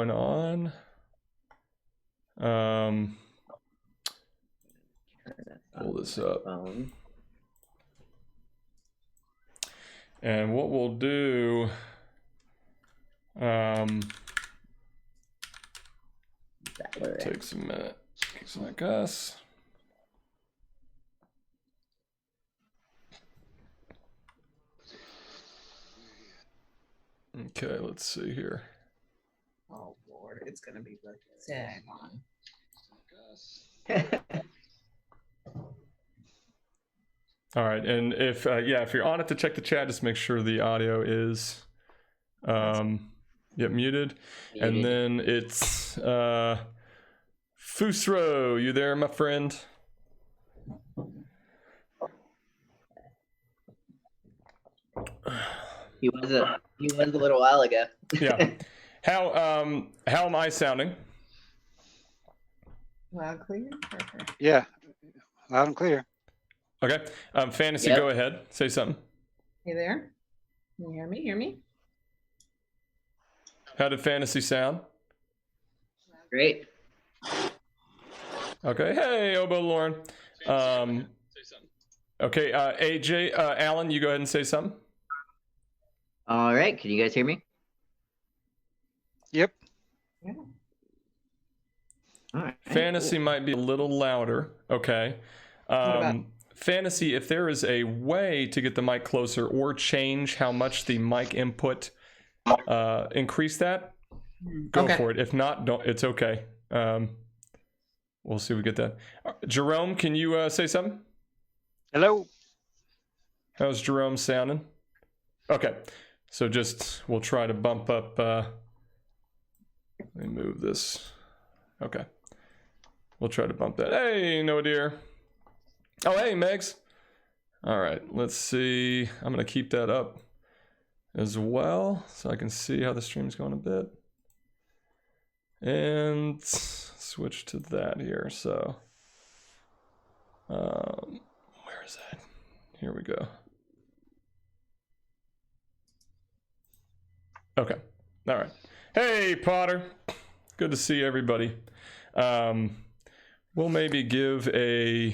going on. Pull this up. And what we'll do, takes a minute. Looks like us. Okay, let's see here. Oh Lord, it's gonna be the tag one. All right, and if if you're on it to check the chat, just make sure the audio is muted. And then it's Fusro, you there, my friend? He was a little while ago. Yeah. How am I sounding? Loud, clear, perfect. Yeah, loud and clear. Okay. Fantasy, go ahead. Say something. Hey there. Can you hear me? Hear me? How did Fantasy sound? Great. Okay. Hey, Obo Lauren. Okay. AJ, Alan, you go ahead and say something. All right. Can you guys hear me? Yep. Yeah. All right. Fantasy might be a little louder. Okay. Fantasy, if there is a way to get the mic closer or change how much the mic input, increase that, go for it. If not, don't. It's okay. We'll see if we get that. Jerome, can you say something? Hello. How's Jerome sounding? Okay. So we'll try to bump up. Let me move this. Okay. We'll try to bump that. Hey, no dear. Oh, hey, Megs. All right, let's see. I'm going to keep that up as well so I can see how the stream's going a bit. And switch to that here. So, where is that? Here we go. Okay. All right. Hey, Potter. Good to see everybody. We'll maybe give a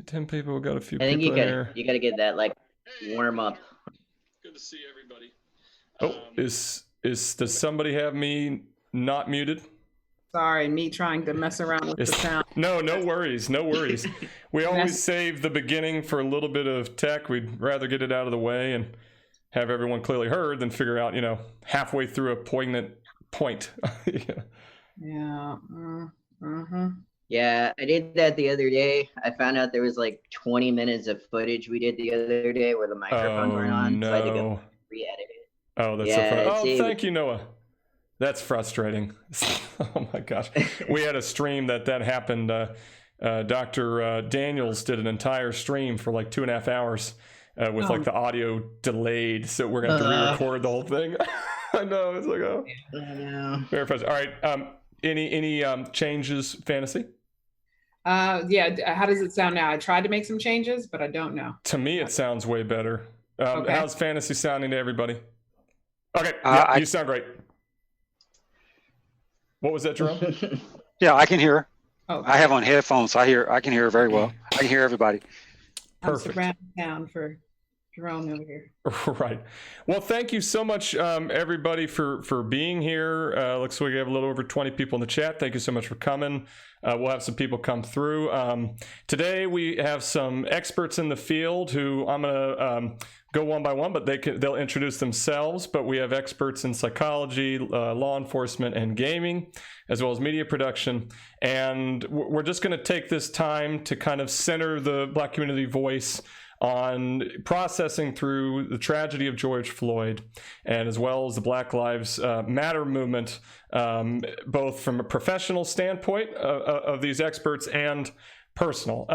10 people. We got a few. I think people you gotta get that like warm up. Good to see everybody. Does somebody have me not muted? Sorry, me trying to mess around with the sound. No worries. We always save the beginning for a little bit of tech. We'd rather get it out of the way and have everyone clearly heard than figure out, halfway through a poignant point. Yeah. Yeah, I did that the other day. I found out there was like 20 minutes of footage we did the other day where the microphones weren't on, so I had to go re-edit it. Oh, that's so funny. Thank you, Noah. That's frustrating. Oh my gosh. We had a stream that happened. Dr. Daniels did an entire stream for like 2.5 hours with like the audio delayed, so we're gonna have to re-record the whole thing. I know, it's like very frustrating. All right. Any changes, Fantasy? Yeah. How does it sound now? I tried to make some changes, but I don't know. To me, it sounds way better. How's Fantasy sounding to everybody? Okay, you sound great. What was that, Jerome? Yeah, I can hear. Oh, I have on headphones, so I can hear very well. I can hear everybody. Perfect. I'm down for Jerome over here. Right. Well, thank you so much, everybody, for being here. Looks like we have a little over 20 people in the chat. Thank you so much for coming. We'll have some people come through. Today we have some experts in the field who I'm going to go one by one, but they'll introduce themselves. But we have experts in psychology, law enforcement, and gaming, as well as media production. And we're just going to take this time to kind of center the Black community voice on processing through the tragedy of George Floyd, and as well as the Black Lives Matter movement, both from a professional standpoint of these experts and personal.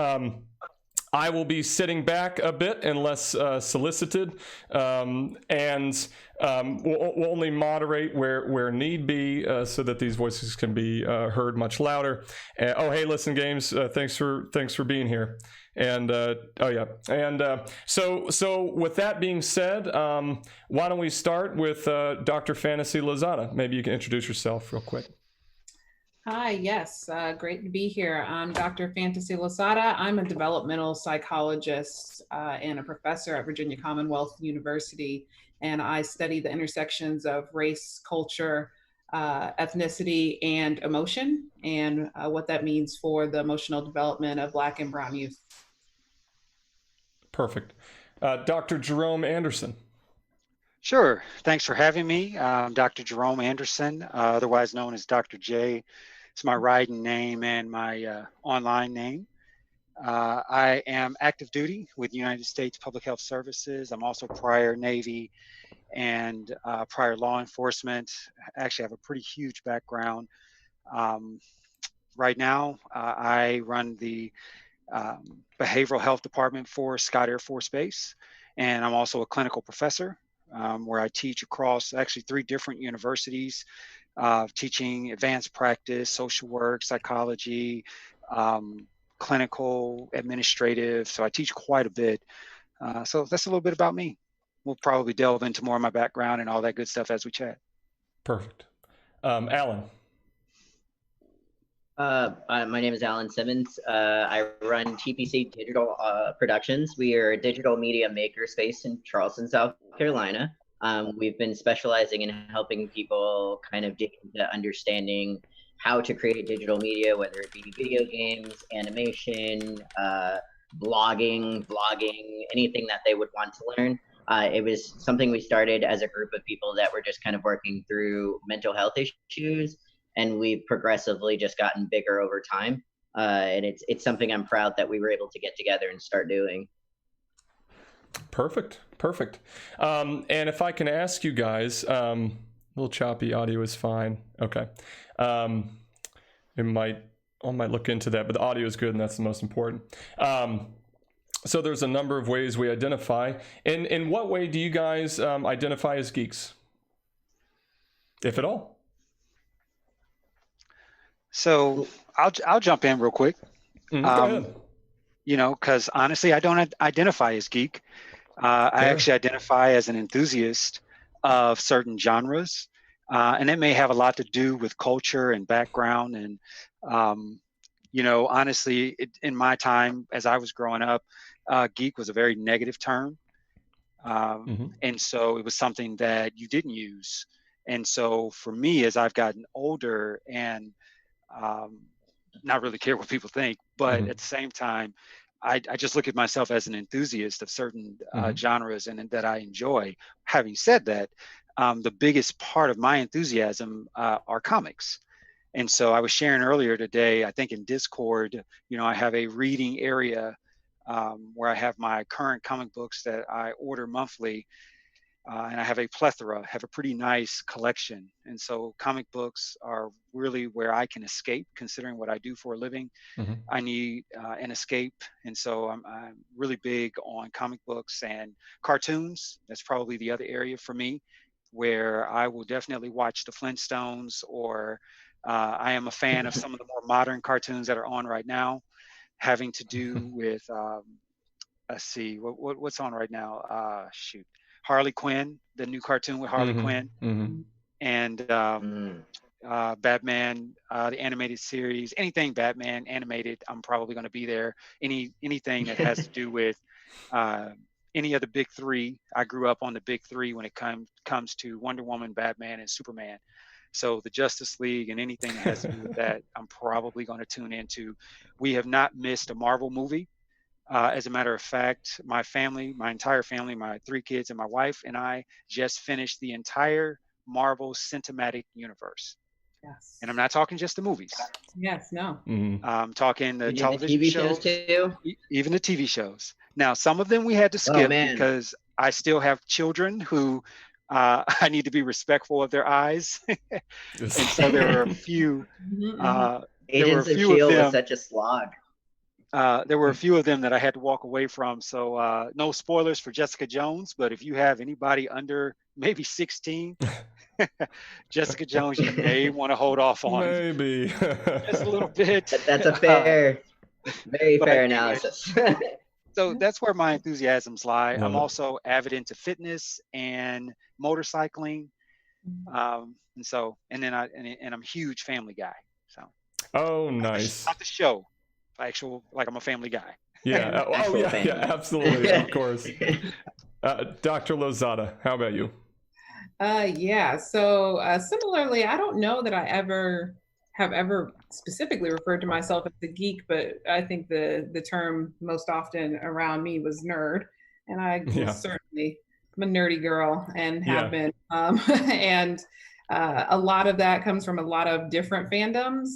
I will be sitting back a bit unless solicited, and we'll only moderate where need be, so that these voices can be heard much louder. Oh, hey, Listen Games, thanks for being here. And so with that being said, why don't we start with Dr. Fantasy Lozada? Maybe you can introduce yourself real quick. Hi, yes, great to be here. I'm Dr. Fantasy Lozada. I'm a developmental psychologist and a professor at Virginia Commonwealth University, and I study the intersections of race, culture, ethnicity, and emotion, and what that means for the emotional development of Black and Brown youth. Perfect. Dr. Jerome Anderson. Sure. Thanks for having me. I'm Dr. Jerome Anderson, otherwise known as Dr. J. It's my writing name and my online name. I am active duty with United States Public Health Services. I'm also prior Navy and prior law enforcement. I actually have a pretty huge background. Right now, I run the behavioral health department for Scott Air Force Base, and I'm also a clinical professor where I teach across actually 3 different universities, teaching advanced practice, social work, psychology, clinical, administrative. So I teach quite a bit. So that's a little bit about me. We'll probably delve into more of my background and all that good stuff as we chat. Perfect. Alan. My name is Alan Simmons. I run TPC Digital Productions. We are a digital media makerspace in Charleston, South Carolina. We've been specializing in helping people kind of dig into understanding how to create digital media, whether it be video games, animation, blogging, vlogging, anything that they would want to learn. It was something we started as a group of people that were just kind of working through mental health issues, and we've progressively just gotten bigger over time. And it's something I'm proud that we were able to get together and start doing. Perfect. And if I can ask you guys, a little choppy audio is fine. Okay. I might look into that, but the audio is good, and that's the most important. So there's a number of ways we identify. In what way do you guys identify as geeks, if at all? So I'll jump in real quick. Go ahead. You know, because honestly, I don't identify as geek. I actually identify as an enthusiast of certain genres, and it may have a lot to do with culture and background. And you know, honestly, in my time as I was growing up, geek was a very negative term, and so it was something that you didn't use. And so for me, as I've gotten older and not really care what people think, but at the same time, I just look at myself as an enthusiast of certain genres and that I enjoy. Having said that, the biggest part of my enthusiasm are comics. And so I was sharing earlier today, I think in Discord, you know, I have a reading area where I have my current comic books that I order monthly. And I have a plethora, have a pretty nice collection. And so comic books are really where I can escape, considering what I do for a living. I need an escape. And so I'm really big on comic books and cartoons. That's probably the other area for me, where I will definitely watch the Flintstones, or I am a fan of some of the more modern cartoons that are on right now, having to do with, let's see, what's on right now? Harley Quinn, the new cartoon with Harley Quinn, and Batman, the animated series, anything Batman animated, I'm probably going to be there. Anything that has to do with any of the big 3. I grew up on the big 3 when it comes to Wonder Woman, Batman, and Superman. So the Justice League and anything that has to do with that, I'm probably going to tune into. We have not missed a Marvel movie. As a matter of fact, my family, my entire family, my 3 kids and my wife and I just finished the entire Marvel Cinematic Universe. Yes. And I'm not talking just the movies. Yes, no. I'm talking the television TV shows too? Even the TV shows. Now, some of them we had to skip because I still have children who I need to be respectful of their eyes. And so there were a few. Agents of S.H.I.E.L.D. was such a slog. there were a few of them that I had to walk away from. So no spoilers for Jessica Jones, but if you have anybody under maybe 16, Jessica Jones, you may want to hold off on maybe just a little bit. That's a fair, very fair But analysis. so that's where my enthusiasms lie. Love I'm it. also avid into fitness and motorcycling, and then I'm a huge family guy. So Oh, nice. not the show, like I'm a family guy. Yeah. Oh, Actual yeah. family. Yeah. Absolutely. Of course. Dr. Lozada, how about you? Yeah. So similarly, I don't know that I have ever specifically referred to myself as a geek, but I think the term most often around me was nerd, and I certainly I'm a nerdy girl and have been. And a lot of that comes from a lot of different fandoms.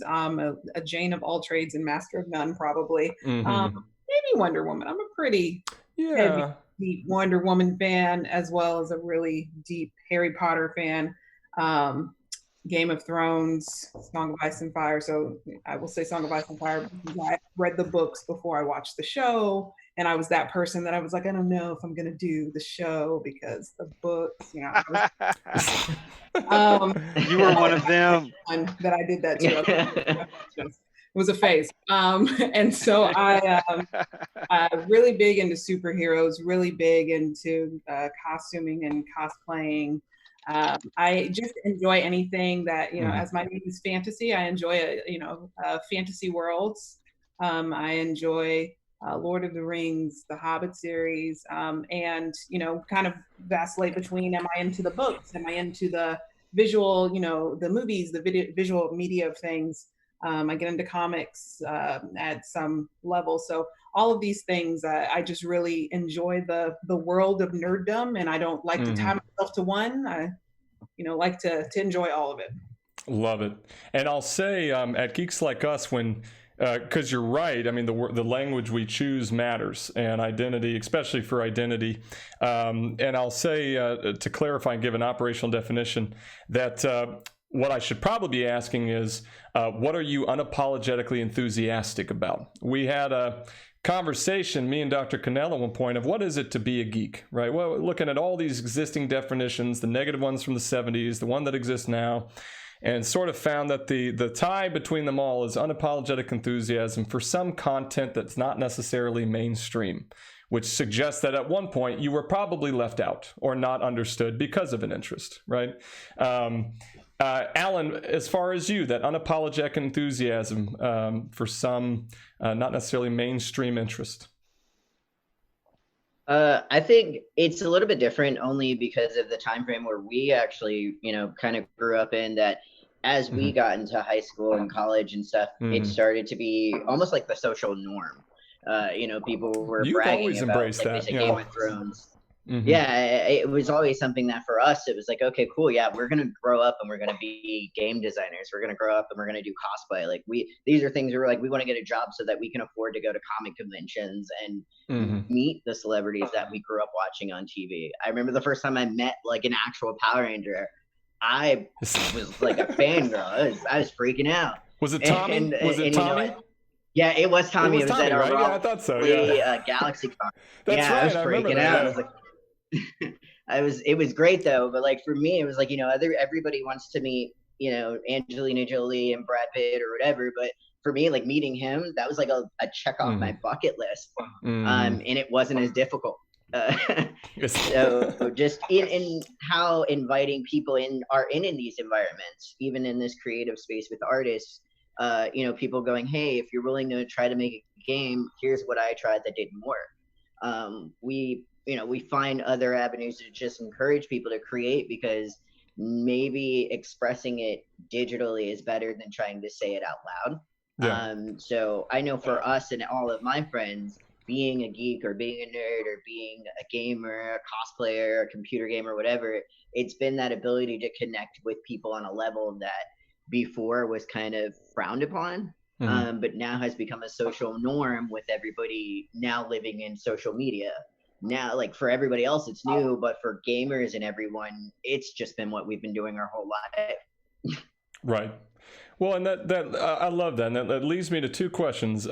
A Jane of all trades and master of none, probably. Maybe Wonder Woman. I'm a pretty heavy, deep Wonder Woman fan, as well as a really deep Harry Potter fan. Game of Thrones, Song of Ice and Fire. So I will say Song of Ice and Fire because I read the books before I watched the show. And I was that person that I was like, I don't know if I'm going to do the show because the books, you were one of them. That I did that too. It was a phase. And so I'm really big into superheroes, really big into costuming and cosplaying. I just enjoy anything that, as my name is fantasy, I enjoy, fantasy worlds. I enjoy Lord of the Rings, the Hobbit series, and, kind of vacillate between, am I into the books? Am I into the visual, the movies, the visual media of things? I get into comics at some level. So all of these things, I just really enjoy the world of nerddom, and I don't like to tie myself to one. I, like to enjoy all of it. Love it. And I'll say at Geeks Like Us, when because you're right, I mean the language we choose matters, and identity, especially for identity. And I'll say to clarify and give an operational definition that what I should probably be asking is, what are you unapologetically enthusiastic about? We had a conversation, me and Dr. Cannell at one point, of what is it to be a geek, right? Well, looking at all these existing definitions, the negative ones from the 70s, the one that exists now, and sort of found that the tie between them all is unapologetic enthusiasm for some content that's not necessarily mainstream, which suggests that at one point you were probably left out or not understood because of an interest, right? Alan, as far as you, that unapologetic enthusiasm for some not necessarily mainstream interest. I think it's a little bit different only because of the time frame where we actually, kind of grew up in that. As we got into high school and college and stuff, it started to be almost like the social norm. People were bragging about, like, they said, Game of Thrones. Yeah, it was always something that for us, it was like, okay, cool. Yeah, we're going to grow up and we're going to be game designers. We're going to grow up and we're going to do cosplay. Like these are things where, like, we want to get a job so that we can afford to go to comic conventions and meet the celebrities that we grew up watching on TV. I remember the first time I met, like, an actual Power Ranger, I was like a fangirl. I was freaking out. Was it Tommy? Was it Tommy? Yeah, it was Tommy. It was Tommy, at right? Yeah, I thought so. Yeah. Galaxy Con. That's right. I was freaking out. Yeah. I was like, it was great though. But like for me, it was like, everybody wants to meet, Angelina Jolie and Brad Pitt or whatever. But for me, like meeting him, that was like a check off my bucket list. And it wasn't as difficult. So just in how inviting people are in these environments, even in this creative space with artists, people going, hey, if you're willing to try to make a game, here's what I tried that didn't work. We find other avenues to just encourage people to create, because maybe expressing it digitally is better than trying to say it out loud. Yeah. So I know for us and all of my friends, being a geek or being a nerd or being a gamer, a cosplayer, a computer gamer, whatever, it's been that ability to connect with people on a level that before was kind of frowned upon, but now has become a social norm, with everybody now living in social media. Now, like, for everybody else, it's new, but for gamers and everyone, it's just been what we've been doing our whole life. Right. Well, and that I love that. And that leads me to two questions.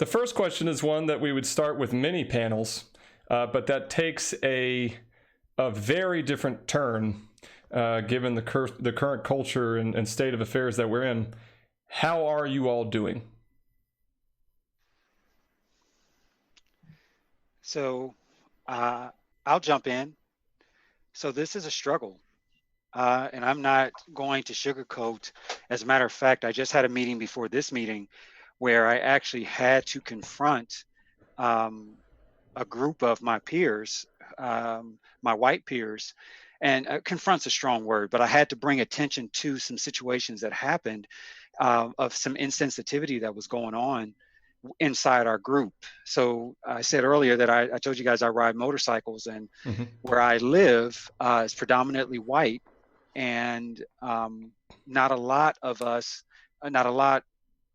The first question is one that we would start with many panels, but that takes a very different turn given the current culture and state of affairs that we're in. How are you all doing? So I'll jump in. So this is a struggle, and I'm not going to sugarcoat. As a matter of fact, I just had a meeting before this meeting where I actually had to confront a group of my peers, my white peers, and confront's a strong word, but I had to bring attention to some situations that happened of some insensitivity that was going on inside our group. So I said earlier that I told you guys I ride motorcycles, and where I live is predominantly white, and not a lot of us, not a lot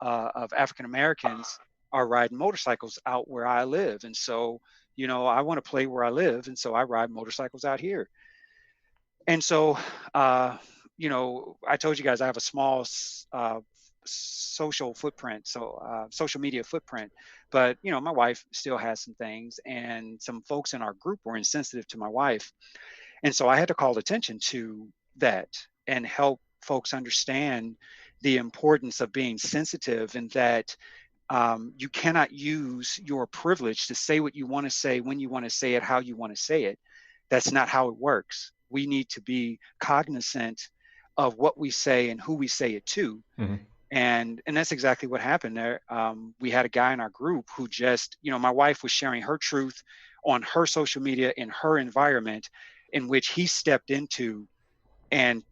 of African Americans are riding motorcycles out where I live. And so, you know, I want to play where I live, and so I ride motorcycles out here. And so, you know, I told you guys I have a small social footprint, so social media footprint, but you know, my wife still has some things, and some folks in our group were insensitive to my wife, and so I had to call attention to that and help folks understand the importance of being sensitive, and that you cannot use your privilege to say what you want to say, when you want to say it, how you want to say it. That's not how it works. We need to be cognizant of what we say and who we say it to. And that's exactly what happened there. We had a guy in our group who just, you know, my wife was sharing her truth on her social media in her environment, in which he stepped into and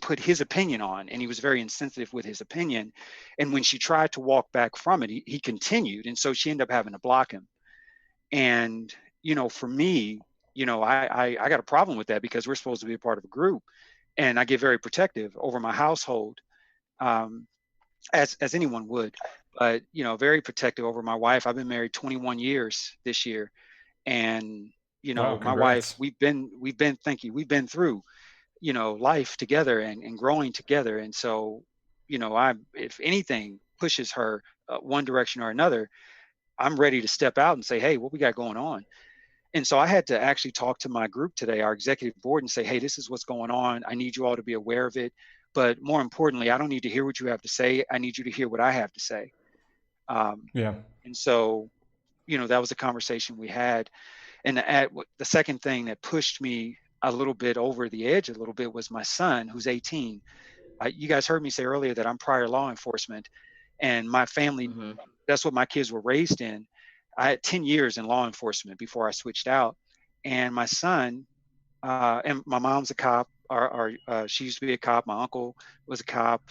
put his opinion on, and he was very insensitive with his opinion. And when she tried to walk back from it, he continued, and so she ended up having to block him. And you know, for me, you know, I got a problem with that, because we're supposed to be a part of a group, and I get very protective over my household, as anyone would, but you know, very protective over my wife. I've been married 21 years this year, and you know, Wow, my wife, congrats. thank you, we've been through, you know, life together and growing together. And so, you know, if anything pushes her one direction or another, I'm ready to step out and say, hey, what we got going on? And so I had to actually talk to my group today, our executive board, and say, hey, this is what's going on. I need you all to be aware of it. But more importantly, I don't need to hear what you have to say. I need you to hear what I have to say. Yeah. And so, you know, that was a conversation we had. And the second thing that pushed me a little bit over the edge a little bit was my son, who's 18. You guys heard me say earlier that I'm prior law enforcement, and my family, that's what my kids were raised in. I had 10 years in law enforcement before I switched out. And my son, and my mom's a cop, she used to be a cop. My uncle was a cop.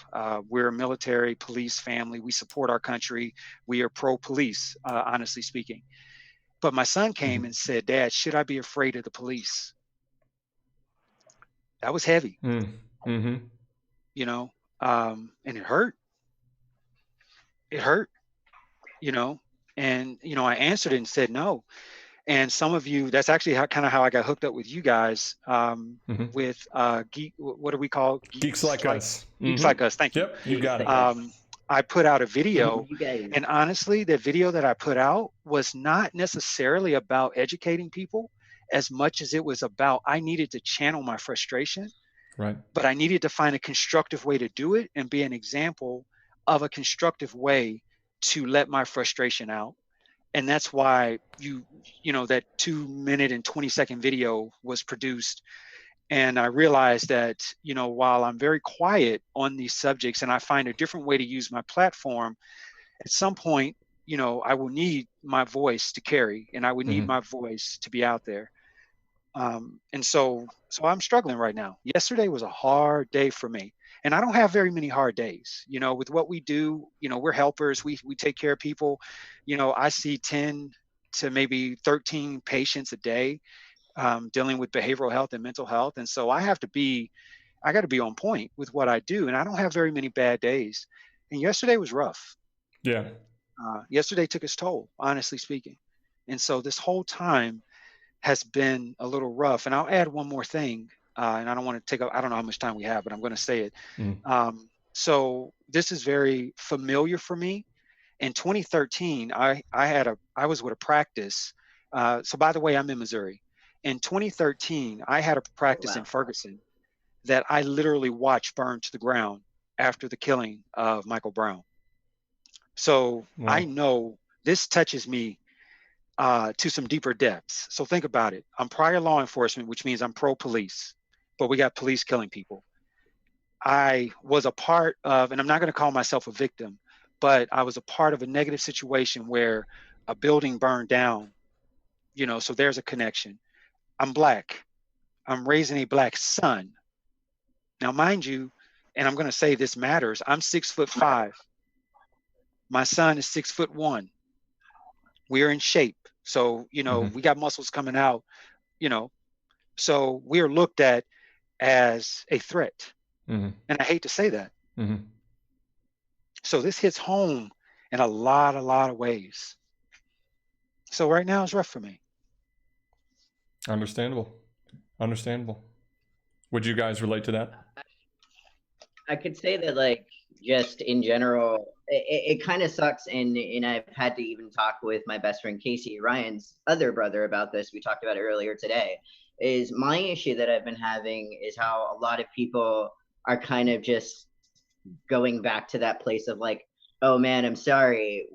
We're a military police family. We support our country. We are pro-police, honestly speaking. But my son came and said, Dad, should I be afraid of the police? That was heavy, you know, and it hurt. It hurt, you know, and, you know, I answered it and said no. And some of you, that's actually kind of how I got hooked up with you guys, with what do we call Geeks Like Us. Geeks Like Us. Thank you. Yep, you got it. I put out a video, and honestly, the video that I put out was not necessarily about educating people as much as it was about, I needed to channel my frustration, right? But I needed to find a constructive way to do it and be an example of a constructive way to let my frustration out. And that's why you know, that 2-minute and 20-second video was produced. And I realized that, you know, while I'm very quiet on these subjects and I find a different way to use my platform, at some point, you know, I will need my voice to carry, and I would need my voice to be out there. And so I'm struggling right now. Yesterday was a hard day for me. And I don't have very many hard days, you know, with what we do. You know, we're helpers. We take care of people. You know, I see 10 to maybe 13 patients a day, dealing with behavioral health and mental health. And so I got to be on point with what I do. And I don't have very many bad days. And yesterday was rough. Yeah. Yesterday took its toll, honestly speaking. And so this whole time has been a little rough. And I'll add one more thing. And I don't want to take up, I don't know how much time we have, but I'm going to say it. So this is very familiar for me. In 2013, I was with a practice. So by the way, I'm in Missouri. In 2013, I had a practice in Ferguson that I literally watched burn to the ground after the killing of Michael Brown. So I know this touches me to some deeper depths. So think about it. I'm prior law enforcement, which means I'm pro-police, but we got police killing people. I was a part of, and I'm not going to call myself a victim, but I was a part of a negative situation where a building burned down, you know, so there's a connection. I'm Black. I'm raising a Black son. Now, mind you, and I'm going to say this matters, I'm 6'5". My son is 6'1". We're in shape. So, you know, we got muscles coming out, you know, so we're looked at as a threat. And I hate to say that. So this hits home in a lot of ways. So right now it's rough for me. Understandable. Would you guys relate to that? I could say that, like, just in general, it kind of sucks. And I've had to even talk with my best friend, Casey, Ryan's other brother, about this. We talked about it earlier today. Is my issue that I've been having is how a lot of people are kind of just going back to that place of like, oh man, I'm sorry,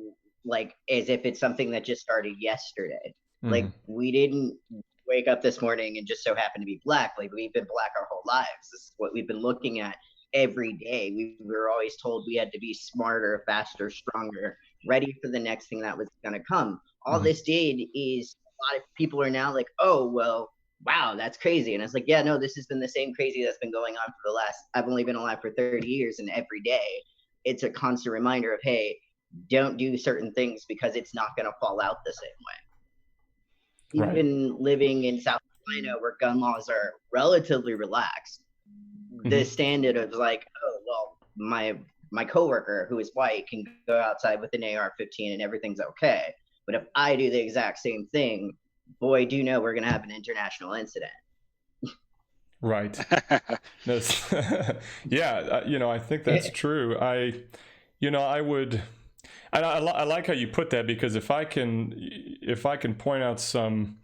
like as if it's something that just started yesterday. Like, we didn't wake up this morning and just so happen to be Black. Like, we've been Black our whole lives. This is what we've been looking at every day. We were always told we had to be smarter, faster, stronger, ready for the next thing that was going to come. All this did is a lot of people are now like, oh, well, wow, that's crazy. And it's like, yeah, no, this has been the same crazy that's been going on for the last, I've only been alive for 30 years. And every day it's a constant reminder of, hey, don't do certain things because it's not going to fall out the same way. Even living in South Carolina, where gun laws are relatively relaxed, the standard of like, oh, well, my coworker who is white can go outside with an AR-15 and everything's okay. But if I do the exact same thing, boy, do you know we're going to have an international incident. Right. Yeah, you know, I think that's true. I like how you put that, because if I can point out some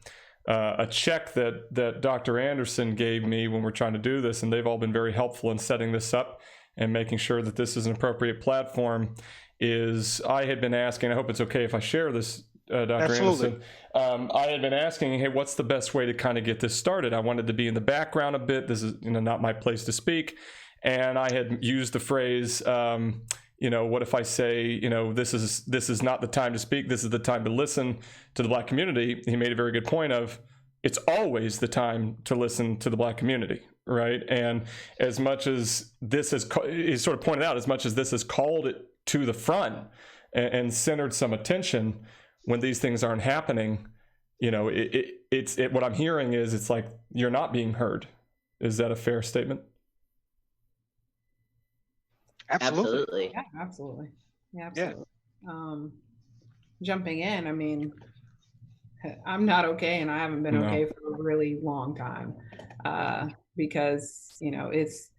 a check that Dr. Anderson gave me when we're trying to do this, and they've all been very helpful in setting this up and making sure that this is an appropriate platform, is I had been asking, I hope it's okay if I share this, Dr. Absolutely. Anderson. I had been asking, hey, what's the best way to kind of get this started? I wanted to be in the background a bit. This is, you know, not my place to speak. And I had used the phrase, you know, what if I say, you know, this is not the time to speak, this is the time to listen to the Black community. He made a very good point of, it's always the time to listen to the Black community, right? And as much as this has, he sort of pointed out, as much as this has called it to the front and centered some attention, when these things aren't happening, you know, it's what I'm hearing is it's like you're not being heard. Is that a fair statement? Absolutely. Yeah, absolutely. Yeah, absolutely. Yeah. Jumping in, I mean, I'm not okay, and I haven't been okay for a really long time, because, you know, it's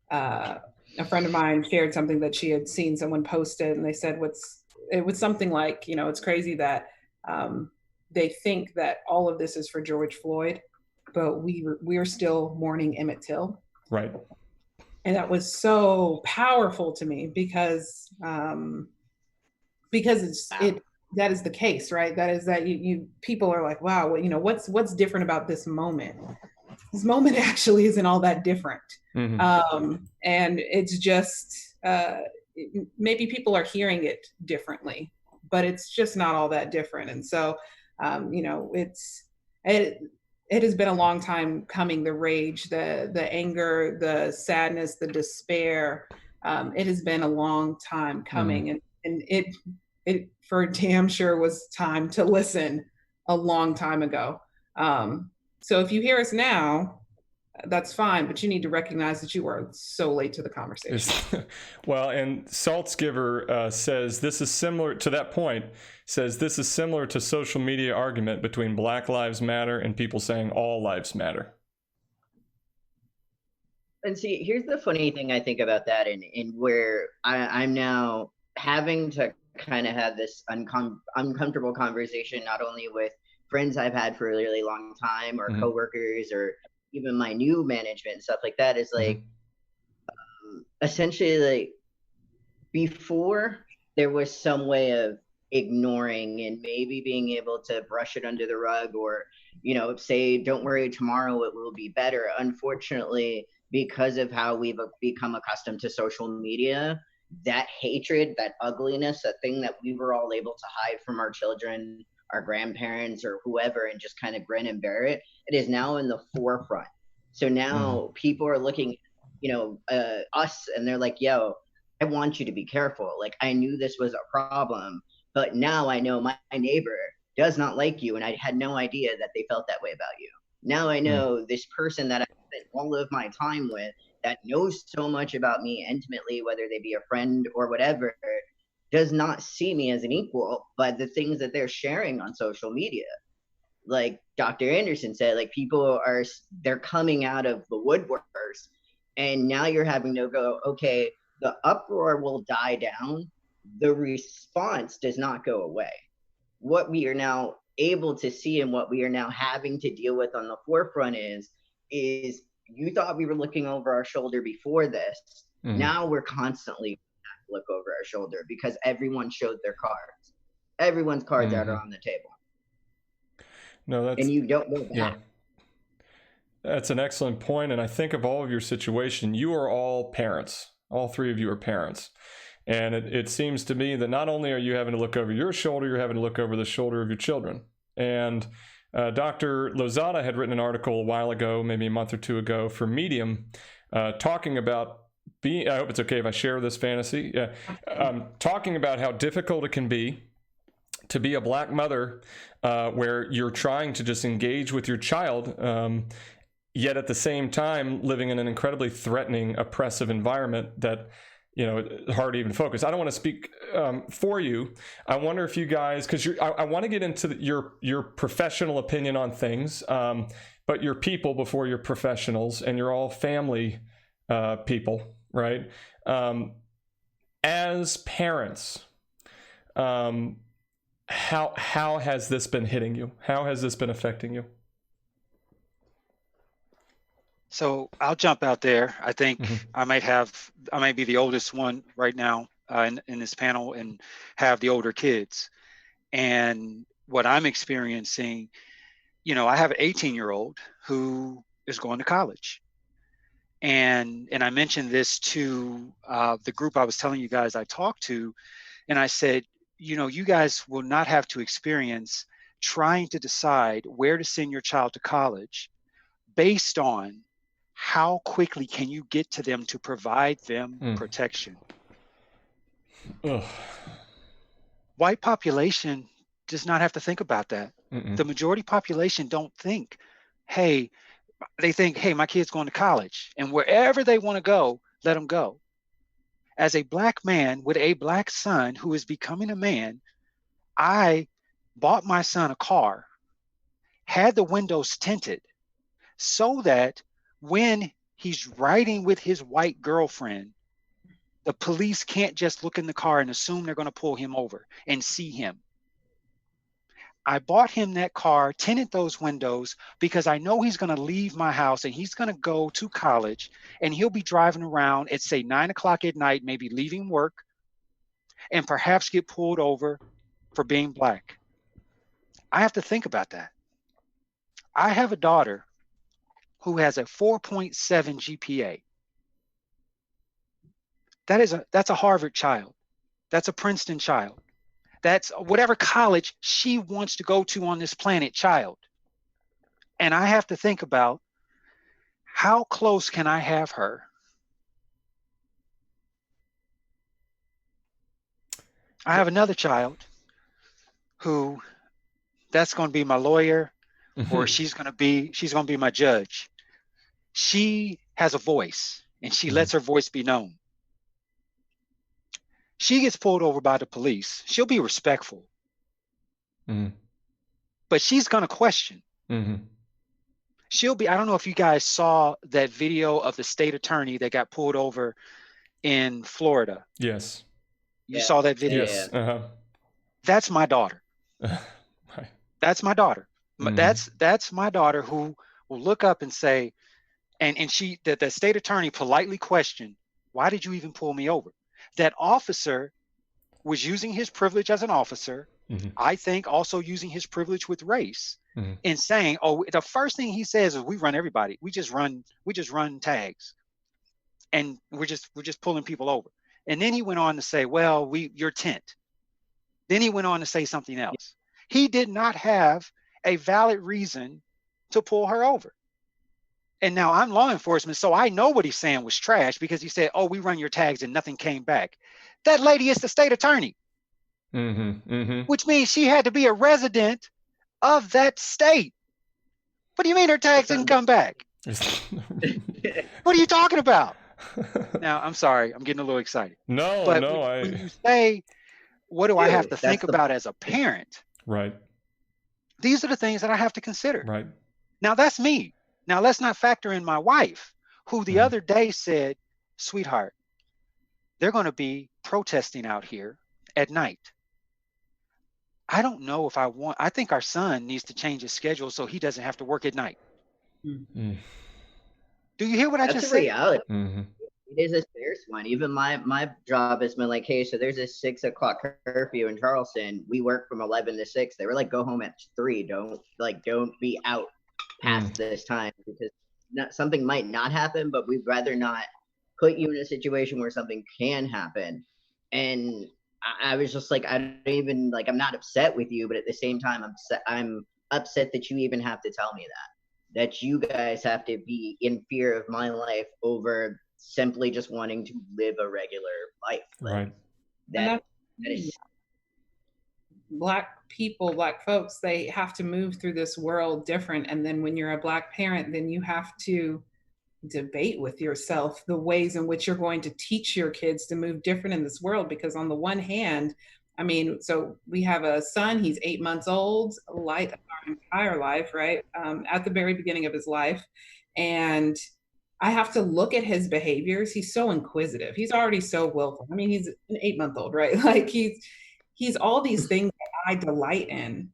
a friend of mine shared something that she had seen someone posted, and they said it was something like, you know, it's crazy that they think that all of this is for George Floyd, but we're still mourning Emmett Till. Right. And that was so powerful to me because that is the case, right? That is that you people are like, wow, well, you know, what's different about this moment? This moment actually isn't all that different. And it's just maybe people are hearing it differently, but it's just not all that different. And so, you know, it has been a long time coming, the rage, the anger, the sadness, the despair. It has been a long time coming. And it for damn sure was time to listen a long time ago. So if you hear us now, that's fine, but you need to recognize that you are so late to the conversation. Well, and Saltzgiver says this is similar to that point, says this is similar to social media argument between Black Lives Matter and people saying all lives matter. And see, here's the funny thing I think about that, and where I'm now having to kind of had this uncomfortable conversation, not only with friends I've had for a really long time, or coworkers, or even my new management and stuff like that, is like, essentially, like, before there was some way of ignoring and maybe being able to brush it under the rug, or, you know, say, don't worry, tomorrow it will be better. Unfortunately, because of how we've become accustomed to social media, that hatred, that ugliness, that thing that we were all able to hide from our children, our grandparents, or whoever, and just kind of grin and bear it, it is now in the forefront. So now people are looking, you know, us, and they're like, yo, I want you to be careful. Like, I knew this was a problem, but now I know my neighbor does not like you, and I had no idea that they felt that way about you. Now I know this person that I spent all of my time with, that knows so much about me intimately, whether they be a friend or whatever, does not see me as an equal by the things that they're sharing on social media. Like Dr. Anderson said, like, people are, they're coming out of the woodworkers, and now you're having to go, okay, the uproar will die down, the response does not go away. What we are now able to see, and what we are now having to deal with on the forefront, is you thought we were looking over our shoulder before this. Now we're constantly look over our shoulder, because everyone showed their cards. Everyone's cards are on the table. No, that's, and you don't go back. Yeah. That's an excellent point. And I think of all of your situation, you are all parents. All three of you are parents. And it seems to me that not only are you having to look over your shoulder, you're having to look over the shoulder of your children. And Dr. Lozada had written an article a while ago, maybe a month or two ago, for Medium, talking about being, I hope it's okay if I share this fantasy, talking about how difficult it can be to be a Black mother, where you're trying to just engage with your child, yet at the same time living in an incredibly threatening, oppressive environment that, you know, it's hard to even focus. I don't want to speak for you. I wonder if you guys, because I want to get into your professional opinion on things, but you're people before you're professionals, and you're all family people, right? As parents, how has this been hitting you? How has this been affecting you? So I'll jump out there. I think I might be the oldest one right now in this panel, and have the older kids. And what I'm experiencing, you know, I have an 18-year-old who is going to college. And I mentioned this to the group I was telling you guys I talked to, and I said, you know, you guys will not have to experience trying to decide where to send your child to college based on how quickly can you get to them to provide them protection. Ugh. White population does not have to think about that. The majority population don't think, hey, they think, hey, my kid's going to college, and wherever they want to go, let them go. As a Black man with a Black son who is becoming a man, I bought my son a car, had the windows tinted, so that when he's riding with his white girlfriend, the police can't just look in the car and assume they're going to pull him over and see him. I bought him that car, tinted those windows, because I know he's going to leave my house and he's going to go to college, and he'll be driving around at, say, 9 o'clock at night, maybe leaving work, and perhaps get pulled over for being Black. I have to think about that. I have a daughter who has a 4.7 GPA. That's a Harvard child. That's a Princeton child. That's whatever college she wants to go to on this planet child. And I have to think about, how close can I have her? I have another child who, that's going to be my lawyer, or she's going to be my judge. She has a voice, and she lets her voice be known. She gets pulled over by the police. She'll be respectful, but she's going to question. She'll be, I don't know if you guys saw that video of the state attorney that got pulled over in Florida. Yes. You Yeah. saw that video. Yes. Uh-huh. That's my daughter. Right. That's my daughter. Mhm. That's my daughter who will look up and say, and she, the state attorney politely questioned, why did you even pull me over? That officer was using his privilege as an officer, Mhm. I think also using his privilege with race, Mhm. and saying, oh, the first thing he says is, we run everybody. We just run tags, and we're just pulling people over. And then he went on to say, well, you're tint. Then he went on to say something else. He did not have a valid reason to pull her over. And now I'm law enforcement, so I know what he's saying was trash, because he said, oh, we run your tags and nothing came back. That lady is the state attorney, Mhm. Mhm. which means she had to be a resident of that state. What do you mean her tags didn't come back? What are you talking about? Now, I'm sorry, I'm getting a little excited. No, But no, when you say, what do I have to think about as a parent? Right. These are the things that I have to consider. Right. Now, that's me. Now, let's not factor in my wife, who the other day said, sweetheart, they're going to be protesting out here at night. I don't know if I think our son needs to change his schedule so he doesn't have to work at night. Mm. Do you hear what I That's just a said? reality. Mm-hmm. It is a scarce one. Even my job has been like, hey, so there's a 6 o'clock curfew in Charleston. We work from 11 to 6. They were like, go home at 3. Don't be out past this time, because something might not happen, but we'd rather not put you in a situation where something can happen. And I was just like, I don't even, like, I'm not upset with you, but at the same time, I'm upset that you even have to tell me that you guys have to be in fear of my life over simply just wanting to live a regular life. Like, Right. that is Black people, Black folks, they have to move through this world different. And then when you're a Black parent, then you have to debate with yourself the ways in which you're going to teach your kids to move different in this world. Because on the one hand, I mean, so we have a son, he's 8 months old, light of our entire life, right? At the very beginning of his life. And I have to look at his behaviors. He's so inquisitive. He's already so willful. I mean, he's an 8-month-old, right? Like he's all these things that I delight in,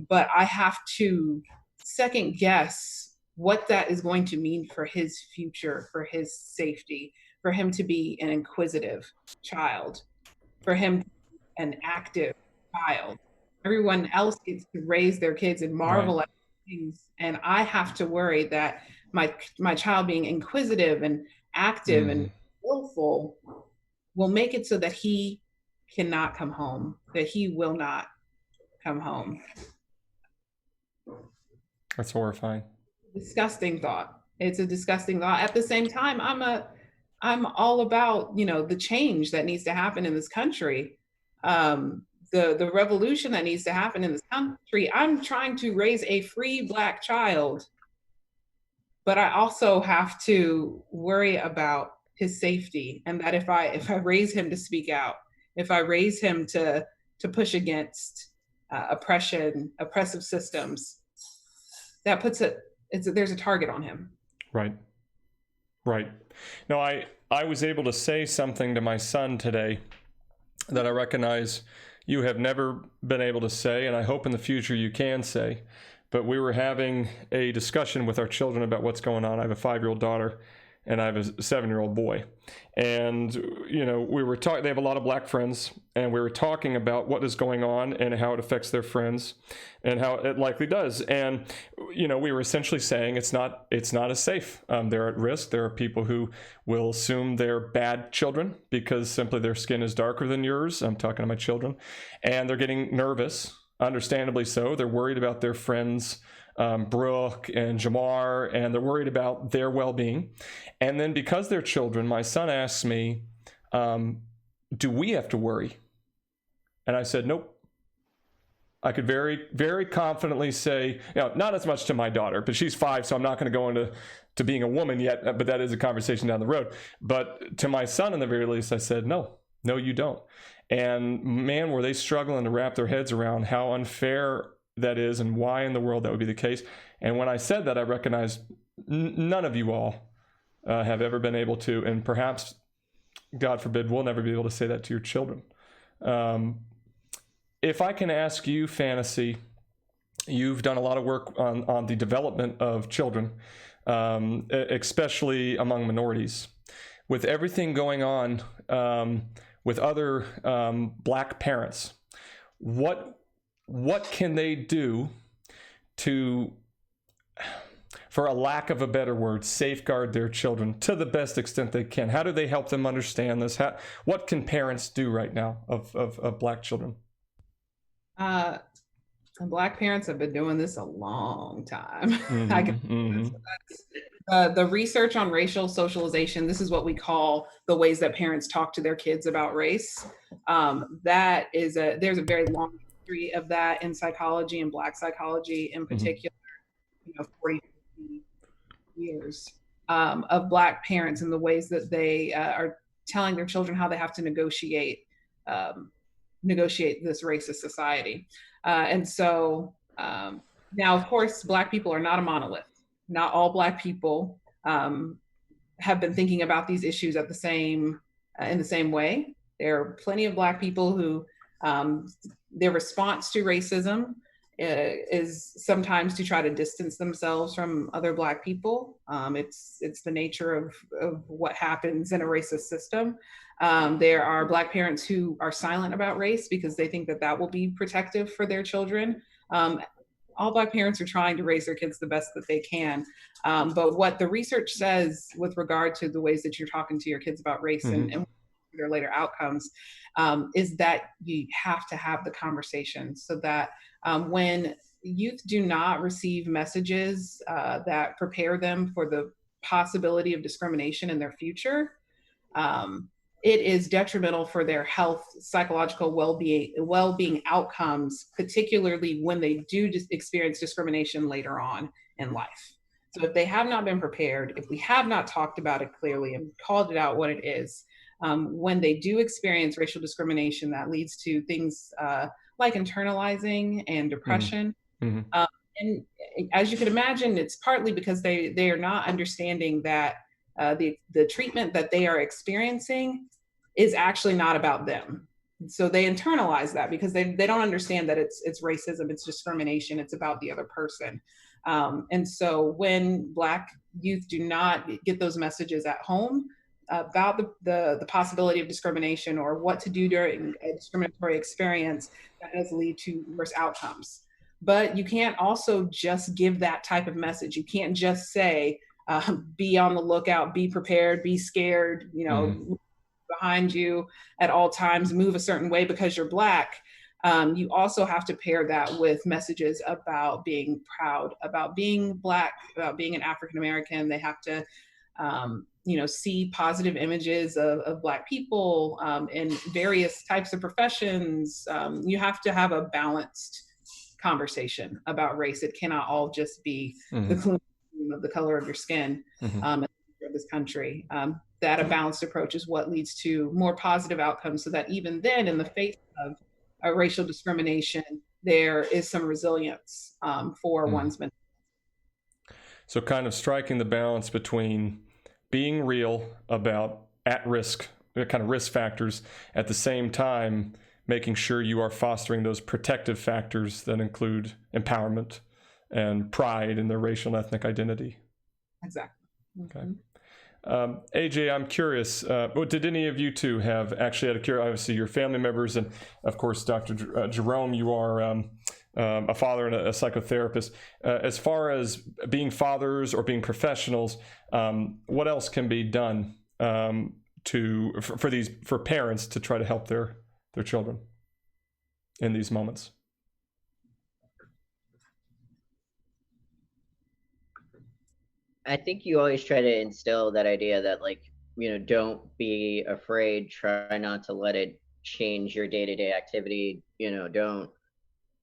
but I have to second guess what that is going to mean for his future, for his safety, for him to be an inquisitive child, for him to be an active child. Everyone else gets to raise their kids and marvel at things, and I have to worry that my child being inquisitive and active and willful will make it so that he cannot come home, that he will not come home. That's horrifying. Disgusting thought. It's a disgusting thought. At the same time, I'm all about, you know, the change that needs to happen in this country. The revolution that needs to happen in this country. I'm trying to raise a free Black child, but I also have to worry about his safety, and that if I raise him to speak out, if I raise him to push against oppressive systems, that puts there's a target on him. Right. Right. No, I was able to say something to my son today that I recognize you have never been able to say, and I hope in the future you can say. But we were having a discussion with our children about what's going on. I have a 5-year-old daughter and I have a 7-year-old boy. And, you know, we were talking, they have a lot of Black friends, and we were talking about what is going on and how it affects their friends and how it likely does. And, you know, we were essentially saying it's not as safe. They're at risk. There are people who will assume they're bad children because simply their skin is darker than yours. I'm talking to my children. And they're getting nervous, understandably so. They're worried about their friends, Brooke and Jamar, and they're worried about their well-being. And then because they're children, my son asks me, do we have to worry? And I said, nope. I could very, very confidently say, you know, not as much to my daughter, but she's 5, so I'm not going to go into being a woman yet, but that is a conversation down the road. But to my son, in the very least, I said, no, you don't. And man, were they struggling to wrap their heads around how unfair that is and why in the world that would be the case. And when I said that, I recognized none of you all have ever been able to, and perhaps, God forbid, we'll never be able to say that to your children. If I can ask you, Fantasy, you've done a lot of work on the development of children, especially among minorities. With everything going on with other Black parents, what can they do to, for a lack of a better word, safeguard their children to the best extent they can? How do they help them understand this? What can parents do right now of Black children? Black parents have been doing this a long time. Mm-hmm, I can, mm-hmm. the research on racial socialization, this is what we call the ways that parents talk to their kids about race. There's a very long history of that in psychology and Black psychology in particular, 40, 50 years of Black parents and the ways that they are telling their children how they have to negotiate this racist society. And so now, of course, Black people are not a monolith. Not all Black people have been thinking about these issues in the same way. There are plenty of Black people who their response to racism is sometimes to try to distance themselves from other Black people. It's the nature of what happens in a racist system. There are Black parents who are silent about race because they think that will be protective for their children. All Black parents are trying to raise their kids the best that they can. But what the research says with regard to the ways that you're talking to your kids about race and their later outcomes is that you have to have the conversation so that when youth do not receive messages that prepare them for the possibility of discrimination in their future, it is detrimental for their health, psychological well-being outcomes, particularly when they do experience discrimination later on in life. So if they have not been prepared, if we have not talked about it clearly and called it out what it is, when they do experience racial discrimination, that leads to things like internalizing and depression. Mm-hmm. And as you can imagine, it's partly because they are not understanding that the treatment that they are experiencing is actually not about them. So they internalize that because they don't understand that it's racism, it's discrimination, it's about the other person. And so when Black youth do not get those messages at home about the possibility of discrimination or what to do during a discriminatory experience, that does lead to worse outcomes. But you can't also just give that type of message. You can't just say, be on the lookout, be prepared, be scared, behind you at all times, move a certain way because you're Black. You also have to pair that with messages about being proud, about being Black, about being an African American. They have to, see positive images of Black people in various types of professions. You have to have a balanced conversation about race. It cannot all just be the color of your skin of this country. That a balanced approach is what leads to more positive outcomes so that even then, in the face of racial discrimination, there is some resilience for one's mental health. So kind of striking the balance between being real about at-risk, kind of risk factors, at the same time making sure you are fostering those protective factors that include empowerment and pride in their racial and ethnic identity. Exactly. Okay. AJ, I'm curious, did any of you two have actually, out of curiosity, obviously your family members, and of course, Dr. Jerome, you are a father and a psychotherapist. As far as being fathers or being professionals, what else can be done for parents to try to help their children in these moments? I think you always try to instill that idea that, like, don't be afraid, try not to let it change your day-to-day activity.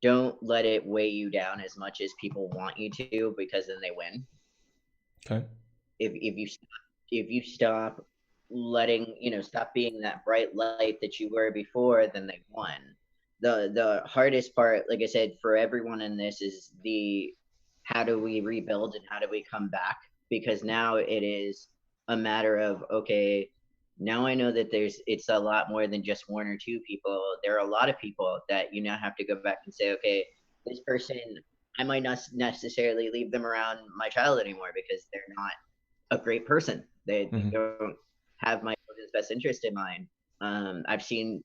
Don't let it weigh you down as much as people want you to, because then they win. Okay. If you stop letting, stop being that bright light that you were before, then they won. The hardest part, like I said, for everyone in this is how do we rebuild and how do we come back? Because now it is a matter of, okay, Now I know that it's a lot more than just one or two people. There are a lot of people that you now have to go back and say, okay, this person, I might not necessarily leave them around my child anymore because they're not a great person. They don't have my children's best interest in mind. I've seen,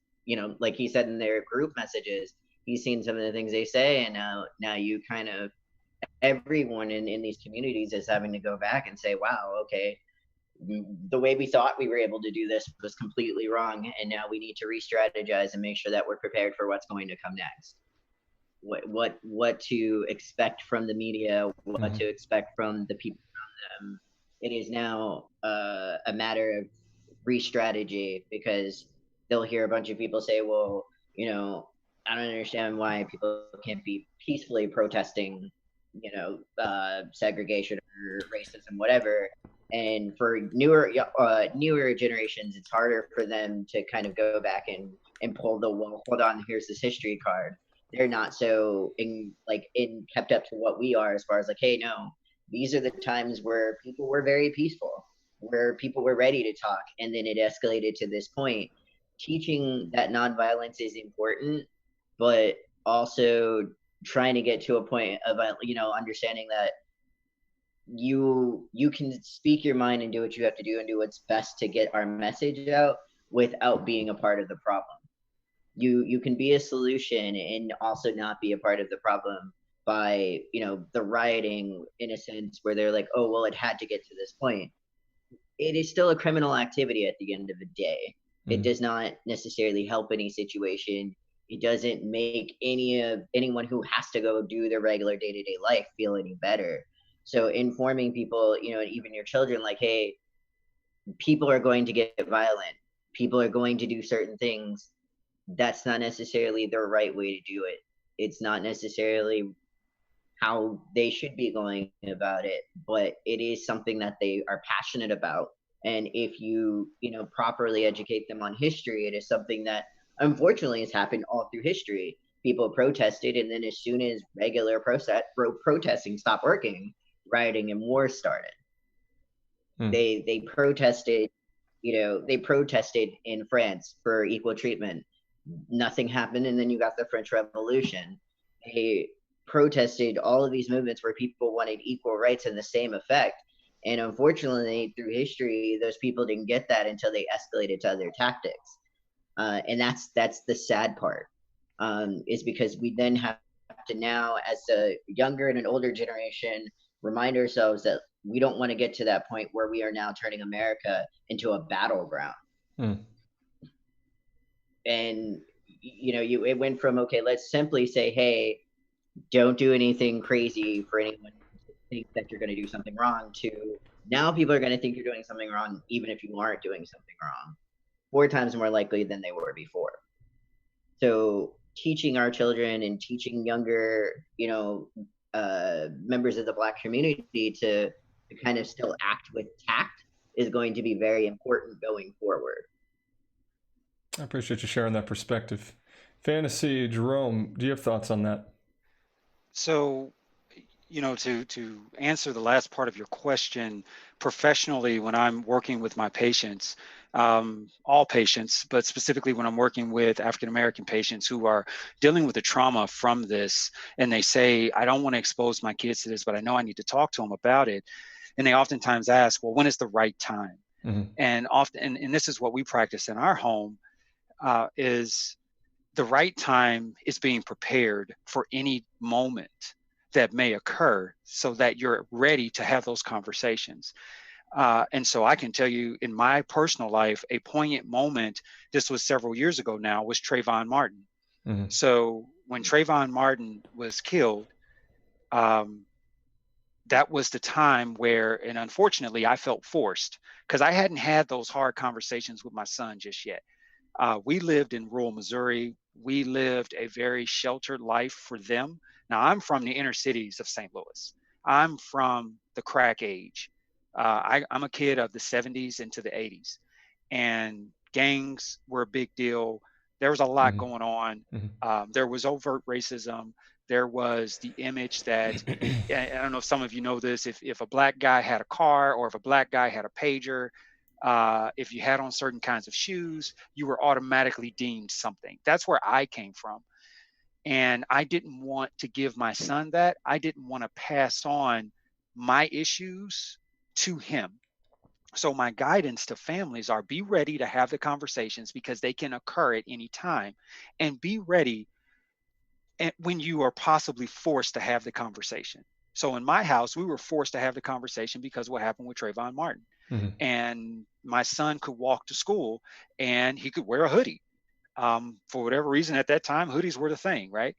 like he said in their group messages, he's seen some of the things they say, and now you kind of, everyone in these communities is having to go back and say, wow, okay, the way we thought we were able to do this was completely wrong, and now we need to re-strategize and make sure that we're prepared for what's going to come next. What to expect from the media, what to expect from the people around them. It is now a matter of re-strategy, because they'll hear a bunch of people say, well, I don't understand why people can't be peacefully protesting, segregation or racism, whatever. And for newer generations, it's harder for them to kind of go back and pull the, well, hold on, here's this history card. They're not so kept up to what we are, as far as like, hey, no, these are the times where people were very peaceful, where people were ready to talk, and then it escalated to this point. Teaching that nonviolence is important, but also trying to get to a point of understanding that you can speak your mind and do what you have to do and do what's best to get our message out without being a part of the problem. You can be a solution and also not be a part of the problem by the rioting, in a sense, where they're like, oh well, it had to get to this point. It is still a criminal activity at the end of the day. It does not necessarily help any situation. It doesn't make anyone who has to go do their regular day-to-day life feel any better. So informing people, and even your children, like, hey, people are going to get violent, people are going to do certain things. That's not necessarily the right way to do it. It's not necessarily how they should be going about it, but it is something that they are passionate about. And if you properly educate them on history, it is something that unfortunately has happened all through history. People protested, and then as soon as regular protesting stopped working, rioting and war started. They protested, they protested in France for equal treatment. Nothing happened, and then you got the French Revolution. They protested all of these movements where people wanted equal rights and the same effect. And unfortunately, through history, those people didn't get that until they escalated to other tactics. And that's the sad part, is because we then have to now, as a younger and an older generation, remind ourselves that we don't want to get to that point where we are now turning America into a battleground. And it went from, okay, let's simply say, hey, don't do anything crazy for anyone to think that you're going to do something wrong, to now people are going to think you're doing something wrong even if you aren't doing something wrong, 4 times more likely than they were before. So teaching our children and teaching younger members of the Black community to kind of still act with tact is going to be very important going forward. I appreciate you sharing that perspective. Fantasy, Jerome, do you have thoughts on that? So, to answer the last part of your question, professionally, when I'm working with my patients, all patients, but specifically when I'm working with African-American patients who are dealing with the trauma from this, and they say, I don't want to expose my kids to this, but I know I need to talk to them about it. And they oftentimes ask, well, when is the right time? And often, and this is what we practice in our home, is the right time is being prepared for any moment that may occur so that you're ready to have those conversations. And so I can tell you in my personal life, a poignant moment, this was several years ago now, was Trayvon Martin. So when Trayvon Martin was killed, that was the time where, and unfortunately, I felt forced because I hadn't had those hard conversations with my son just yet. We lived in rural Missouri. We lived a very sheltered life for them. Now, I'm from the inner cities of St. Louis. I'm from the crack age. I'm a kid of the 70s into the 80s. And gangs were a big deal. There was a lot going on. There was overt racism. There was the image that, I don't know if some of you know this, if a Black guy had a car or if a Black guy had a pager, If you had on certain kinds of shoes, you were automatically deemed something. That's where I came from. And I didn't want to give my son that. I didn't want to pass on my issues to him. So my guidance to families are be ready to have the conversations because they can occur at any time, and be ready when you are possibly forced to have the conversation. So in my house, we were forced to have the conversation because of what happened with Trayvon Martin. And my son could walk to school and he could wear a hoodie. For whatever reason at that time, hoodies were the thing, right?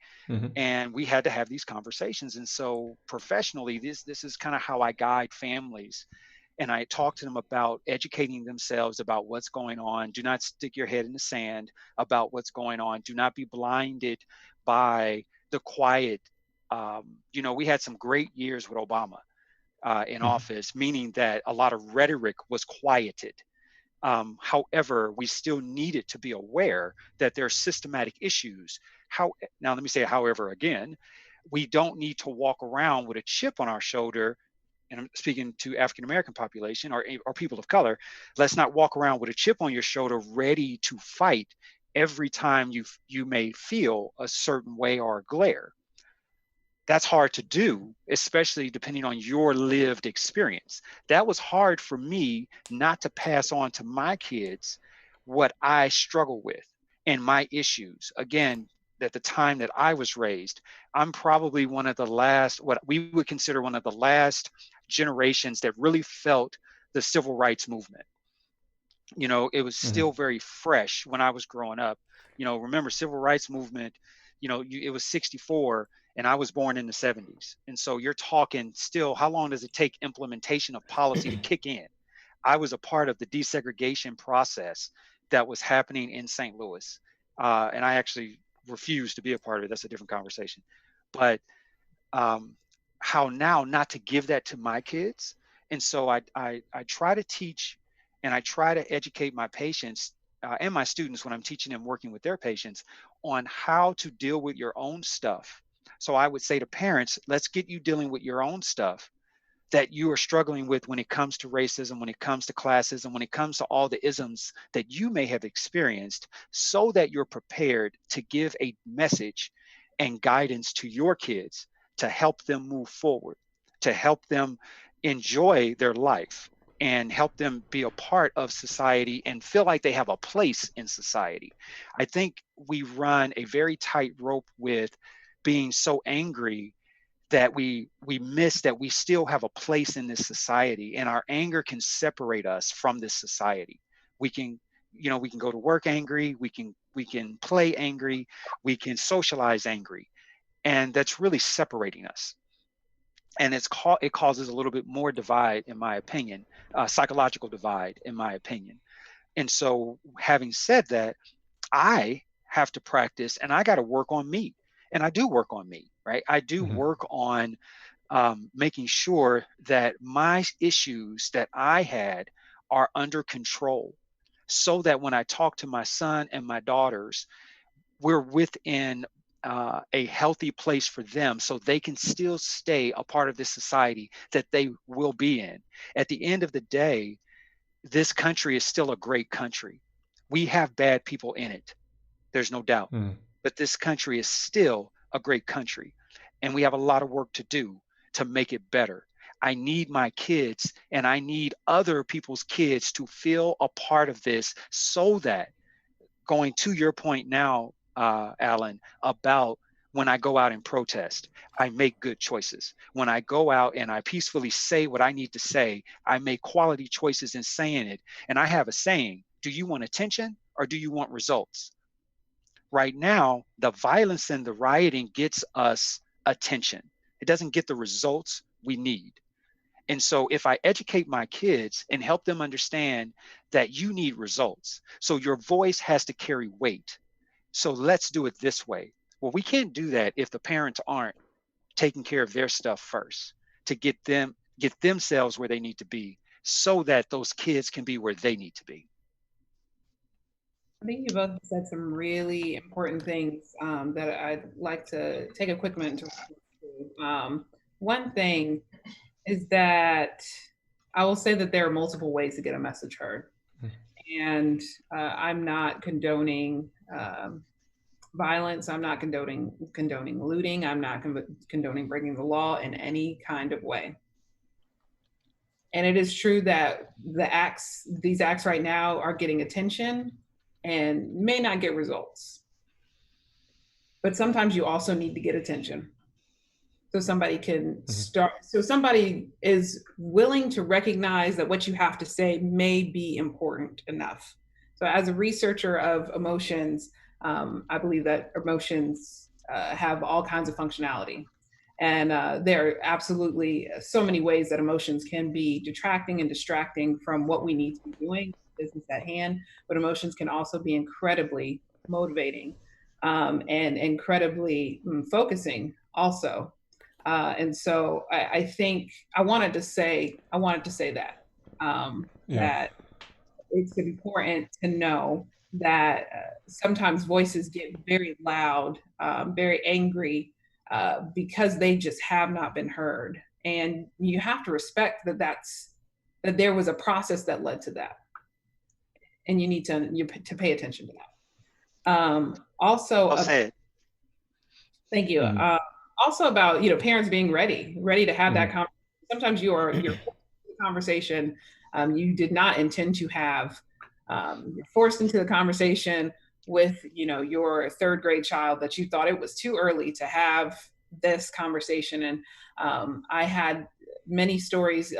And we had to have these conversations. And so professionally, this is kind of how I guide families. And I talk to them about educating themselves about what's going on. Do not stick your head in the sand about what's going on. Do not be blinded by the quiet. We had some great years with Obama in office, meaning that a lot of rhetoric was quieted. However, we still needed to be aware that there are systematic issues. Now, let me say, however, again, we don't need to walk around with a chip on our shoulder. And I'm speaking to African American population or people of color. Let's not walk around with a chip on your shoulder, ready to fight every time you may feel a certain way or a glare. That's hard to do, especially depending on your lived experience. That was hard for me not to pass on to my kids what I struggle with and my issues. Again, at the time that I was raised, I'm probably one of the last, what we would consider one of the last generations that really felt the civil rights movement. It was still very fresh when I was growing up. Remember, civil rights movement, it was 64 and I was born in the 70s. And so you're talking still, how long does it take implementation of policy to kick in? I was a part of the desegregation process that was happening in St. Louis. And I actually refused to be a part of it. That's a different conversation. But how now not to give that to my kids. And so I try to teach and I try to educate my patients and my students when I'm teaching them working with their patients on how to deal with your own stuff. So I would say to parents, let's get you dealing with your own stuff that you are struggling with when it comes to racism, when it comes to classism, when it comes to all the isms that you may have experienced, so that you're prepared to give a message and guidance to your kids to help them move forward, to help them enjoy their life and help them be a part of society and feel like they have a place in society. I think we run a very tight rope with being so angry that we miss that we still have a place in this society, and our anger can separate us from this society. We can go to work angry, we can play angry, we can socialize angry, and that's really separating us. And it causes a little bit more divide, in my opinion, psychological divide, in my opinion. And so, having said that, I have to practice, and I got to work on me. And I do work on me, right? I do work on making sure that my issues that I had are under control, so that when I talk to my son and my daughters, we're within a healthy place for them, so they can still stay a part of this society that they will be in. At the end of the day, this country is still a great country. We have bad people in it. There's no doubt. But this country is still a great country. And we have a lot of work to do to make it better. I need my kids and I need other people's kids to feel a part of this, so that, going to your point now, Alan, about when I go out and protest, I make good choices. When I go out and I peacefully say what I need to say, I make quality choices in saying it. And I have a saying: do you want attention or do you want results? Right now, the violence and the rioting gets us attention. It doesn't get the results we need. And so if I educate my kids and help them understand that you need results, so your voice has to carry weight. So let's do it this way. Well, we can't do that if the parents aren't taking care of their stuff first, to get themselves where they need to be, so that those kids can be where they need to be. I think you both said some really important things that I'd like to take a quick minute to respond to. One thing is that I will say that there are multiple ways to get a message heard. And I'm not condoning violence. I'm not condoning looting. I'm not condoning breaking the law in any kind of way. And it is true that these acts right now are getting attention and may not get results. But sometimes you also need to get attention. So somebody can start, so somebody is willing to recognize that what you have to say may be important enough. So as a researcher of emotions, I believe that emotions have all kinds of functionality. And there are absolutely so many ways that emotions can be detracting and distracting from what we need to be doing, business at hand, but emotions can also be incredibly motivating and incredibly focusing also. And so I think I wanted to say that that it's important to know that sometimes voices get very loud, very angry, because they just have not been heard, and you have to respect that there was a process that led to that, and you need to pay attention to that. Also, Well said. thank you. Also about parents being ready to have that conversation. Sometimes you're forced into the conversation you did not intend to have. You're forced into the conversation with your third grade child that you thought it was too early to have this conversation. And I had many stories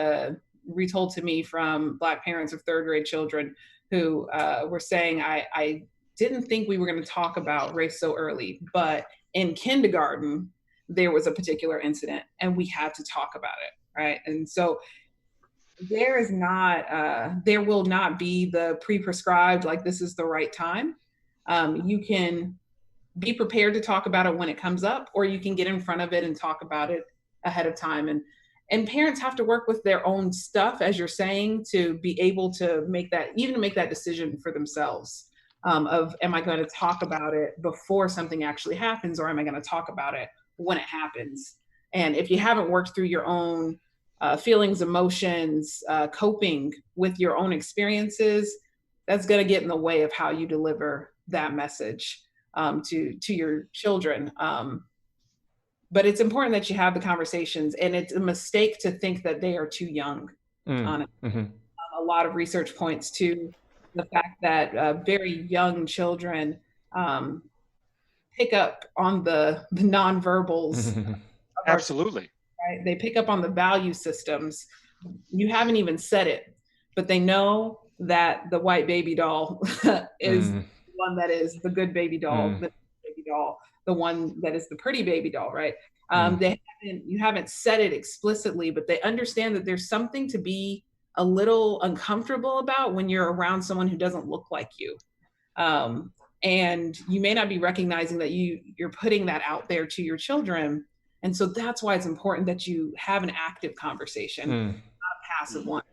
retold to me from Black parents of third grade children who were saying, I didn't think we were going to talk about race so early, but in kindergarten, there was a particular incident and we had to talk about it, right? And so there will not be the pre-prescribed, like this is the right time. You can be prepared to talk about it when it comes up, or you can get in front of it and talk about it ahead of time. And parents have to work with their own stuff, as you're saying, to be able to make that decision for themselves. Of, am I going to talk about it before something actually happens, or am I going to talk about it when it happens? And if you haven't worked through your own feelings, emotions, coping with your own experiences, that's going to get in the way of how you deliver that message to your children. But it's important that you have the conversations, and it's a mistake to think that they are too young. On it. A lot of research points to the fact that very young children pick up on the nonverbals. Absolutely. Right? They pick up on the value systems. You haven't even said it, but they know that the white baby doll is the one that is the good baby doll, the baby doll, the one that is the pretty baby doll, right? You haven't said it explicitly, but they understand that there's something to be a little uncomfortable about when you're around someone who doesn't look like you. And you may not be recognizing that you're putting that out there to your children. And so that's why it's important that you have an active conversation, not a passive one.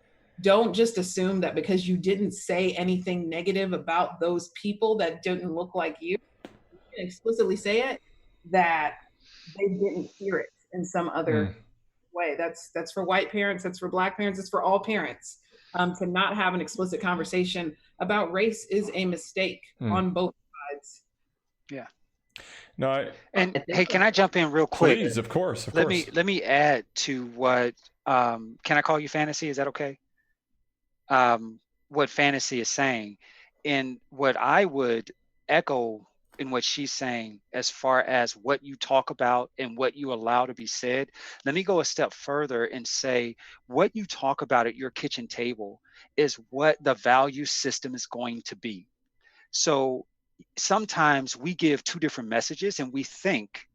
Don't just assume that because you didn't say anything negative about those people that didn't look like you can explicitly say it, that they didn't hear it in some other way. That's for white parents, that's for Black parents, it's for all parents. To not have an explicit conversation about race is a mistake on both sides. Yeah. No, hey, can I jump in real quick? Please, of course. Let me add to what can I call you Fantasy? Is that okay? What Fantasy is saying, and what I would echo in what she's saying as far as what you talk about and what you allow to be said. Let me go a step further and say what you talk about at your kitchen table is what the value system is going to be. So sometimes we give two different messages and we think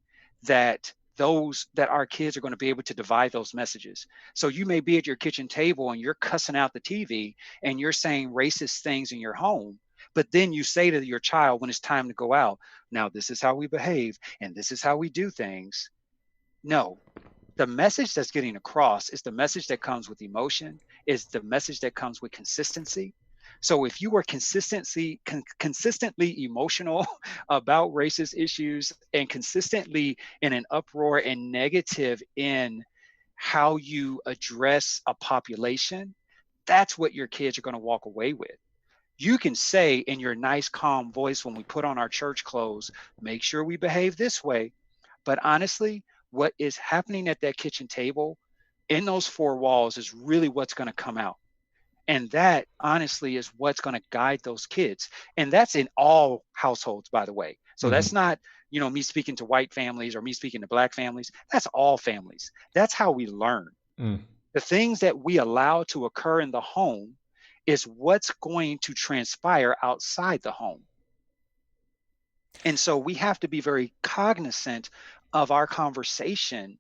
that our kids are going to be able to divide those messages. So you may be at your kitchen table and you're cussing out the TV and you're saying racist things in your home, but then you say to your child when it's time to go out, now this is how we behave and this is how we do things. No, the message that's getting across is the message that comes with emotion, is the message that comes with consistency. So if you were consistently emotional about racist issues and consistently in an uproar and negative in how you address a population, that's what your kids are going to walk away with. You can say in your nice, calm voice when we put on our church clothes, make sure we behave this way. But honestly, what is happening at that kitchen table in those four walls is really what's going to come out. And that honestly is what's going to guide those kids. And that's in all households, by the way. So that's not, me speaking to white families or me speaking to Black families. That's all families. That's how we learn. The things that we allow to occur in the home is what's going to transpire outside the home. And so we have to be very cognizant of our conversation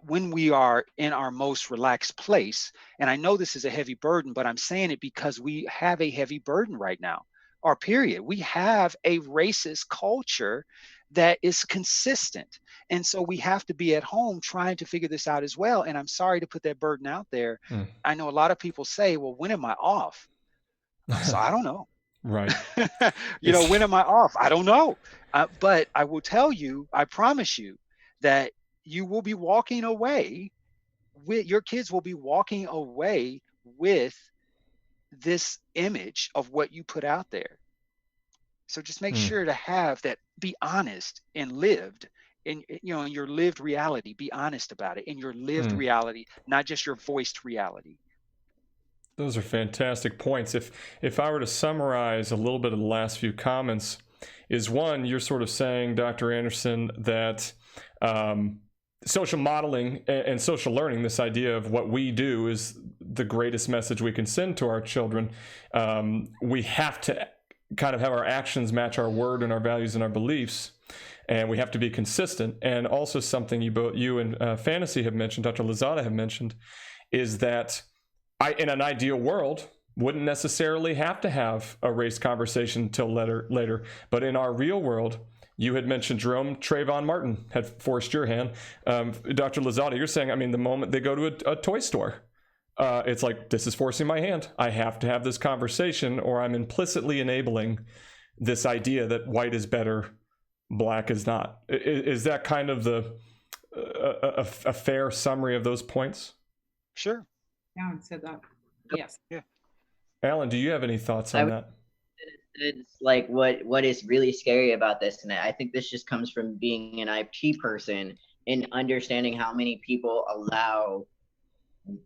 when we are in our most relaxed place. And I know this is a heavy burden, but I'm saying it because we have a heavy burden right now, or period. We have a racist culture that is consistent. And so we have to be at home trying to figure this out as well. And I'm sorry to put that burden out there. I know a lot of people say, well, when am I off? So I don't know. Right. When am I off? I don't know. But I will tell you, I promise you that you will be walking away with, your kids will be walking away with this image of what you put out there. So just make sure to have that, be honest and lived in your lived reality. Be honest about it in your lived reality, not just your voiced reality. Those are fantastic points. If I were to summarize a little bit of the last few comments, is one, you're sort of saying, Dr. Anderson, that social modeling and social learning, this idea of what we do is the greatest message we can send to our children. We have to kind of have our actions match our word and our values and our beliefs, and we have to be consistent. And also something you and Fantasy have mentioned, Dr. Lozada have mentioned, is that in an ideal world, wouldn't necessarily have to have a race conversation until later. But in our real world, you had mentioned Jerome Trayvon Martin had forced your hand. Dr. Lozada, you're saying, I mean, the moment they go to a toy store, it's like, this is forcing my hand. I have to have this conversation, or I'm implicitly enabling this idea that white is better, Black is not. Is that kind of a fair summary of those points? Sure. Yeah, I said that. Yes. Yeah. Alan, do you have any thoughts on that? It's like what is really scary about this, and I think this just comes from being an IT person and understanding how many people allow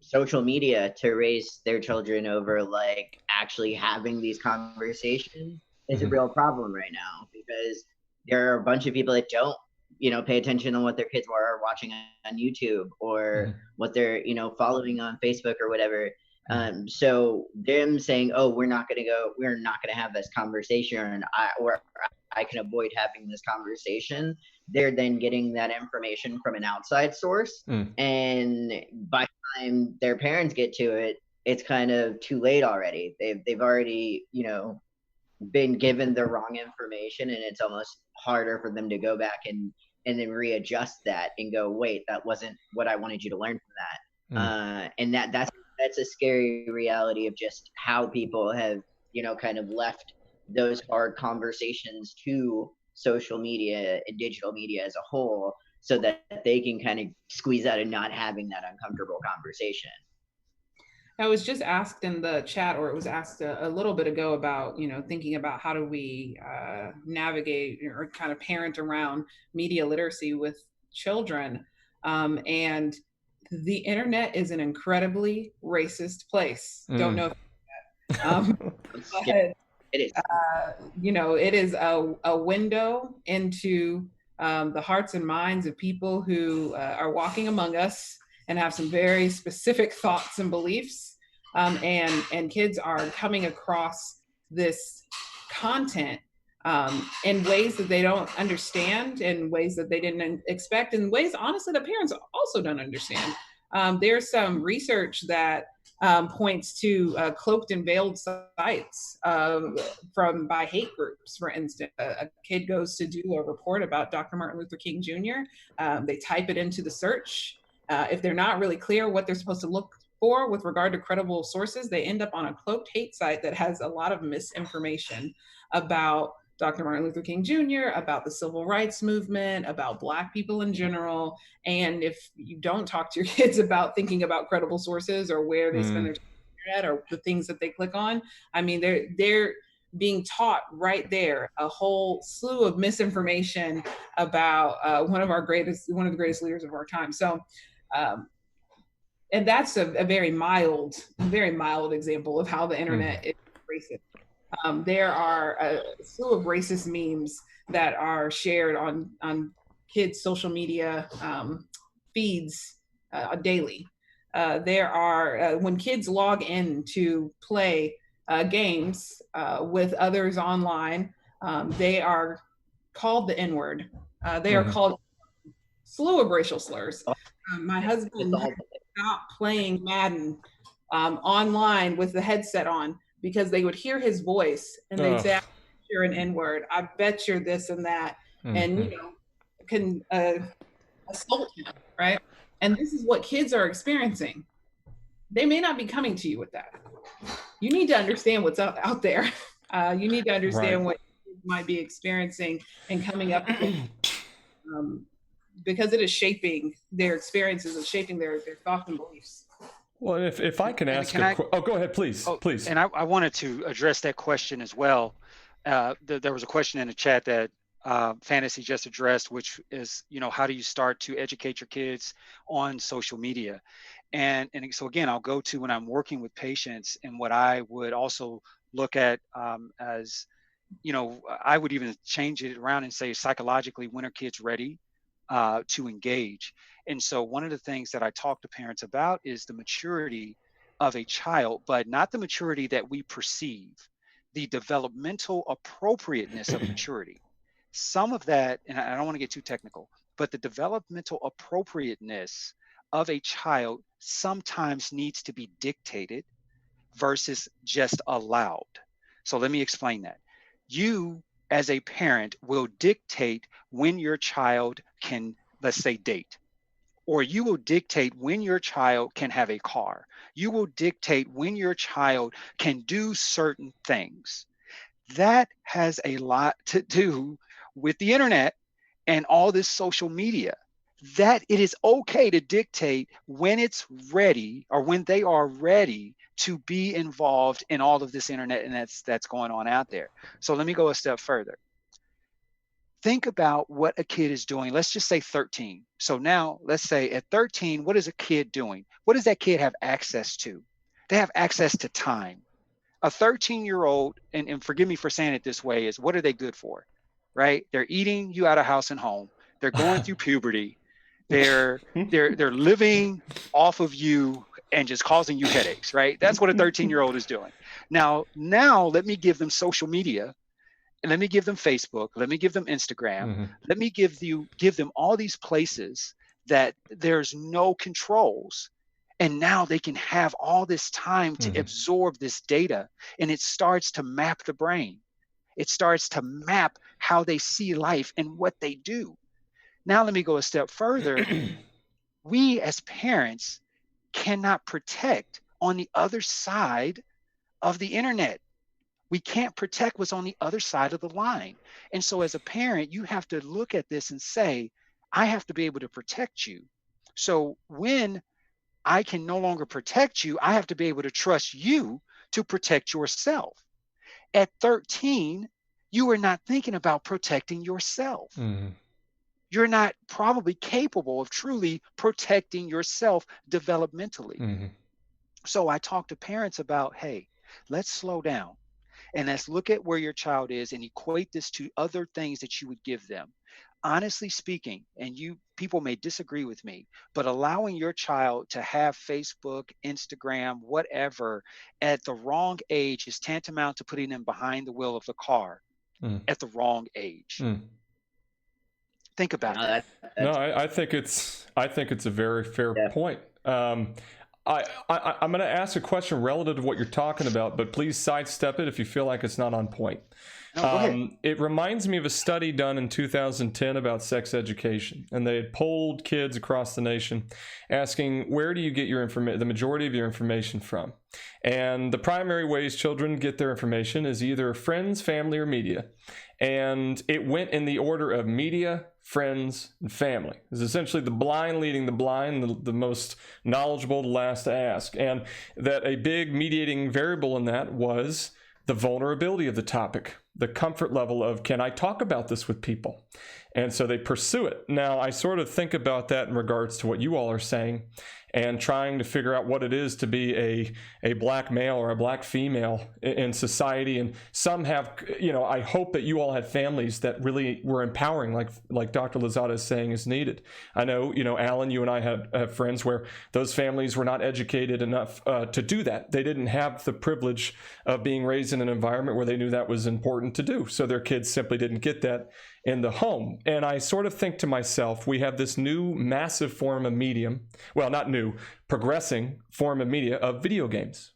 social media to raise their children over like actually having these conversations is a real problem right now, because there are a bunch of people that don't pay attention on what their kids are watching on YouTube or what they're following on Facebook or whatever. So them saying, oh, we're not going to have this conversation, or I can avoid having this conversation. They're then getting that information from an outside source. And by the time their parents get to it, it's kind of too late already. They've already, been given the wrong information, and it's almost harder for them to go back and then readjust that and go, wait, that wasn't what I wanted you to learn from that. And that's a scary reality of just how people have, kind of left those hard conversations to social media and digital media as a whole, so that they can kind of squeeze out of not having that uncomfortable conversation. I was just asked in the chat, or it was asked a little bit ago about, thinking about how do we navigate or kind of parent around media literacy with children. And the internet is an incredibly racist place. Don't know if but, it is. It is a window into the hearts and minds of people who are walking among us and have some very specific thoughts and beliefs. And kids are coming across this content in ways that they don't understand, in ways that they didn't expect, in ways, honestly, that parents also don't understand. There's some research that points to cloaked and veiled sites by hate groups. For instance, a kid goes to do a report about Dr. Martin Luther King Jr. They type it into the search. If they're not really clear what they're supposed to look for with regard to credible sources, they end up on a cloaked hate site that has a lot of misinformation about Dr. Martin Luther King Jr., about the civil rights movement, about Black people in general. And if you don't talk to your kids about thinking about credible sources or where they spend their time, internet or the things that they click on. I mean, they're being taught right there a whole slew of misinformation about one of the greatest leaders of our time. So, and that's a very mild example of how the internet is racist. There are a slew of racist memes that are shared on kids' social media feeds daily. There are when kids log in to play games with others online, they are called the N-word. They are called a slew of racial slurs. My husband stopped playing Madden online with the headset on because they would hear his voice and they'd say, "I bet you're an N-word. I bet you're this and that," and can assault him, right? And this is what kids are experiencing. They may not be coming to you with that. You need to understand what's out there. You need to understand what kids might be experiencing and coming up with, because it is shaping their experiences and shaping their thoughts and beliefs. Well, if I can ask go ahead, please. And I wanted to address that question as well. There was a question in the chat that Fantasy just addressed, which is, how do you start to educate your kids on social media? And so again, I'll go to when I'm working with patients, and what I would also look at as, I would even change it around and say psychologically, when are kids ready to engage? And so one of the things that I talk to parents about is the maturity of a child, but not the maturity that we perceive, the developmental appropriateness of maturity. Some of that, and I don't want to get too technical, but the developmental appropriateness of a child sometimes needs to be dictated versus just allowed. So let me explain that. You, as a parent, will dictate when your child can, let's say, date. Or you will dictate when your child can have a car. You will dictate when your child can do certain things. That has a lot to do with the internet and all this social media. That it is okay to dictate when it's ready, or when they are ready to be involved in all of this internet and that's going on out there. So let me go a step further. Think about what a kid is doing. Let's just say 13. So now let's say at 13, what is a kid doing? What does that kid have access to? They have access to time. A 13-year-old, and forgive me for saying it this way, is what are they good for, right? They're eating you out of house and home. They're going through puberty. They're living off of you and just causing you headaches, right? That's what a 13-year-old is doing. Now let me give them social media. And let me give them Facebook, let me give them Instagram, let me give them all these places that there's no controls. And now they can have all this time to absorb this data, and it starts to map the brain. It starts to map how they see life and what they do. Now let me go a step further. We as parents cannot protect on the other side of the internet. We can't protect what's on the other side of the line. And so as a parent, you have to look at this and say, I have to be able to protect you. So when I can no longer protect you, I have to be able to trust you to protect yourself. At 13, you are not thinking about protecting yourself. You're not probably capable of truly protecting yourself developmentally. So I talk to parents about, hey, let's slow down. And let's look at where your child is and equate this to other things that you would give them. Honestly speaking, and people may disagree with me, but allowing your child to have Facebook, Instagram, whatever at the wrong age is tantamount to putting them behind the wheel of the car at the wrong age. Think about that. No, I think it's a very fair point. I'm going to ask a question relative to what you're talking about, but please sidestep it if you feel like it's not on point. No, go ahead. It reminds me of a study done in 2010 about sex education, and they had polled kids across the nation, asking where do you get your information, the majority of your information from, and the primary ways children get their information is either friends, family, or media, and it went in the order of media, friends, and family. It's essentially the blind leading the blind, the most knowledgeable, the last to ask, and that a big mediating variable in that was the vulnerability of the topic, the comfort level of, can I talk about this with people? And so they pursue it. Now, I sort of think about that in regards to what you all are saying and trying to figure out what it is to be a black male or a black female in society. And some have, I hope that you all had families that really were empowering, like Dr. Lozada is saying is needed. I know, Alan, you and I have friends where those families were not educated enough to do that. They didn't have the privilege of being raised in an environment where they knew that was important to do. So their kids simply didn't get that in the home. And I sort of think to myself, we have this new massive form of medium, well, not new, progressing form of media of video games.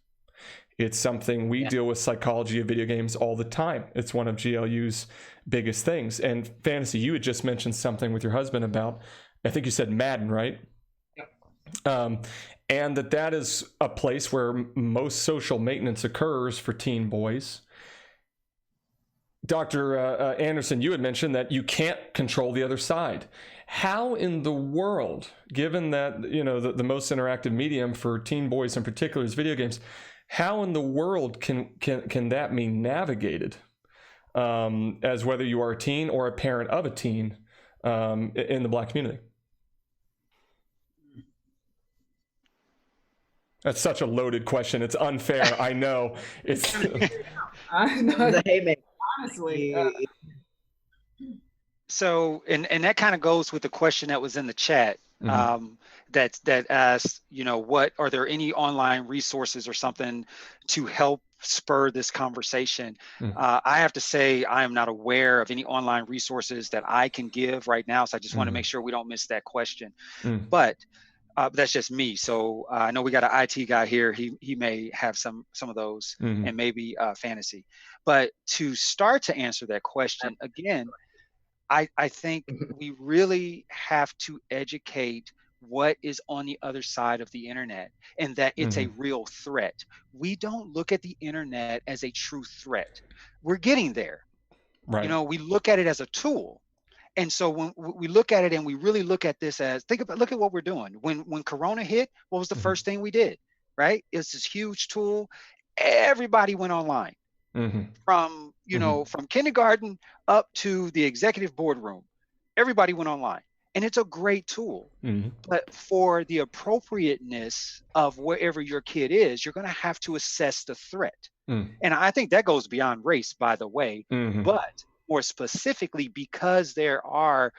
It's something we deal with psychology of video games all the time. It's one of GLU's biggest things. And Fantasy, you had just mentioned something with your husband about, I think you said Madden, right? Yep. And that is a place where most social maintenance occurs for teen boys. Dr. Anderson, you had mentioned that you can't control the other side. How in the world, given that the most interactive medium for teen boys in particular is video games, how in the world can that be navigated as whether you are a teen or a parent of a teen in the Black community? That's such a loaded question. It's unfair. I know. It's. I know. Honestly. So, and that kind of goes with the question that was in the chat. That asked, what are there any online resources or something to help spur this conversation? I have to say I am not aware of any online resources that I can give right now. So I just want to make sure we don't miss that question. But that's just me. So I know we got an IT guy here. He may have some of those and maybe Fantasy. But to start to answer that question again, I think we really have to educate what is on the other side of the internet and that it's a real threat. We don't look at the internet as a true threat. We're getting there. Right. We look at it as a tool. And so when we look at it and we really look at this as, look at what we're doing. When Corona hit, what was the first thing we did, right? It's this huge tool. Everybody went online. From, from kindergarten up to the executive boardroom, everybody went online. And it's a great tool. But for the appropriateness of wherever your kid is, you're going to have to assess the threat. And I think that goes beyond race, by the way. But more specifically, because there are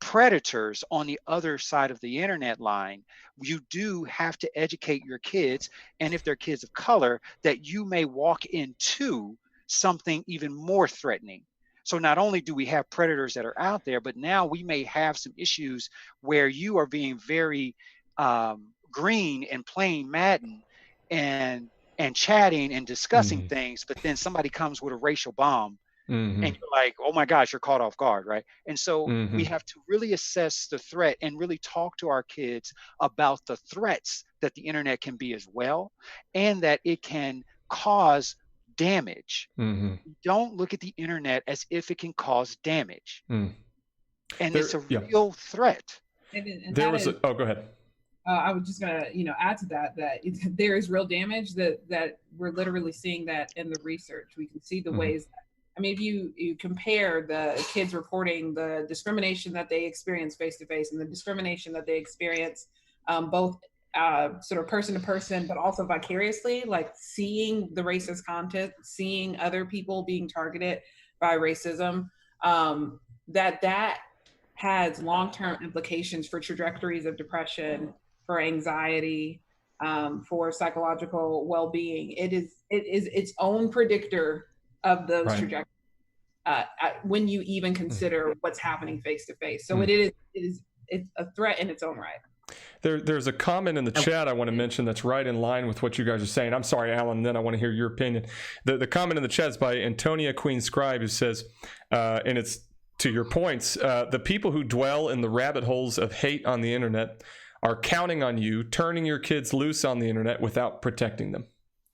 predators on the other side of the internet line, you do have to educate your kids, and if they're kids of color, that you may walk into something even more threatening. So not only do we have predators that are out there, but now we may have some issues where you are being very green and playing Madden and chatting and discussing things, but then somebody comes with a racial bomb. And you're like, oh my gosh, you're caught off guard, right? And so we have to really assess the threat and really talk to our kids about the threats that the internet can be as well, and that it can cause damage. Don't look at the internet as if it can cause damage. And it's a real threat. Oh, go ahead. I was just gonna, add to that there is real damage that we're literally seeing that in the research. We can see the ways that, if you compare the kids reporting the discrimination that they experience face-to-face and the discrimination that they experience both sort of person to person, but also vicariously, like seeing the racist content, seeing other people being targeted by racism, that has long-term implications for trajectories of depression, for anxiety, for psychological well-being. It is its own predictor of those trajectories when you even consider what's happening face to face. So it's a threat in its own right. There's a comment in the chat I want to mention that's right in line with what you guys are saying. I'm sorry, Alan, then I want to hear your opinion. The comment in the chat is by Antonia Queen Scribe, who says, and it's to your points, the people who dwell in the rabbit holes of hate on the internet are counting on you, turning your kids loose on the internet without protecting them.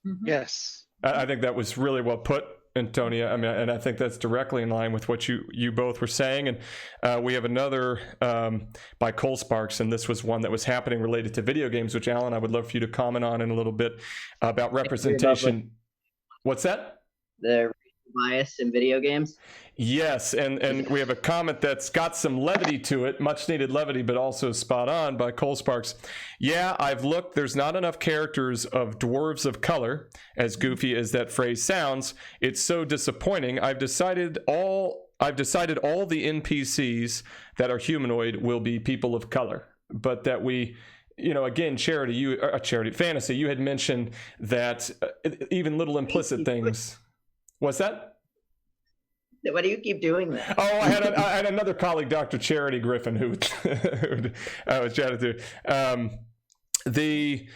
Mhm. Yes. I think that was really well put, Antonia. I mean, and I think that's directly in line with what you both were saying. And we have another by Cole Sparks, and this was one that was happening related to video games, which, Alan, I would love for you to comment on in a little bit about representation. What's that? The bias in video games. Yes, and we have a comment that's got some levity to it, much needed levity, but also spot on by Cole Sparks. Yeah, I've looked. There's not enough characters of dwarves of color, as goofy as that phrase sounds. It's so disappointing. I've decided all the NPCs that are humanoid will be people of color, but that we. Again, Fantasy, you had mentioned that even little implicit things. What's that? Why do you keep doing that? Oh, I had another colleague, Dr. Charity Griffin, who I was chatting to. The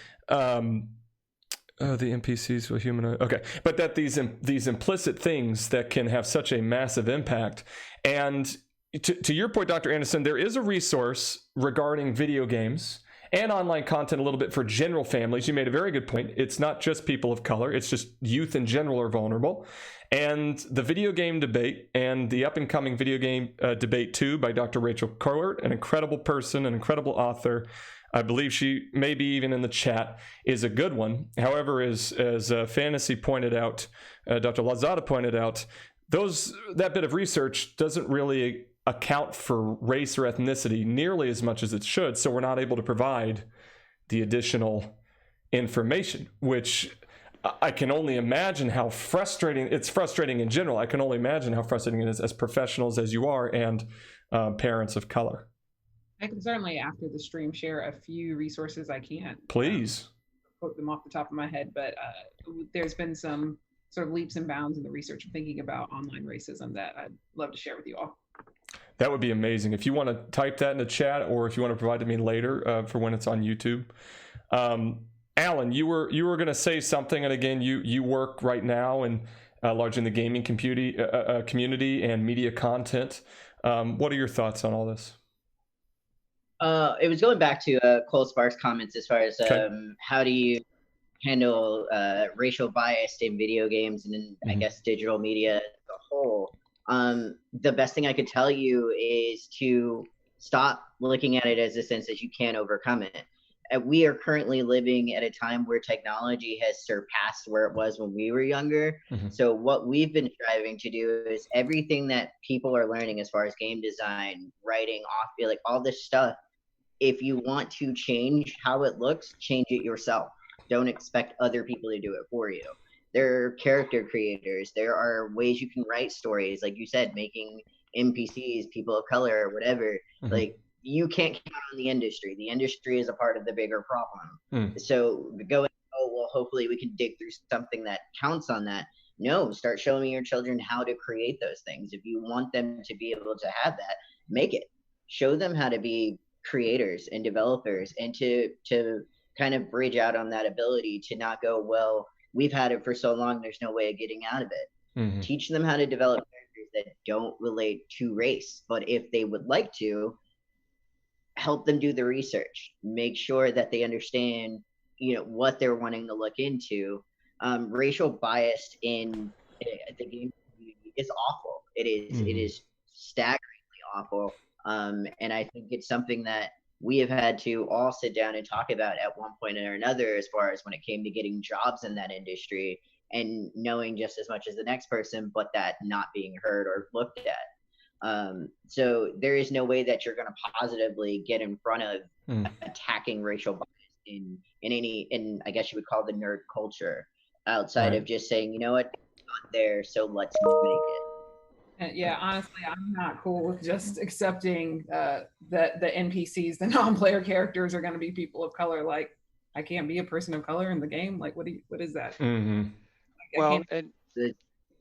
NPCs were humanoid. Okay, but that these implicit things that can have such a massive impact. And to your point, Dr. Anderson, there is a resource regarding video games and online content a little bit for general families. You made a very good point. It's not just people of color. It's just youth in general are vulnerable. And the video game debate and the up-and-coming video game debate, too, by Dr. Rachel Cowart, an incredible person, an incredible author. I believe she may be even in the chat, is a good one. However, as Fantasy pointed out, Dr. Lozada pointed out, that bit of research doesn't really account for race or ethnicity nearly as much as it should, so we're not able to provide the additional information, which I can only imagine how frustrating. It's frustrating in general. I can only imagine how frustrating it is as professionals as you are and parents of color. I can certainly, after the stream, share a few resources I can't. Please. Quote them off the top of my head, but there's been some sort of leaps and bounds in the research of thinking about online racism that I'd love to share with you all. That would be amazing. If you want to type that in the chat, or if you want to provide it to me later for when it's on YouTube. Alan, you were going to say something, and again, you work right now in largely in the gaming community and media content. What are your thoughts on all this? It was going back to Cole Sparks' comments as far as how do you handle racial bias in video games and in, I guess, digital media as a whole. The best thing I could tell you is to stop looking at it as a sense that you can't overcome it. We are currently living at a time where technology has surpassed where it was when we were younger. So what we've been striving to do is everything that people are learning as far as game design, writing, like all this stuff, if you want to change how it looks, change it yourself. Don't expect other people to do it for you. There are character creators. There are ways you can write stories, like you said, making NPCs, people of color, or whatever. Like, you can't count on the industry. The industry is a part of the bigger problem. So going, oh, well, hopefully we can dig through something that counts on that. No, start showing your children how to create those things. If you want them to be able to have that, make it. Show them how to be creators and developers, and to kind of bridge out on that ability to not go, well, we've had it for so long, there's no way of getting out of it. Teach them how to develop characters that don't relate to race, but if they would like to, help them do the research. Make sure that they understand, what they're wanting to look into. Racial bias in the game community is awful. It is staggeringly awful. And I think it's something that we have had to all sit down and talk about at one point or another, as far as when it came to getting jobs in that industry and knowing just as much as the next person, but that not being heard or looked at. So there is no way that you're going to positively get in front of attacking racial bias in I guess you would call the nerd culture, outside of just saying, you know what, it's not there, so let's make it. Yeah, honestly, I'm not cool with just accepting that the NPCs, the non-player characters, are going to be people of color. Like, I can't be a person of color in the game. Like, what is that? Well,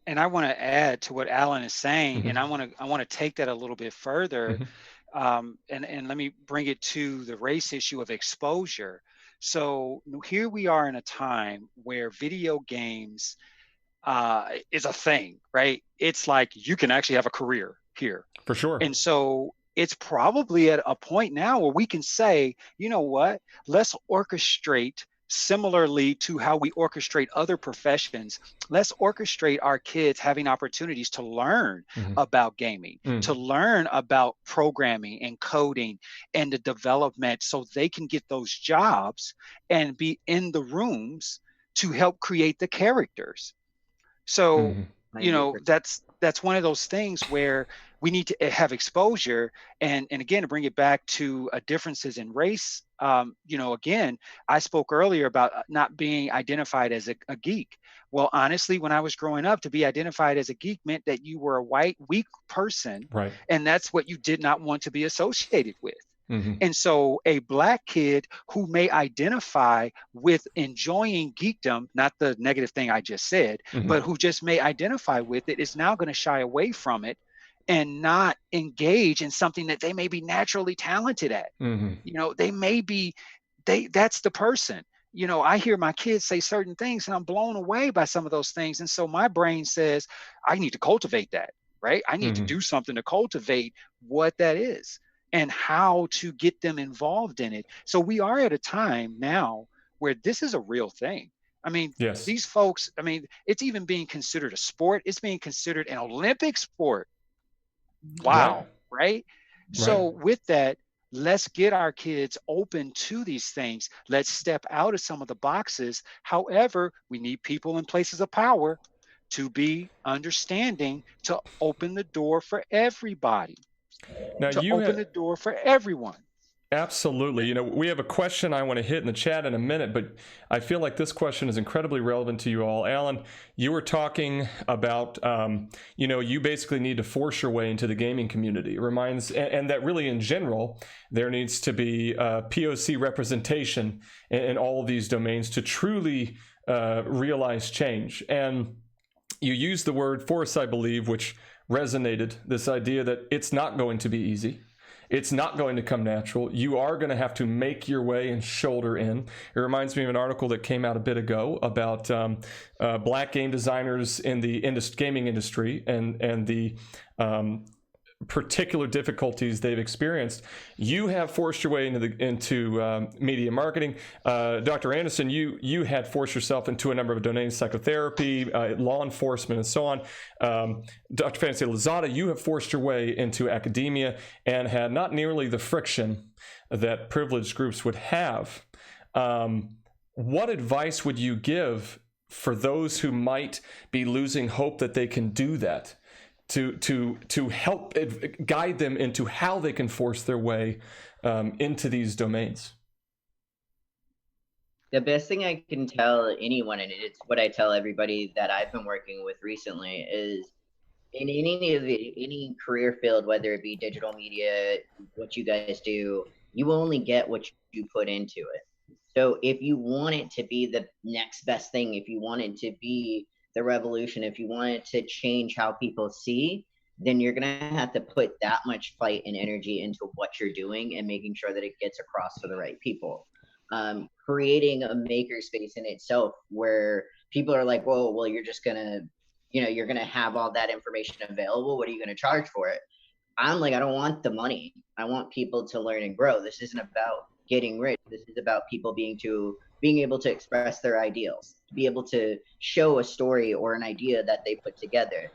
and I want to add to what Alan is saying, and I want to take that a little bit further. and let me bring it to the race issue of exposure. So here we are in a time where video games is a thing, right? It's like you can actually have a career here. For sure. And so it's probably at a point now where we can say, you know what, let's orchestrate similarly to how we orchestrate other professions. Let's orchestrate our kids having opportunities to learn about gaming, to learn about programming and coding and the development so they can get those jobs and be in the rooms to help create the characters. So, you know, that's one of those things where we need to have exposure. And again, to bring it back to differences in race, you know, again, I spoke earlier about not being identified as a geek. Well, honestly, when I was growing up, to be identified as a geek meant that you were a white, weak person. Right. And that's what you did not want to be associated with. And so a Black kid who may identify with enjoying geekdom, not the negative thing I just said, but who just may identify with it, is now going to shy away from it and not engage in something that they may be naturally talented at. You know, they may be, that's the person. You know, I hear my kids say certain things and I'm blown away by some of those things. And so my brain says, I need to cultivate that, right? I need to do something to cultivate what that is and how to get them involved in it. So we are at a time now where this is a real thing. I mean, these folks, I mean, it's even being considered a sport. It's being considered an Olympic sport. Wow. Right? So with that, let's get our kids open to these things. Let's step out of some of the boxes. However, we need people in places of power to be understanding, to open the door for everybody. Now, to open the door for everyone. Absolutely. You know, we have a question I want to hit in the chat in a minute, but I feel like this question is incredibly relevant to you all. Alan, you were talking about, you know, you basically need to force your way into the gaming community. It reminds, and that really in general, there needs to be POC representation in all of these domains to truly realize change. And you used the word force, I believe, which resonated, this idea that it's not going to be easy. It's not going to come natural. You are going to have to make your way and shoulder in. It reminds me of an article that came out a bit ago about Black game designers in the gaming industry and the particular difficulties they've experienced. You have forced your way into media marketing. Dr. Anderson, you had forced yourself into a number of domains: psychotherapy, law enforcement, and so on. Dr. Fantasy Lozada, you have forced your way into academia and had not nearly the friction that privileged groups would have. What advice would you give for those who might be losing hope that they can do that? To help guide them into how they can force their way into these domains? The best thing I can tell anyone, and it's what I tell everybody that I've been working with recently, is in any career field, whether it be digital media, what you guys do, you only get what you put into it. So if you want it to be the next best thing, if you want it to be the revolution, if you want it to change how people see, then you're going to have to put that much fight and energy into what you're doing and making sure that it gets across to the right people. Creating a makerspace in itself where people are like, whoa, well, you're just going to, you know, you're going to have all that information available. What are you going to charge for it? I'm like, I don't want the money. I want people to learn and grow. This isn't about getting rich. This is about people being able to express their ideals, to be able to show a story or an idea that they put together.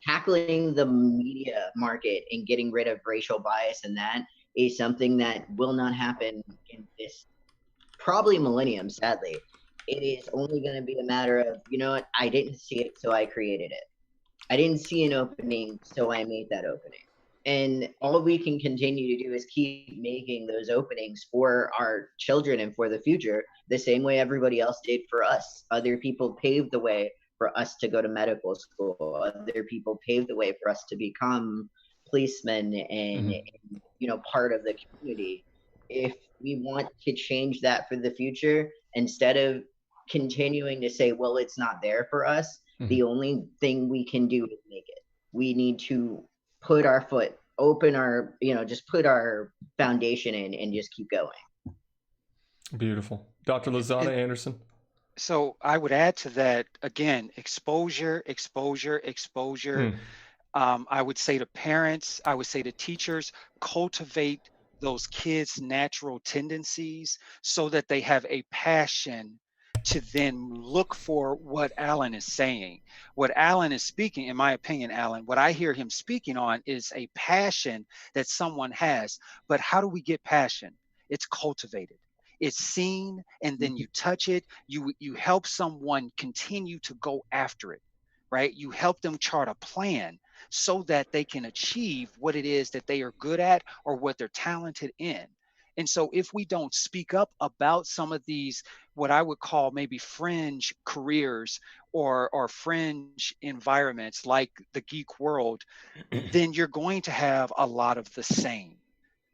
Tackling the media market and getting rid of racial bias and that is something that will not happen in this probably millennium, sadly. It is only going to be a matter of, you know what, I didn't see it, so I created it. I didn't see an opening, so I made that opening. And all we can continue to do is keep making those openings for our children and for the future, the same way everybody else did for us. Other people paved the way for us to go to medical school. Other people paved the way for us to become policemen and you know, part of the community. If we want to change that for the future, instead of continuing to say, well, it's not there for us, the only thing we can do is make it. We need to put our foot open our, just put our foundation in and just keep going. Beautiful. Dr. Lozada Anderson. So I would add to that, again, exposure, exposure, exposure. I would say to parents, I would say to teachers, cultivate those kids' natural tendencies so that they have a passion to then look for what Alan is saying. What Alan is speaking, in my opinion, Alan, what I hear him speaking on is a passion that someone has. But how do we get passion? It's cultivated. It's seen, and then you touch it. You help someone continue to go after it, right? You help them chart a plan so that they can achieve what it is that they are good at or what they're talented in. And so if we don't speak up about some of these, what I would call maybe fringe careers or fringe environments like the geek world, then you're going to have a lot of the same.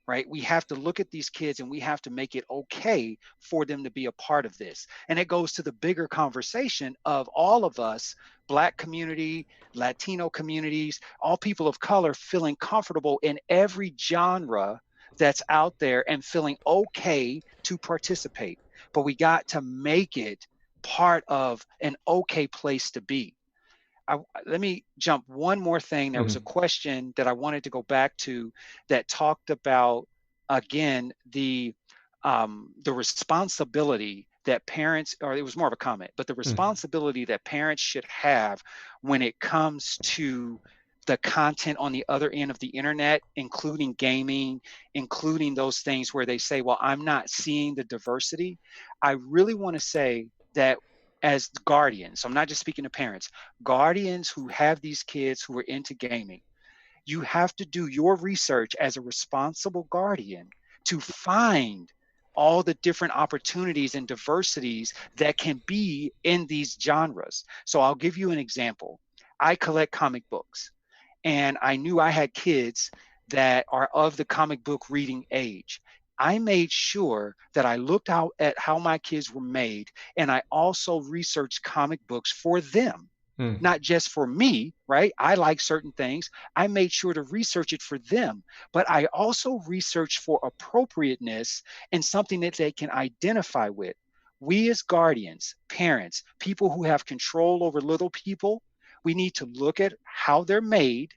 Right? We have to look at these kids and we have to make it okay for them to be a part of this. And it goes to the bigger conversation of all of us, Black community, Latino communities, all people of color feeling comfortable in every genre that's out there and feeling okay to participate. But we got to make it part of an okay place to be. Let me jump one more thing. There was a question that I wanted to go back to that talked about, again, the responsibility that parents, or it was more of a comment, but the responsibility that parents should have when it comes to the content on the other end of the internet, including gaming, including those things where they say, well, I'm not seeing the diversity. I really want to say that as guardians, so I'm not just speaking to parents, guardians who have these kids who are into gaming, you have to do your research as a responsible guardian to find all the different opportunities and diversities that can be in these genres. So I'll give you an example. I collect comic books, and I knew I had kids that are of the comic book reading age. I made sure that I looked out at how my kids were made, and I also researched comic books for them, not just for me, right? I like certain things. I made sure to research it for them, but I also researched for appropriateness and something that they can identify with. We as guardians, parents, people who have control over little people, we need to look at how they're made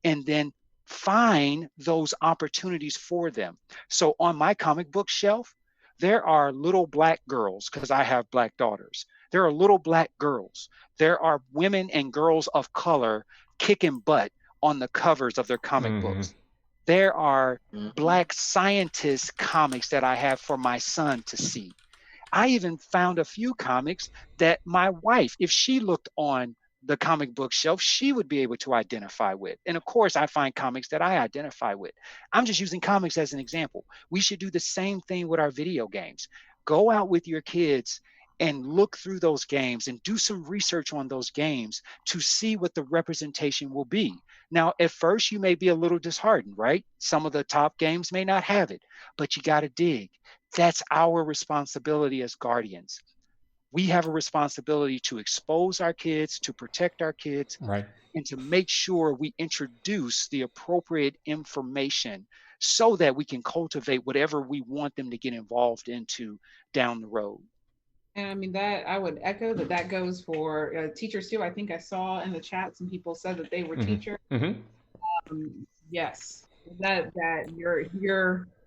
and then find those opportunities for them. So on my comic book shelf, there are little Black girls, because I have Black daughters. There are little Black girls. There are women and girls of color kicking butt on the covers of their comic books. There are Black scientist comics that I have for my son to see. I even found a few comics that my wife, if she looked on the comic book shelf, she would be able to identify with. And of course, I find comics that I identify with. I'm just using comics as an example. We should do the same thing with our video games. Go out with your kids and look through those games and do some research on those games to see what the representation will be. Now, at first, you may be a little disheartened, right? Some of the top games may not have it, but you got to dig. That's our responsibility as guardians. We have a responsibility to expose our kids, to protect our kids, right, and to make sure we introduce the appropriate information so that we can cultivate whatever we want them to get involved into down the road. And I mean, that I would echo that goes for teachers too. I think I saw in the chat some people said that they were teachers. Yes, that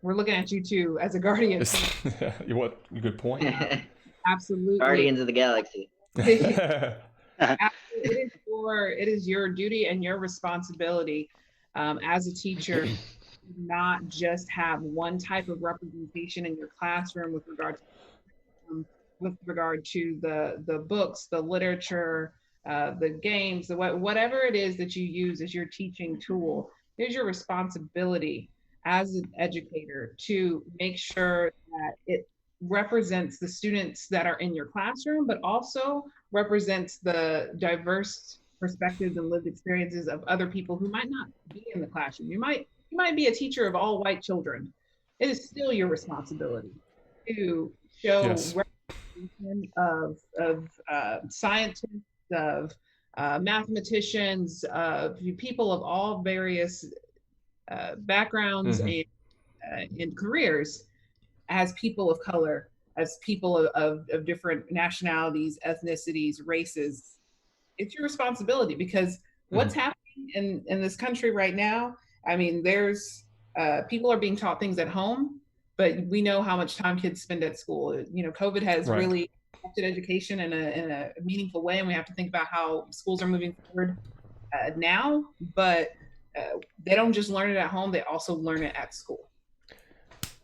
we're looking at you too as a guardian. What good point. Absolutely. Guardians of the Galaxy. It is your duty and your responsibility as a teacher, not just have one type of representation in your classroom with regard to the books, the literature, the games, whatever it is that you use as your teaching tool. It is your responsibility as an educator to make sure that it represents the students that are in your classroom, but also represents the diverse perspectives and lived experiences of other people who might not be in the classroom. You might be a teacher of all white children. It is still your responsibility to show representation of scientists, of mathematicians, of people of all various backgrounds and careers as people of color, as people of different nationalities, ethnicities, races. It's your responsibility, because what's happening in this country right now, I mean, there's people are being taught things at home, but we know how much time kids spend at school. COVID has really affected education in a meaningful way, and we have to think about how schools are moving forward now, but they don't just learn it at home, they also learn it at school.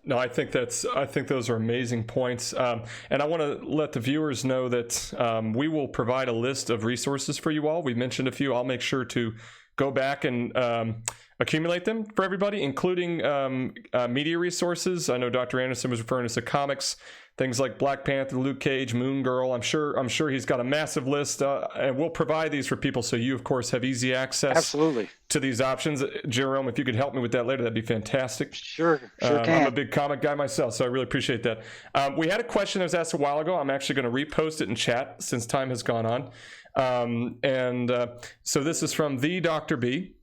No, I think those are amazing points. And I want to let the viewers know that we will provide a list of resources for you all. We mentioned a few. I'll make sure to go back and accumulate them for everybody, including media resources. I know Dr. Anderson was referring to comics, things like Black Panther, Luke Cage, Moon Girl. I'm sure he's got a massive list, and we'll provide these for people, so you, of course, have easy access. Absolutely. To these options. Jerome, if you could help me with that later, that'd be fantastic. Sure can. I'm a big comic guy myself, so I really appreciate that. We had a question that was asked a while ago. I'm actually going to repost it in chat since time has gone on. So this is from the Dr. B.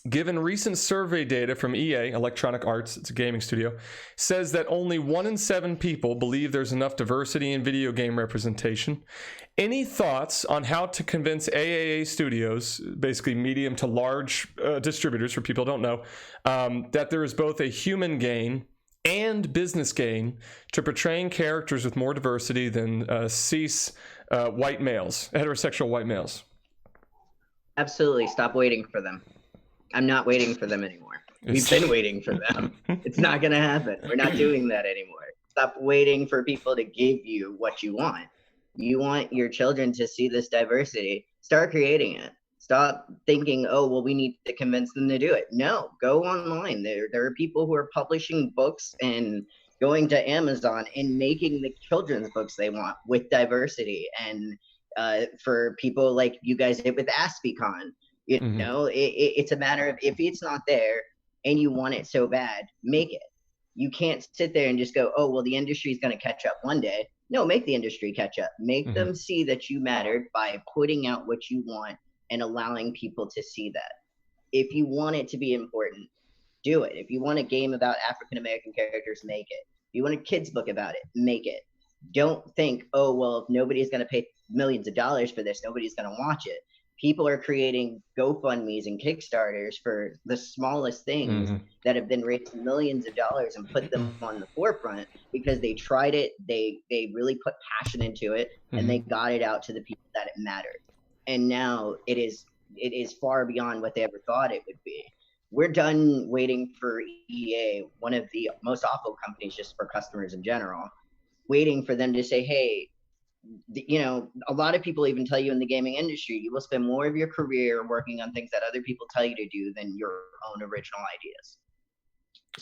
Given recent survey data from EA, Electronic Arts, it's a gaming studio, says that only 1 in 7 people believe there's enough diversity in video game representation. Any thoughts on how to convince AAA studios, basically medium to large distributors, for people who don't know, that there is both a human gain and business gain to portraying characters with more diversity than cis white males, heterosexual white males? Absolutely. Stop waiting for them. I'm not waiting for them anymore. We've been waiting for them. It's not going to happen. We're not doing that anymore. Stop waiting for people to give you what you want. You want your children to see this diversity. Start creating it. Stop thinking, oh, well, we need to convince them to do it. No, go online. There are people who are publishing books and going to Amazon and making the children's books they want with diversity. And for people like you guys did with AspieCon, you know, it's a matter of, if it's not there and you want it so bad, make it. You can't sit there and just go, oh, well, the industry is going to catch up one day. No, make the industry catch up. Make them see that you mattered by putting out what you want and allowing people to see that. If you want it to be important, do it. If you want a game about African-American characters, make it. If you want a kid's book about it, make it. Don't think, oh, well, if nobody's going to pay millions of dollars for this, nobody's going to watch it. People are creating GoFundMes and Kickstarters for the smallest things that have been raised millions of dollars and put them on the forefront because they tried it, they really put passion into it, and they got it out to the people that it mattered. And now it is far beyond what they ever thought it would be. We're done waiting for EA, one of the most awful companies just for customers in general, waiting for them to say, hey, you know, a lot of people even tell you in the gaming industry, you will spend more of your career working on things that other people tell you to do than your own original ideas.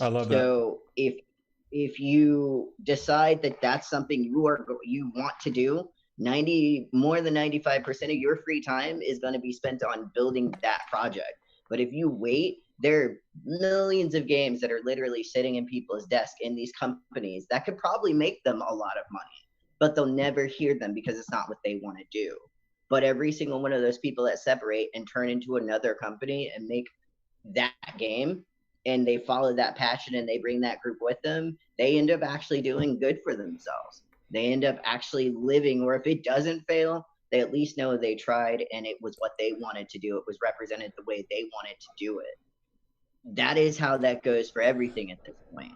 I love that. So if you decide that that's something you want to do, more than 95% of your free time is going to be spent on building that project. But if you wait, there are millions of games that are literally sitting in people's desks in these companies that could probably make them a lot of money, but they'll never hear them because it's not what they want to do. But every single one of those people that separate and turn into another company and make that game, and they follow that passion and they bring that group with them, they end up actually doing good for themselves. They end up actually living, or if it doesn't fail, they at least know they tried and it was what they wanted to do. It was represented the way they wanted to do it. That is how that goes for everything at this point.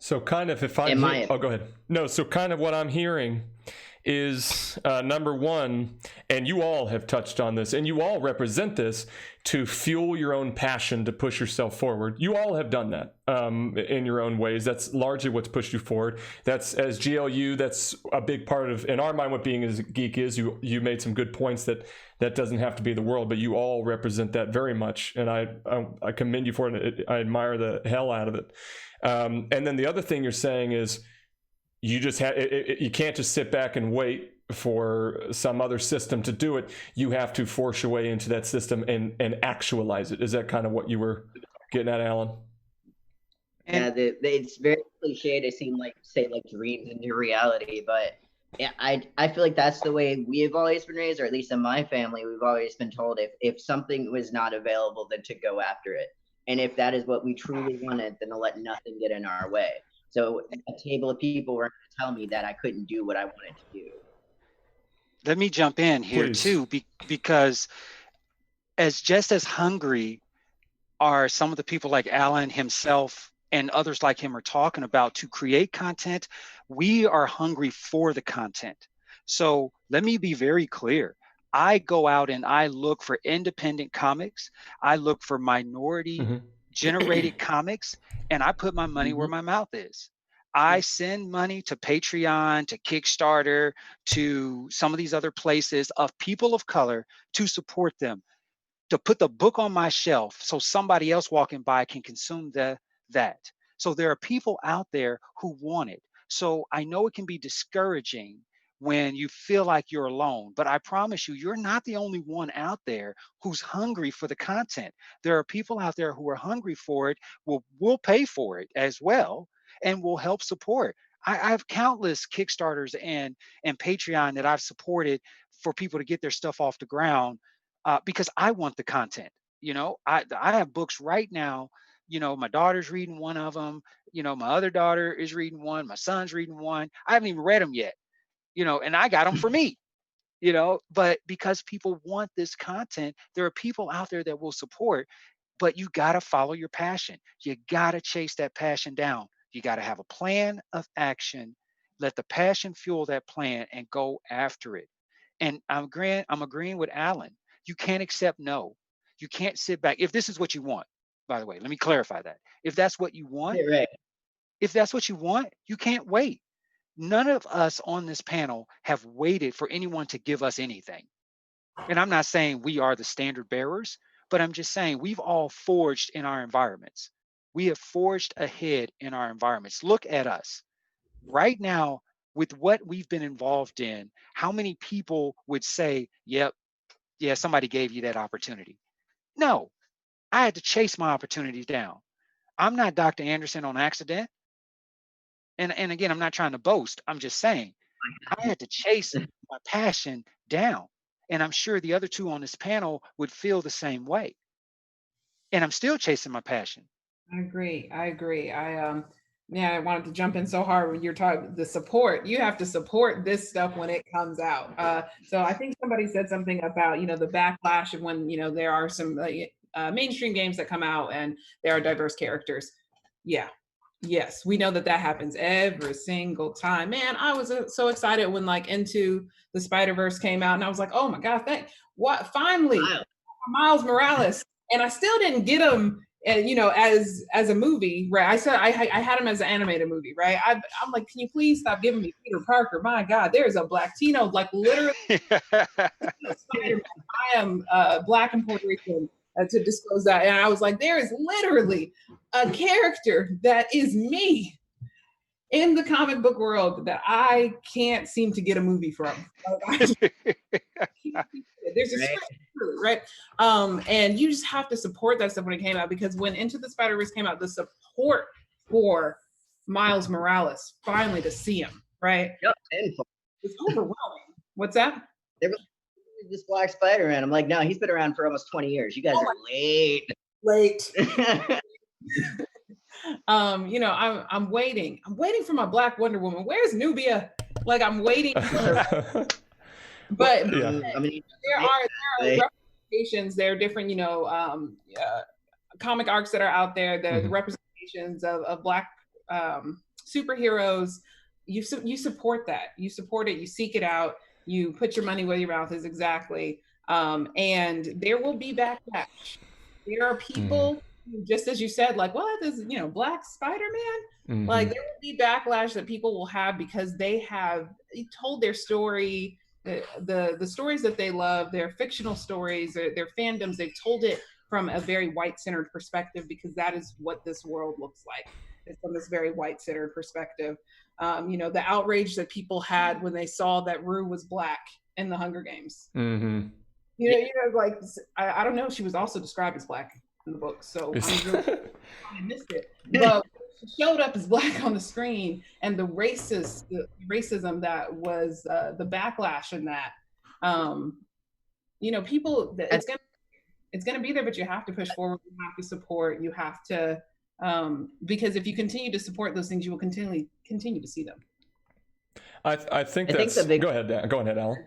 So kind of, if I'm, go ahead. No, so kind of what I'm hearing is number one, and you all have touched on this, and you all represent this, to fuel your own passion to push yourself forward. You all have done that in your own ways. That's largely what's pushed you forward. That's, as GLU, that's a big part of, in our mind, what being as a geek is. You made some good points that doesn't have to be the world, but you all represent that very much, and I commend you for it. I admire the hell out of it. And then the other thing you're saying is you just you can't just sit back and wait for some other system to do it. You have to force your way into that system and actualize it. Is that kind of what you were getting at, Alan? Yeah, it's very cliche to say dreams into reality, but yeah, I feel like that's the way we have always been raised, or at least in my family, we've always been told if something was not available, then to go after it. And if that is what we truly wanted, then they'll let nothing get in our way. So a table of people were going to tell me that I couldn't do what I wanted to do. Let me jump in here Please. too, because just as hungry are some of the people like Alan himself and others like him are talking about to create content, we are hungry for the content. So let me be very clear. I go out and I look for independent comics. I look for minority generated comics, and I put my money where my mouth is. I send money to Patreon, to Kickstarter, to some of these other places of people of color to support them, to put the book on my shelf so somebody else walking by can consume that. So there are people out there who want it. So I know it can be discouraging when you feel like you're alone, but I promise you, you're not the only one out there who's hungry for the content. There are people out there who are hungry for it, will pay for it as well, and will help support. I have countless Kickstarters and Patreon that I've supported for people to get their stuff off the ground, because I want the content. I have books right now. My daughter's reading one of them. My other daughter is reading one. My son's reading one. I haven't even read them yet. And I got them for me. But because people want this content, there are people out there that will support. But you got to follow your passion. You got to chase that passion down. You got to have a plan of action. Let the passion fuel that plan and go after it. And I'm agreeing with Alan. You can't accept no. You can't sit back. If this is what you want, by the way, let me clarify that. If that's what you want, Right. you can't wait. None of us on this panel have waited for anyone to give us anything. And I'm not saying we are the standard bearers, but I'm just saying we've all forged in our environments. We have forged ahead in our environments. Look at us right now with what we've been involved in. How many people would say, yep, yeah, somebody gave you that opportunity? No, I had to chase my opportunities down. I'm not Dr. Anderson on accident. And again, I'm not trying to boast. I'm just saying I had to chase my passion down. And I'm sure the other two on this panel would feel the same way. And I'm still chasing my passion. I agree. I wanted to jump in so hard when you're talking the support. You have to support this stuff when it comes out. So I think somebody said something about, the backlash of when, there are some mainstream games that come out and there are diverse characters. Yeah. Yes, we know that happens every single time. Man, I was so excited when like Into the Spider-Verse came out, and I was like, oh my God, finally, Miles Morales. And I still didn't get him, as a movie, right? I said I had him as an animated movie, right? I'm like, can you please stop giving me Peter Parker? My God, there's a Black Tino, like literally Spider-Man. I am Black and Puerto Rican, to disclose that. And I was like, there is literally a character that is me in the comic book world that I can't seem to get a movie from. There's a script, right? And you just have to support that stuff when it came out, because when Into the Spider-Verse came out, the support for Miles Morales, finally to see him, right? Yep. It's overwhelming. What's that? This Black Spider-Man. I'm like, no, he's been around for almost 20 years. You guys are late. I'm waiting. I'm waiting for my Black Wonder Woman. Where's Nubia? Like, I'm waiting for her. But yeah. there are representations. There are different, comic arcs that are out there. There are the representations of Black superheroes. You support that. You support it. You seek it out. You put your money where your mouth is, exactly. And there will be backlash. There are people, just as you said, like, what is, Black Spider-Man? Like, there will be backlash that people will have because they have told their story, the stories that they love, their fictional stories, their fandoms, they've told it from a very white-centered perspective, because that is what this world looks like. It's from this very white-centered perspective. The outrage that people had when they saw that Rue was Black in the Hunger Games. Like, I don't know, she was also described as Black in the book, so I missed it. But she showed up as Black on the screen, and the racism that was the backlash in that, people, it's gonna. it's going to be there, but you have to push forward. You have to support. You have to, because if you continue to support those things, you will continue to see them. I think I that's. think the big go ahead, Alan.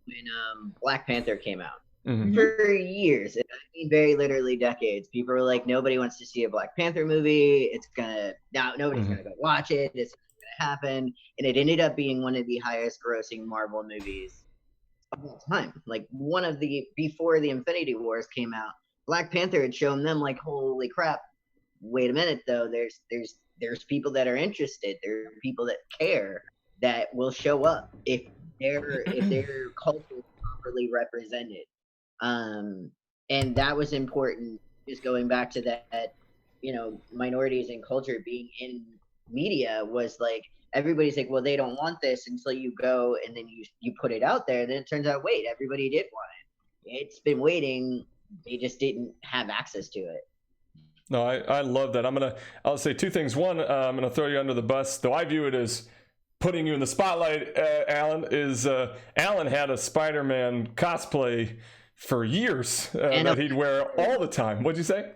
When Black Panther came out, Mm-hmm. for years, and I mean very literally decades, people were like, nobody wants to see a Black Panther movie. It's gonna now nobody's gonna go watch it. It's not gonna happen, and it ended up being one of the highest grossing Marvel movies of all time. Like one of the before the Infinity Wars came out, Black Panther had shown them like, holy crap! Wait a minute though. There's people that are interested. There are people that care that will show up if their culture is properly represented. And that was important, just going back to that, minorities and culture being in media was like, everybody's like, well, they don't want this until you go and then you put it out there. And then it turns out, wait, everybody did want it. It's been waiting. They just didn't have access to it. No, I love that. I'll say two things. One, I'm going to throw you under the bus, though I view it as putting you in the spotlight, Alan, is Alan had a Spider-Man cosplay for years that he'd wear all the time. What'd you say?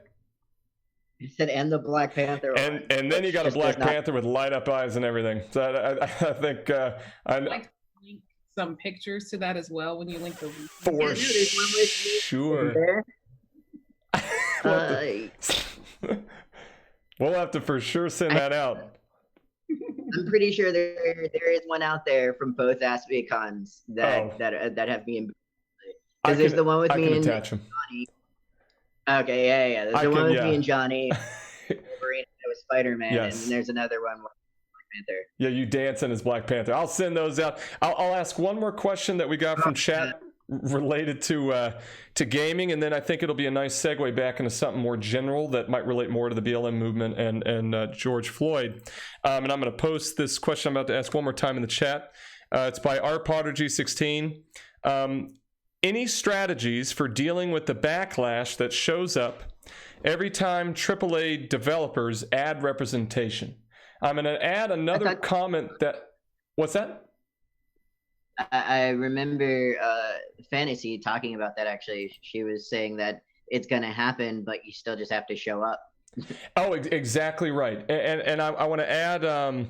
You said, and the Black Panther. And then you got a Black Panther with light up eyes and everything. So I think I'd like to link some pictures to that as well when you link the for sure. We'll have to for sure send that out. I'm pretty sure there is one out there from both AspieCons that have me in. Because there's the one with me and Johnny. Okay, yeah. There's the one with me and Johnny. Wolverine with Spider-Man, yes. And there's another one with Black Panther. Yeah, you dancing as Black Panther. I'll send those out. I'll ask one more question that we got from chat related to gaming, and then I think it'll be a nice segue back into something more general that might relate more to the BLM movement and George Floyd. And I'm going to post this question I'm about to ask one more time in the chat. It's by rPodderG16. Any strategies for dealing with the backlash that shows up every time AAA developers add representation? I'm going to add another comment that... What's that? I remember Fantasy talking about that, actually. She was saying that it's going to happen, but you still just have to show up. Oh, exactly right. And I want to add...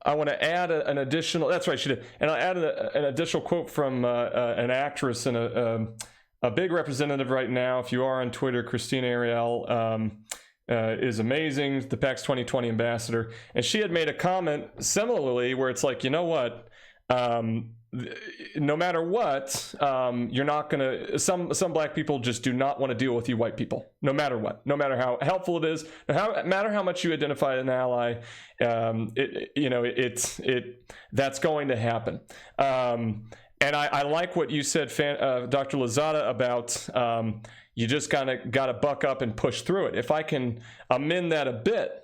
I want to add an additional. That's right, she did. And I'll add an additional quote from an actress and a big representative right now. If you are on Twitter, Christina Ariel is amazing, the PAX 2020 ambassador, and she had made a comment similarly where it's like, you know what, no matter what, you're not gonna. Some black people just do not want to deal with you white people, no matter what, no matter how helpful it is, no matter how much you identify as an ally. That's going to happen. And I like what you said, Dr. Lozada, about you just kind of got to buck up and push through it. If I can amend that a bit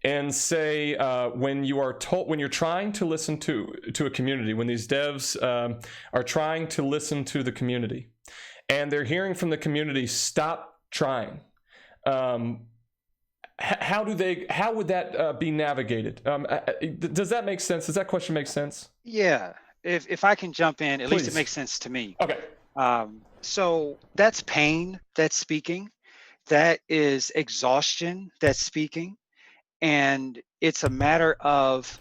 and say, when you're trying to listen to a community, when these devs are trying to listen to the community, and they're hearing from the community, stop trying. How would that be navigated? Does that make sense? Does that question make sense? Yeah. If I can jump in, at Please. least it makes sense to me. Okay. So that's pain that's speaking. That is exhaustion that's speaking. And it's a matter of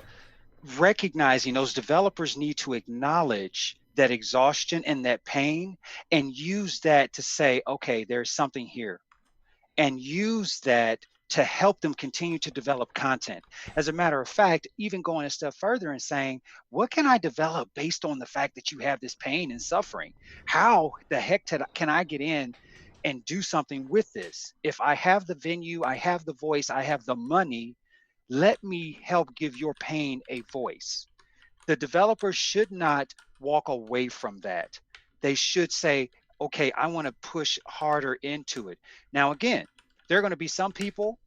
recognizing those developers need to acknowledge that exhaustion and that pain and use that to say, okay, there's something here, and use that to help them continue to develop content. As a matter of fact, even going a step further and saying, what can I develop based on the fact that you have this pain and suffering? How the heck can I get in and do something with this? If I have the venue, I have the voice, I have the money, let me help give your pain a voice. The developers should not walk away from that. They should say, okay, I want to push harder into it. Now, again, there are going to be some people,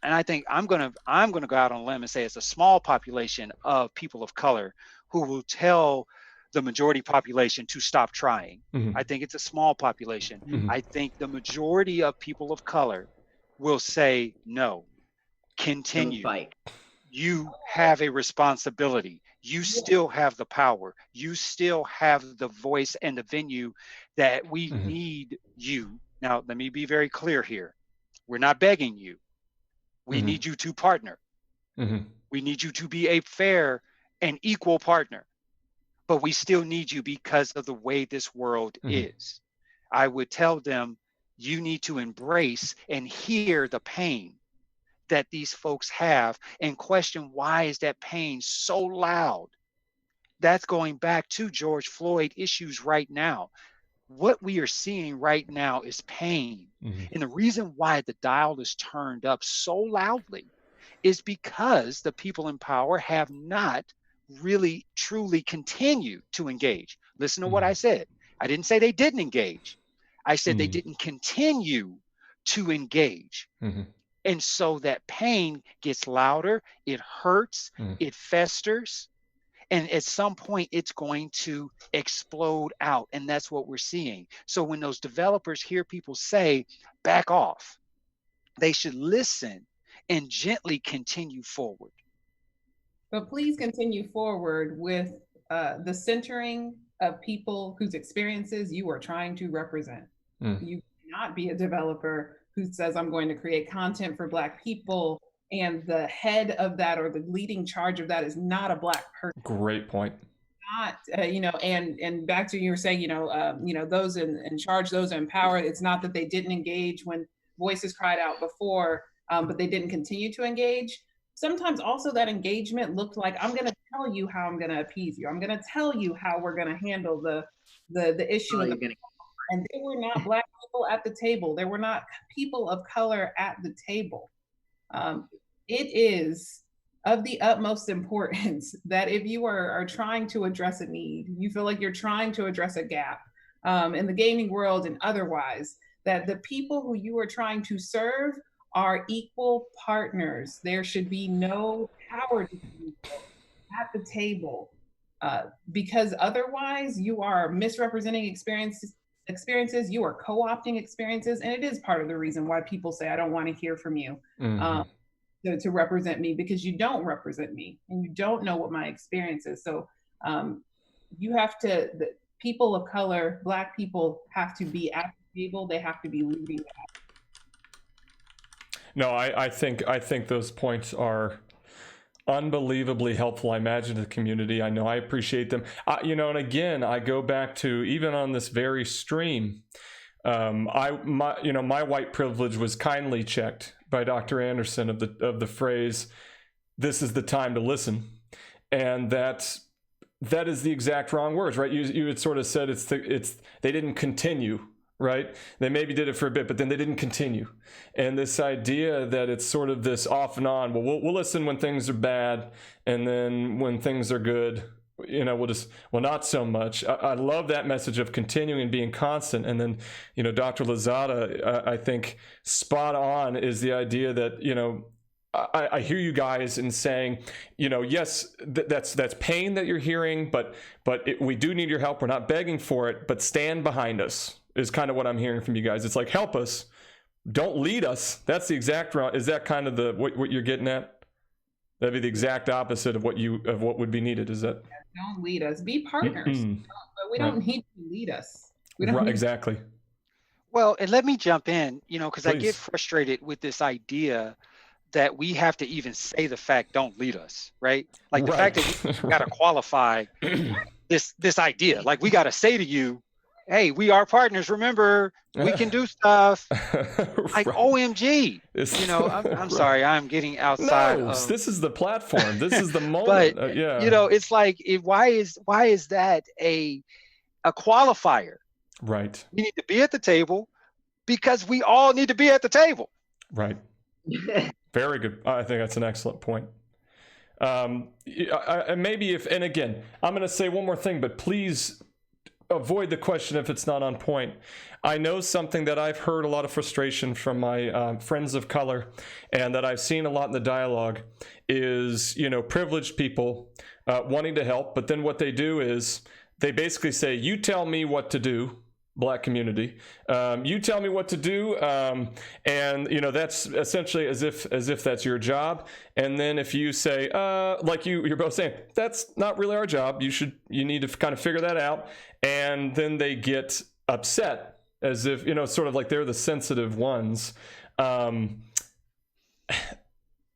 and I think I'm going to go out on a limb and say it's a small population of people of color who will tell the majority population to stop trying. Mm-hmm. I think it's a small population. Mm-hmm. I think the majority of people of color will say, no, continue. You have a responsibility. You still have the power. You still have the voice and the venue that we mm-hmm. need you Now, let me be very clear here. We're not begging you. We need you to partner. We need you to be a fair and equal partner. But we still need you because of the way this world is. I would tell them, you need to embrace and hear the pain that these folks have and question, why is that pain so loud? That's going back to George Floyd issues right now. What we are seeing right now is pain. And the reason why the dial is turned up so loudly is because the people in power have not really truly continued to engage. Listen to what I said. I didn't say they didn't engage. I said they didn't continue to engage. And so that pain gets louder, it hurts, it festers. And at some point, it's going to explode out. And that's what we're seeing. So when those developers hear people say, back off, they should listen and gently continue forward. But please continue forward with the centering of people whose experiences you are trying to represent. You cannot be a developer who says, I'm going to create content for Black people, and the head of that or the leading charge of that is not a Black person. Great point. Not, and back to you were saying, those in charge, those in power, it's not that they didn't engage when voices cried out before, but they didn't continue to engage. Sometimes also that engagement looked like, I'm going to tell you how I'm going to appease you. I'm going to tell you how we're going to handle the issue. And they were not Black people at the table. There were not people of color at the table. It is of the utmost importance that if you are trying to address a need, you feel like you're trying to address a gap in the gaming world and otherwise, that the people who you are trying to serve are equal partners. There should be no power at the table because otherwise you are misrepresenting experiences, you are co-opting experiences, and it is part of the reason why people say, I don't want to hear from you. To represent me, because you don't represent me and you don't know what my experience is. So you have to, the people of color, Black people have to be at the table. They have to be leading that. No, I think those points are unbelievably helpful. I imagine to the community. I know I appreciate them. And again, I go back to even on this very stream, my white privilege was kindly checked by Dr. Anderson of the phrase, "This is the time to listen," and that is the exact wrong words, right? You had sort of said they didn't continue, right? They maybe did it for a bit, but then they didn't continue, and this idea that it's sort of this off and on. Well, we'll listen when things are bad, and then when things are good, not so much. I love that message of continuing and being constant. And then, Dr. Lozada, I think spot on is the idea that, I hear you guys in saying, yes, that's pain that you're hearing, but we do need your help. We're not begging for it, but stand behind us is kind of what I'm hearing from you guys. It's like, help us, don't lead us. That's the exact, is that kind of what you're getting at? That'd be the exact opposite of what would be needed. Is that? Don't lead us. Be partners, but we don't need to lead us. We don't exactly. Well, and let me jump in, because I get frustrated with this idea that we have to even say the fact, don't lead us, right? Like the fact that we got to qualify this idea. Like we got to say to you, hey, we are partners. Remember, we can do stuff. Like OMG. I'm sorry, I'm getting outside. This is the platform. This is the moment. But it's like, why is that a qualifier? Right. We need to be at the table because we all need to be at the table. Right. Very good. I think that's an excellent point. And again, I'm going to say one more thing, but please avoid the question if it's not on point. I know something that I've heard a lot of frustration from my friends of color, and that I've seen a lot in the dialogue is, privileged people wanting to help, but then what they do is they basically say, you tell me what to do, Black community, you tell me what to do, and that's essentially as if that's your job. And then if you say, like you're both saying, that's not really our job, you need to kind of figure that out, and then they get upset as if, sort of like they're the sensitive ones.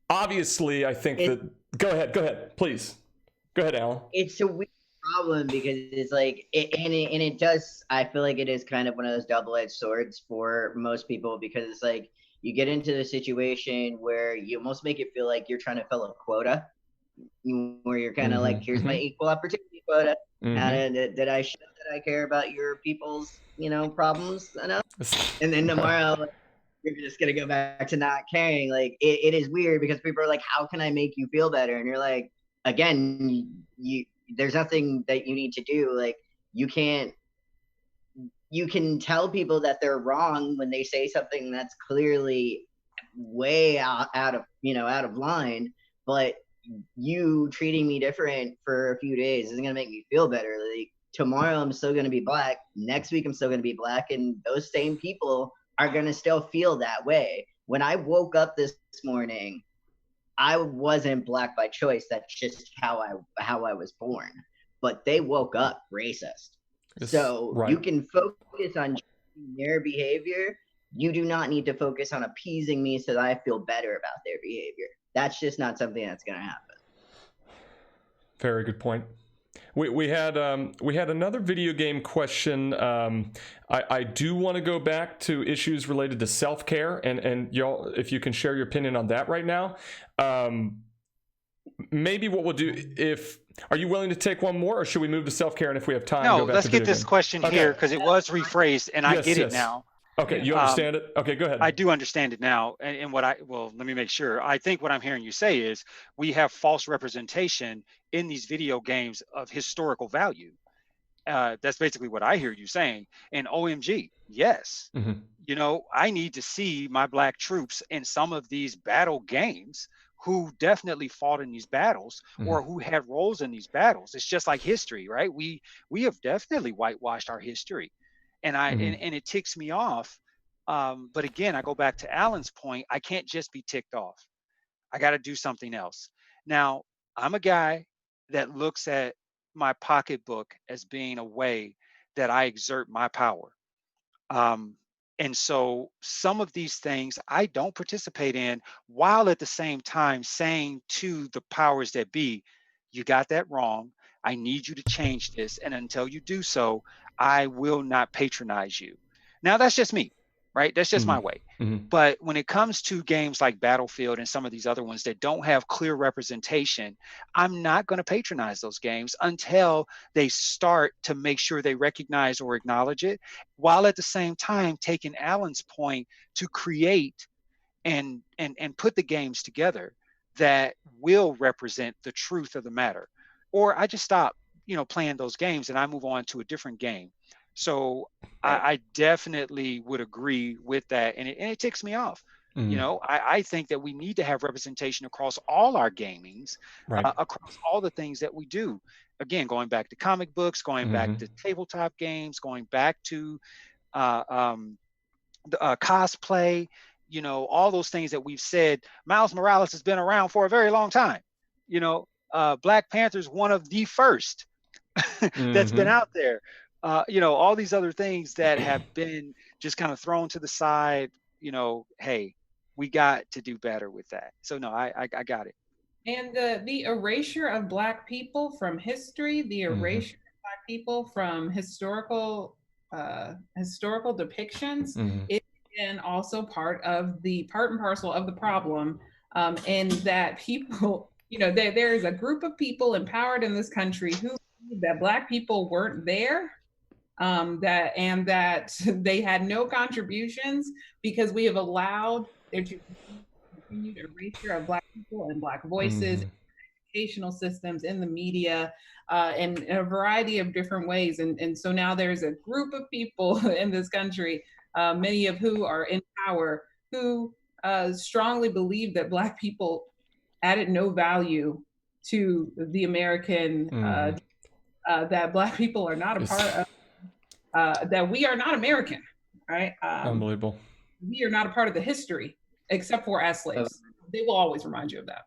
Obviously, I think that. Go ahead, please. Go ahead, Alan. It's a weird problem because it's like, it does. I feel like it is kind of one of those double-edged swords for most people, because it's like you get into the situation where you almost make it feel like you're trying to fill a quota, where you're kind of like, here's my equal opportunity quota. And did I show that I care about your people's, problems enough? And then tomorrow, you're just gonna go back to not caring. Like it is weird because people are like, how can I make you feel better? And you're like, again, there's nothing that you need to do. Like you can tell people that they're wrong when they say something that's clearly way out of line, but you treating me different for a few days isn't gonna make me feel better. Like tomorrow I'm still gonna be Black, next week I'm still gonna be Black, and those same people are gonna still feel that way. When I woke up this morning, I wasn't Black by choice. That's just how I was born. But they woke up racist. So right. You can focus on their behavior. You do not need to focus on appeasing me so that I feel better about their behavior. That's just not something that's going to happen. Very good point. We had another video game question. I do want to go back to issues related to self-care, and y'all, if you can share your opinion on that right now. Maybe what we'll do, are you willing to take one more, or should we move to self-care, and if we have time, no, go back let's to get this question here, because it was rephrased, and I get it now. Okay, you understand it? Okay, go ahead. I do understand it now. And let me make sure. I think what I'm hearing you say is we have false representation in these video games of historical value. That's basically what I hear you saying. And OMG, yes. I need to see my Black troops in some of these battle games who definitely fought in these battles or who had roles in these battles. It's just like history, right? We have definitely whitewashed our history. And and it ticks me off. But again, I go back to Alan's point. I can't just be ticked off. I got to do something else. Now, I'm a guy that looks at my pocketbook as being a way that I exert my power. And so some of these things I don't participate in, while at the same time saying to the powers that be, you got that wrong. I need you to change this. And until you do so, I will not patronize you. Now, that's just me, right? That's just my way. But when it comes to games like Battlefield and some of these other ones that don't have clear representation, I'm not going to patronize those games until they start to make sure they recognize or acknowledge it, while at the same time taking Alan's point to create and put the games together that will represent the truth of the matter. Or I just stop, playing those games and I move on to a different game. So I definitely would agree with that. And it ticks me off. I think that we need to have representation across all our gamings, across all the things that we do. Again, going back to comic books, going back to tabletop games, going back to cosplay, all those things that we've said. Miles Morales has been around for a very long time. Black Panther's one of the first that's been out there. All these other things that have been just kind of thrown to the side, hey, we got to do better with that. So no, I got it. And the erasure of Black people from history, the erasure of Black people from historical depictions, is again also part and parcel of the problem. And that people, there is a group of people empowered in this country who believe that Black people weren't there. That they had no contributions, because we have allowed there to continued erasure of Black people and Black voices, in educational systems, in the media, in a variety of different ways. And so now there's a group of people in this country, many of who are in power, who strongly believe that Black people added no value to the American, that Black people are not a part of, that we are not American, right? Unbelievable. We are not a part of the history, except for as slaves. They will always remind you of that.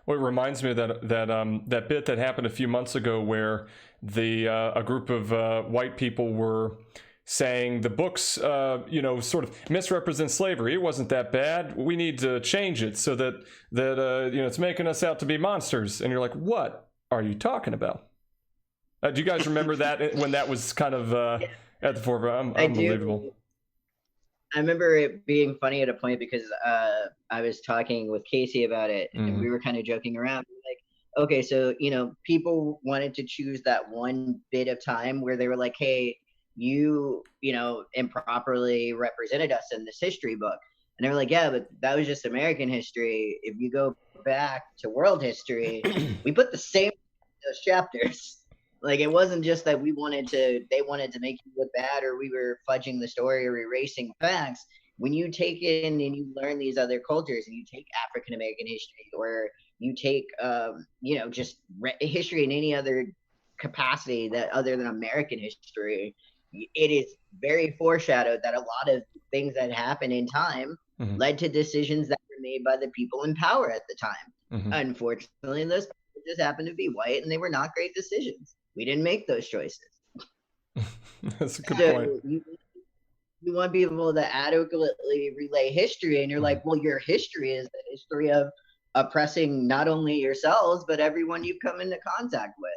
Well, it reminds me of that bit that happened a few months ago where a group of white people were saying the books, sort of misrepresent slavery. It wasn't that bad. We need to change it so that it's making us out to be monsters. And you're like, what are you talking about? Do you guys remember that when that was kind of at the forefront? Unbelievable. I do. I remember it being funny at a point because I was talking with Casey about it, and we were kind of joking around. Like, okay, so people wanted to choose that one bit of time where they were like, hey, you improperly represented us in this history book. And they were like, yeah, but that was just American history. If you go back to world history, we put the same those chapters. Like, it wasn't just that they wanted to make you look bad, or we were fudging the story or erasing facts. When you take in and you learn these other cultures, and you take African American history, or you take just history in any other capacity that other than American history, it is very foreshadowed that a lot of things that happen in time led to decisions that were made by the people in power at the time. Unfortunately, those people just happened to be white, and they were not great decisions. We didn't make those choices. That's a good point. You want to be able to adequately relay history, and you're like, well, your history is the history of oppressing not only yourselves, but everyone you come into contact with.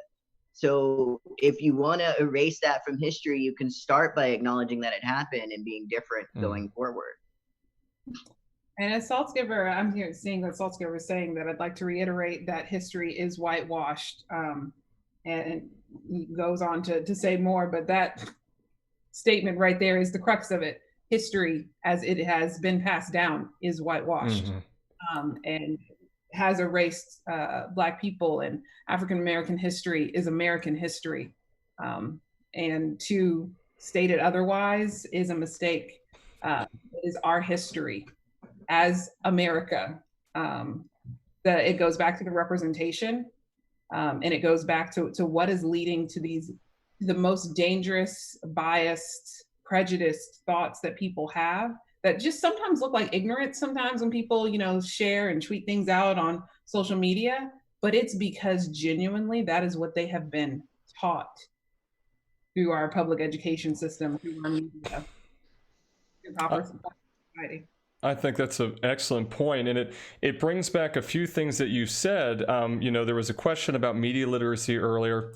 So if you want to erase that from history, you can start by acknowledging that it happened and being different going forward. And as Saltzgiver, I'm here seeing that Saltzgiver is saying that I'd like to reiterate that history is whitewashed. And he goes on to say more, but that statement right there is the crux of it. History, as it has been passed down, is whitewashed, and has erased Black people, and African American history is American history. And to state it otherwise is a mistake. It is our history as America. It goes back to the representation. And it goes back to what is leading to the most dangerous, biased, prejudiced thoughts that people have that just sometimes look like ignorance sometimes when people, share and tweet things out on social media. But it's because genuinely that is what they have been taught through our public education system, through our media, through proper society. I think that's an excellent point, and it brings back a few things that you said. There was a question about media literacy earlier,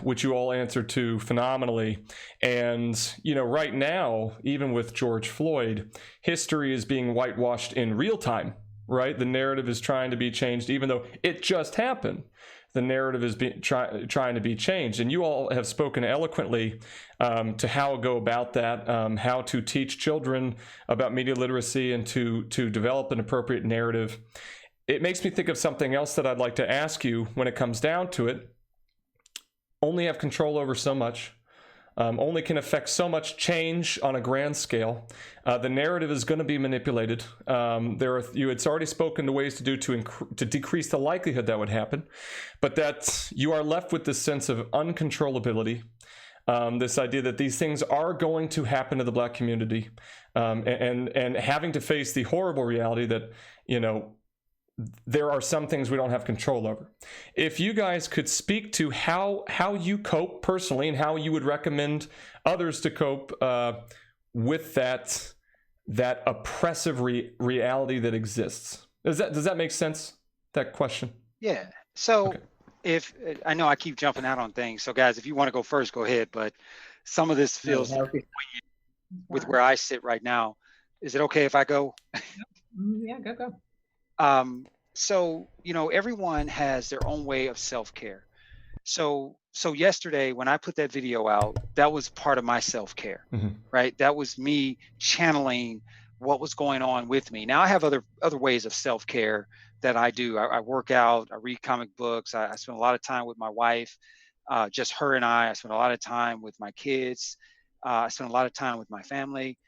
which you all answered to phenomenally. And right now, even with George Floyd, history is being whitewashed in real time. Right, the narrative is trying to be changed, even though it just happened. The narrative is trying to be changed, and you all have spoken eloquently to how to go about that, how to teach children about media literacy, and to develop an appropriate narrative. It makes me think of something else that I'd like to ask you when it comes down to it. Only have control over so much. Only can affect so much change on a grand scale. The narrative is going to be manipulated. You had already spoken to ways to decrease the likelihood that would happen, but that you are left with this sense of uncontrollability, this idea that these things are going to happen to the Black community, and having to face the horrible reality that there are some things we don't have control over. If you guys could speak to how you cope personally and how you would recommend others to cope with that oppressive reality that exists. Does that make sense, that question? Yeah. So okay. If I know I keep jumping out on things, so guys, if you want to go first, go ahead. But some of this feels with where I sit right now. Is it okay if I go? Yeah, go. So, everyone has their own way of self-care. So yesterday when I put that video out, that was part of my self-care, right? That was me channeling what was going on with me. Now I have other ways of self-care that I do. I work out, I read comic books. I spend a lot of time with my wife, just her and I spend a lot of time with my kids. I spend a lot of time with my family.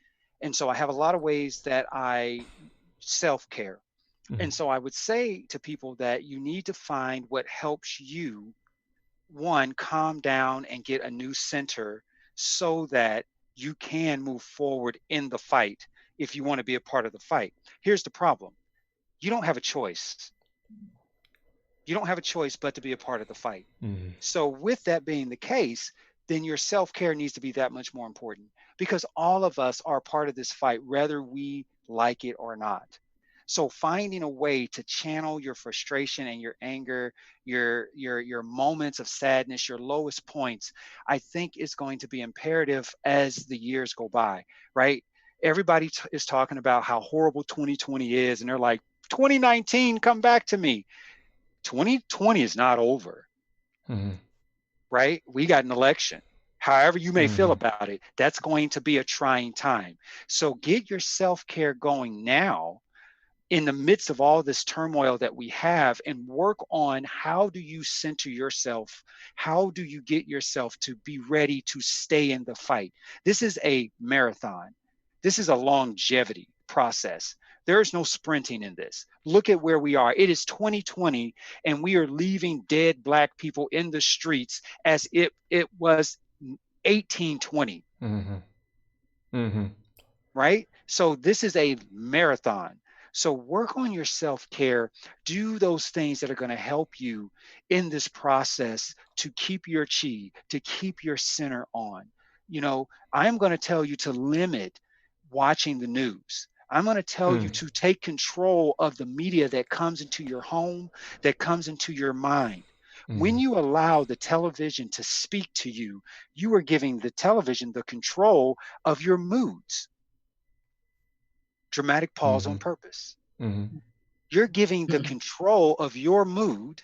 And so I have a lot of ways that I self-care. And so I would say to people that you need to find what helps you, one, calm down and get a new center so that you can move forward in the fight if you want to be a part of the fight. Here's the problem. You don't have a choice. You don't have a choice but to be a part of the fight. So with that being the case, then your self-care needs to be that much more important, because all of us are part of this fight, whether we like it or not. So finding a way to channel your frustration and your anger, your moments of sadness, your lowest points, I think is going to be imperative as the years go by, right? Everybody is talking about how horrible 2020 is, and they're like, 2019, come back to me. 2020 is not over, right? We got an election. However you may feel about it, that's going to be a trying time. So get your self-care going now in the midst of all this turmoil that we have, and work on how do you center yourself? How do you get yourself to be ready to stay in the fight? This is a marathon. This is a longevity process. There is no sprinting in this. Look at where we are. It is 2020, and we are leaving dead Black people in the streets as it was 1820. Right? So this is a marathon. So work on your self-care, do those things that are going to help you in this process to keep your chi, to keep your center on. You know, I'm going to tell you to limit watching the news. I'm going to tell you to take control of the media that comes into your home, that comes into your mind. When you allow the television to speak to you, you are giving the television the control of your moods. Dramatic pause on purpose. You're giving the control of your mood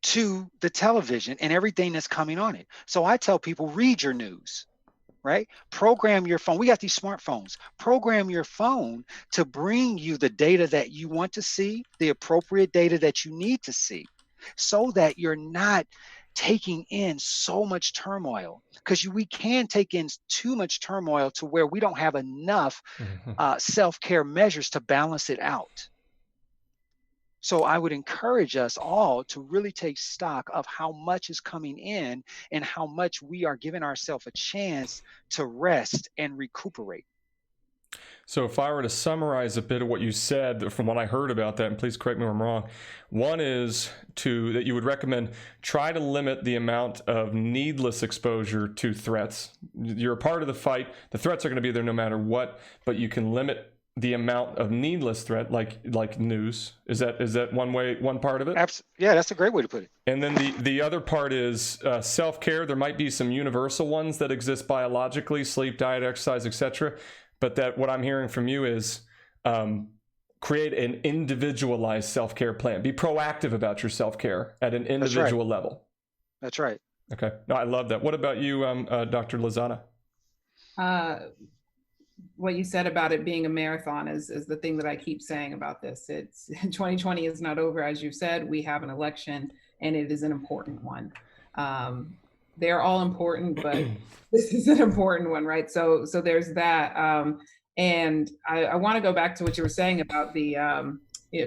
to the television and everything that's coming on it. So I tell people, read your news, right? Program your phone. We got these smartphones. Program your phone to bring you the data that you want to see, the appropriate data that you need to see, so that you're not taking in so much turmoil, because we can take in too much turmoil to where we don't have enough self-care measures to balance it out. So I would encourage us all to really take stock of how much is coming in and how much we are giving ourselves a chance to rest and recuperate. So if I were to summarize a bit of what you said from what I heard about that, and please correct me if I'm wrong, one is that you would recommend try to limit the amount of needless exposure to threats. You're a part of the fight. The threats are going to be there no matter what, but you can limit the amount of needless threat, like news. Is that one part of it? Yeah, that's a great way to put it. And then the other part is self-care. There might be some universal ones that exist biologically, sleep, diet, exercise, etc. But that what I'm hearing from you is create an individualized self-care plan. Be proactive about your self-care at an individual level. That's right. Okay. No, I love that. What about you, Dr. Lozada? What you said about it being a marathon is the thing that I keep saying about this. It's 2020 is not over, as you said. We have an election, and it is an important one. They're all important, but this is an important one, right? So there's that. And I want to go back to what you were saying about the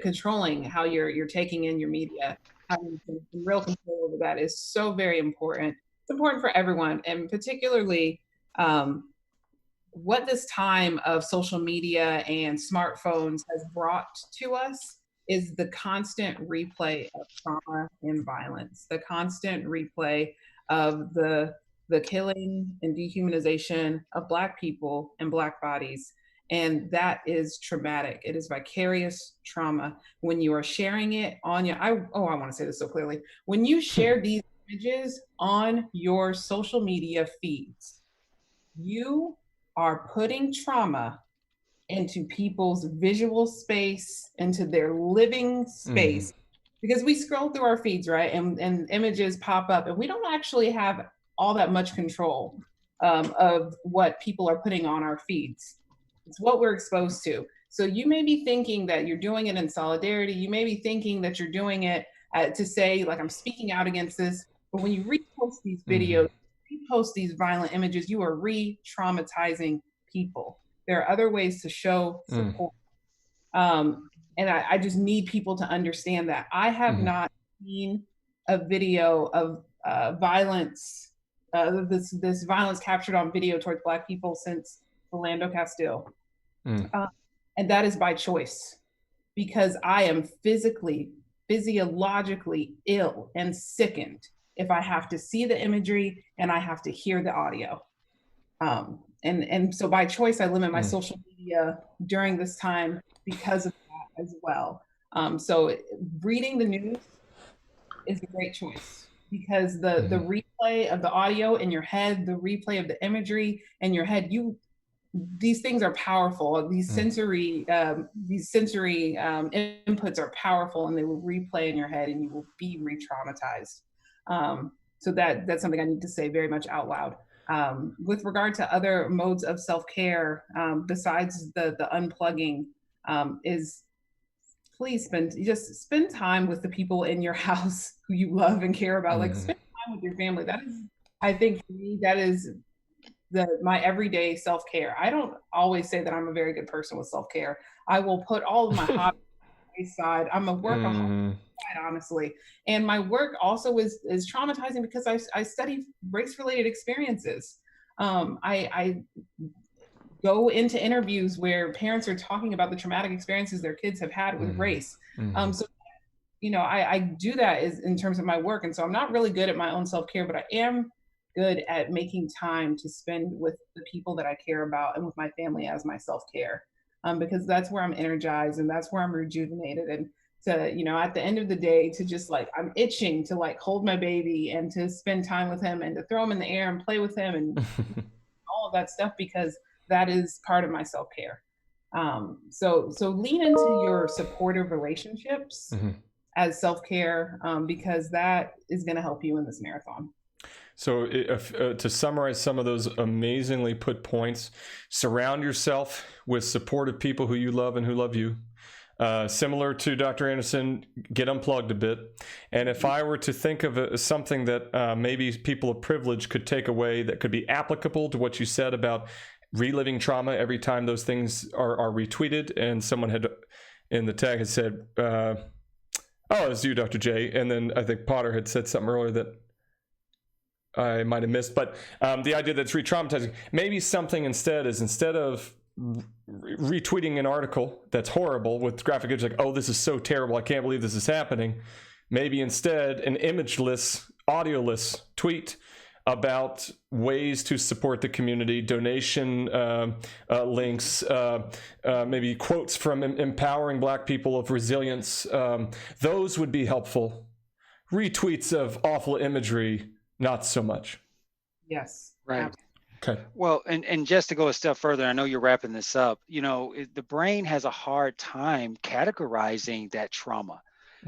controlling how you're taking in your media. Having some real control over that is so very important. It's important for everyone, and particularly what this time of social media and smartphones has brought to us is the constant replay of trauma and violence, the constant replay of the killing and dehumanization of Black people and Black bodies. And that is traumatic. It is vicarious trauma. When you are sharing it on your, I want to say this so clearly. When you share these images on your social media feeds, you are putting trauma into people's visual space, into their living space. Because we scroll through our feeds, right? And images pop up, and we don't actually have all that much control of what people are putting on our feeds. It's what we're exposed to. So you may be thinking that you're doing it in solidarity. You may be thinking that you're doing it to say, like, I'm speaking out against this. But when you repost these videos, repost these violent images, you are re-traumatizing people. There are other ways to show support. And I just need people to understand that. I have not seen a video of violence, this violence captured on video towards Black people since Philando Castile. And that is by choice, because I am physically, physiologically ill and sickened if I have to see the imagery and I have to hear the audio. And so by choice, I limit my social media during this time because of that as well. So reading the news is a great choice because the replay of the audio in your head, the replay of the imagery in your head, these things are powerful. These sensory inputs are powerful, and they will replay in your head, and you will be re-traumatized. So that's something I need to say very much out loud. With regard to other modes of self-care, besides the unplugging, is please spend time with the people in your house who you love and care about. Like, spend time with your family. That is, I think for me, that is my everyday self-care. I don't always say that I'm a very good person with self-care. I will put all of my hobbies aside. I'm a workaholic, quite honestly. And my work also is traumatizing because I study race-related experiences. I go into interviews where parents are talking about the traumatic experiences their kids have had with race. So, I do that in terms of my work. And so I'm not really good at my own self-care, but I am good at making time to spend with the people that I care about and with my family as my self-care. Because that's where I'm energized and that's where I'm rejuvenated. And to, at the end of the day, to just I'm itching to hold my baby and to spend time with him and to throw him in the air and play with him and all of that stuff, because that is part of my self-care. So lean into your supportive relationships as self-care, because that is going to help you in this marathon. So to summarize some of those amazingly put points, surround yourself with supportive people who you love and who love you. Similar to Dr. Anderson, get unplugged a bit. And if I were to think of something that maybe people of privilege could take away that could be applicable to what you said about reliving trauma every time those things are retweeted, and someone had in the tag had said, it's you, Dr. J. And then I think Potter had said something earlier that I might have missed, but the idea that it's re-traumatizing, maybe something instead of retweeting an article that's horrible with graphic images like, oh, this is so terrible, I can't believe this is happening. Maybe instead an imageless, audioless tweet about ways to support the community, donation links, maybe quotes from empowering Black people of resilience. Those would be helpful. Retweets of awful imagery, not so much. Yes. Right. Okay. Well, and just to go a step further, I know you're wrapping this up, the brain has a hard time categorizing that trauma.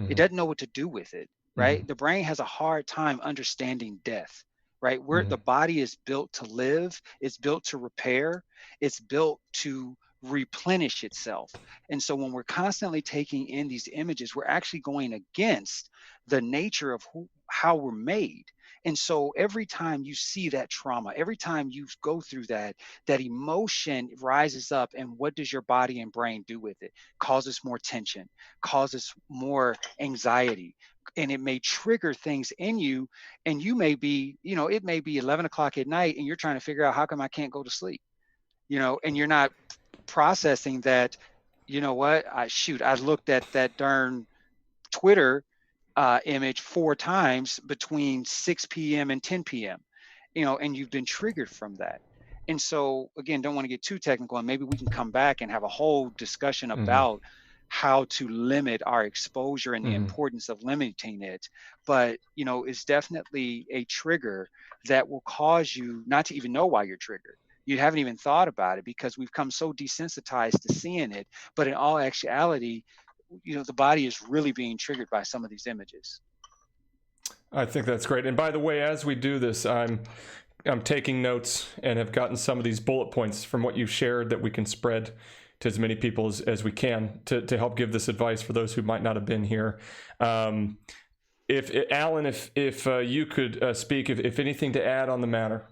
It doesn't know what to do with it, right? The brain has a hard time understanding death, right? Where the body is built to live, it's built to repair, it's built to replenish itself. And so when we're constantly taking in these images, we're actually going against the nature of how we're made. And so every time you see that trauma, every time you go through that emotion rises up, and what does your body and brain do with it? Causes more tension, causes more anxiety, and it may trigger things in you. And you may be, it may be 11 o'clock at night and you're trying to figure out, how come I can't go to sleep? And you're not processing that, I looked at that darn Twitter image 4 times between 6 p.m. and 10 p.m., and you've been triggered from that. And so, again, don't want to get too technical, and maybe we can come back and have a whole discussion about how to limit our exposure and the importance of limiting it. But, it's definitely a trigger that will cause you not to even know why you're triggered. You haven't even thought about it because we've come so desensitized to seeing it. But in all actuality, the body is really being triggered by some of these images. I think that's great. And by the way, as we do this, I'm taking notes and have gotten some of these bullet points from what you've shared that we can spread to as many people as we can to help give this advice for those who might not have been here. If Alan, if you could speak, if anything to add on the matter.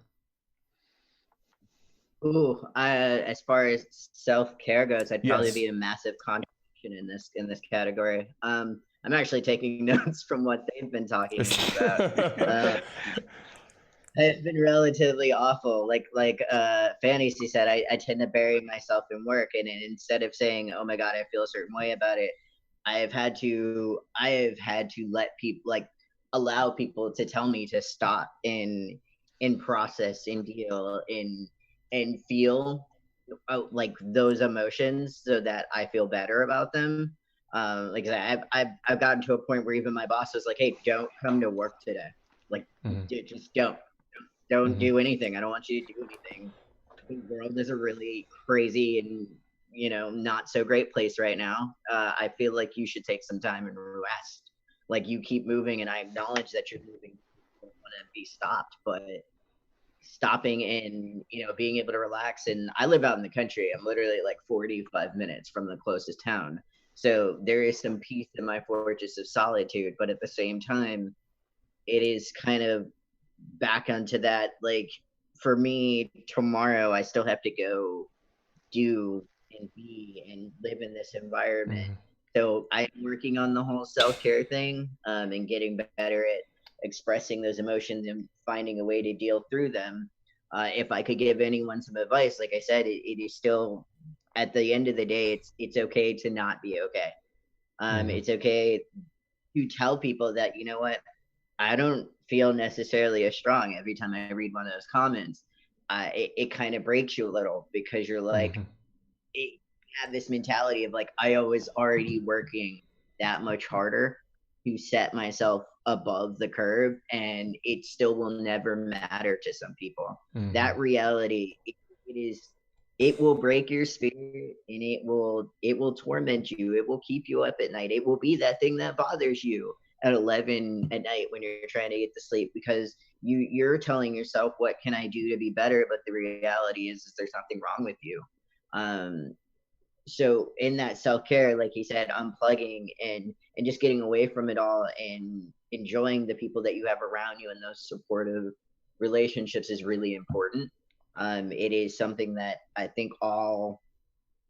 Ooh, as far as self-care goes, I'd probably be a massive contribution in this category. I'm actually taking notes from what they've been talking about. It's been relatively awful. Like Fantasy said, I tend to bury myself in work, and instead of saying, "Oh my God, I feel a certain way about it," I have had to let people, like, allow people to tell me to stop and process and deal and feel like those emotions so that I feel better about them. Like I've gotten to a point where even my boss was like, "Hey, don't come to work today. Like, just don't do anything. I don't want you to do anything." The world is a really crazy and not so great place right now. I feel like you should take some time and rest. Like, you keep moving, and I acknowledge that you're moving. You don't want to be stopped, but stopping and being able to relax. And I live out in the country. I'm literally like 45 minutes from the closest town, so there is some peace in my fortress of solitude, but at the same time it is kind of back onto that, like, for me tomorrow I still have to go do and be and live in this environment. So I'm working on the whole self-care thing, and getting better at expressing those emotions and finding a way to deal through them. If I could give anyone some advice, like I said, it is still, at the end of the day, it's okay to not be okay. It's okay to tell people that, you know what, I don't feel necessarily as strong. Every time I read one of those comments, it kind of breaks you a little, because you're like, you have this mentality of like, I was already working that much harder to set myself above the curve, and it still will never matter to some people. That reality, it will break your spirit, and it will torment you. It will keep you up at night. It will be that thing that bothers you at 11 at night when you're trying to get to sleep, because you're telling yourself, what can I do to be better? But the reality is there's something wrong with you. So in that self-care, like he said, unplugging and just getting away from it all and enjoying the people that you have around you, and those supportive relationships is really important. It is something that I think all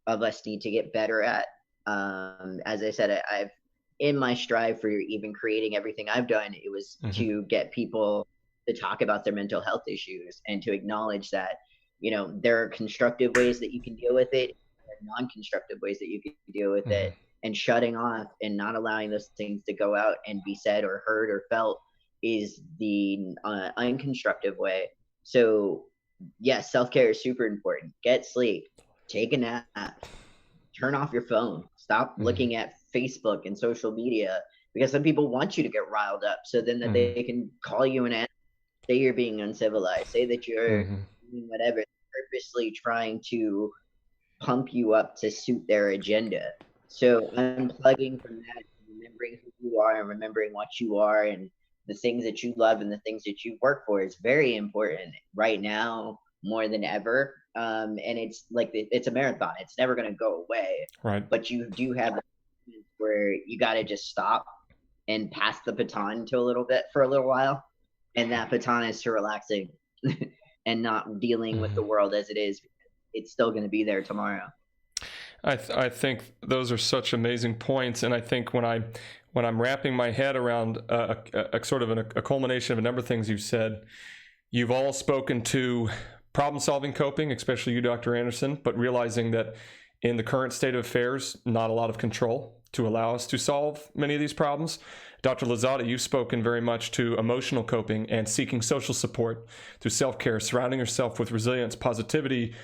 of us need to get better at. As I said, I've, in my strive for even creating everything I've done, it was to get people to talk about their mental health issues and to acknowledge that, there are constructive ways that you can deal with it, non-constructive ways that you can deal with it, and shutting off and not allowing those things to go out and be said or heard or felt is the unconstructive way. So yes, self-care is super important. Get sleep, take a nap, turn off your phone, stop looking at Facebook and social media, because some people want you to get riled up so then that they can call you an animal, say you're being uncivilized, say that you're doing whatever, purposely trying to pump you up to suit their agenda. So unplugging from that, remembering who you are and remembering what you are and the things that you love and the things that you work for is very important right now more than ever. And it's like, it's a marathon. It's never going to go away. Right. But you do have moments where you got to just stop and pass the baton to a little bit for a little while. And that baton is to relaxing and not dealing with the world as it is. It's still going to be there tomorrow. I think those are such amazing points, and I think when I'm wrapping my head around a sort of a culmination of a number of things you've said, you've all spoken to problem-solving coping, especially you, Dr. Anderson, but realizing that in the current state of affairs, not a lot of control to allow us to solve many of these problems. Dr. Lozada, you've spoken very much to emotional coping and seeking social support through self-care, surrounding yourself with resilience, positivity,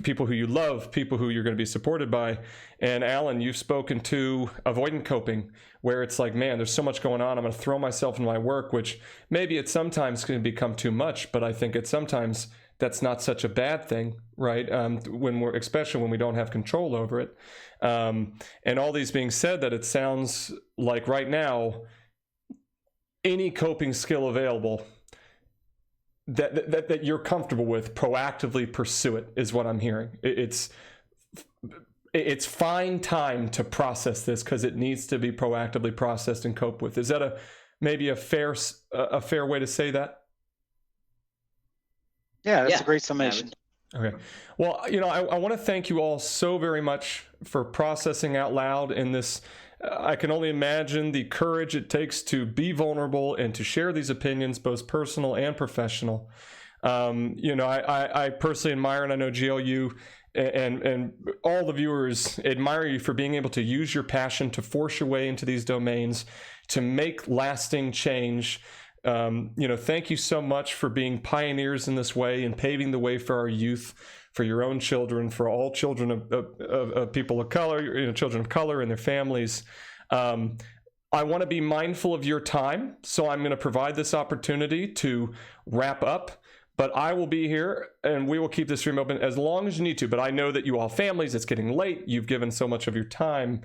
people who you love, people who you're going to be supported by. And Alan, you've spoken to avoidant coping, where it's like, man, there's so much going on. I'm going to throw myself into my work, which maybe it sometimes can become too much, but I think it's sometimes that's not such a bad thing, right? Especially when we don't have control over it. And all these being said, that it sounds like right now, any coping skill available that you're comfortable with, proactively pursue it, is what I'm hearing. It's fine time to process this, because it needs to be proactively processed and coped with. Is that maybe a fair way to say that? Yeah, that's a great summation. Okay. Well, I want to thank you all so very much for processing out loud in this. I can only imagine the courage it takes to be vulnerable and to share these opinions, both personal and professional. I personally admire, and I know, Jill, you and all the viewers admire you for being able to use your passion to force your way into these domains to make lasting change. Thank you so much for being pioneers in this way and paving the way for our youth, for your own children, for all children of people of color, children of color and their families. I want to be mindful of your time, so I'm going to provide this opportunity to wrap up. But I will be here, and we will keep this stream open as long as you need to. But I know that you all have families. It's getting late. You've given so much of your time.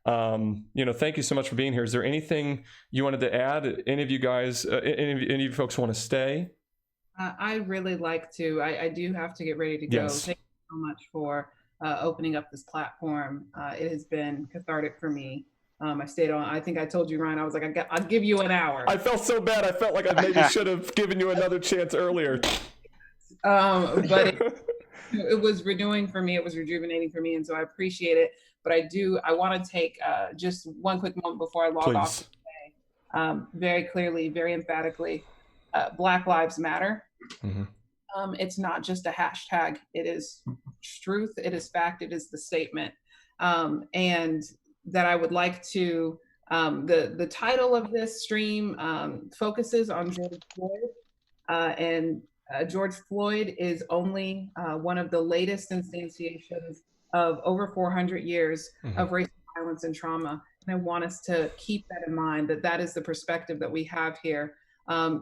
Thank you so much for being here. Is there anything you wanted to add? Any of you guys, any of you folks want to stay? I really like to. I do have to get ready to go. Yes. Thank you so much for opening up this platform. It has been cathartic for me. I stayed on. I think I told you, Ryan. I was like, I'll give you an hour. I felt so bad. I felt like I maybe should have given you another chance earlier. But it was renewing for me. It was rejuvenating for me, and so I appreciate it. But I want to take just one quick moment before I log off today. Very clearly, very emphatically, Black Lives Matter. Mm-hmm. It's not just a hashtag. It is truth. It is fact. It is the statement. And that I would like to, the title of this stream focuses on George Floyd. George Floyd is only one of the latest instantiations of over 400 years mm-hmm. of racial violence and trauma. And I want us to keep that in mind, that is the perspective that we have here. And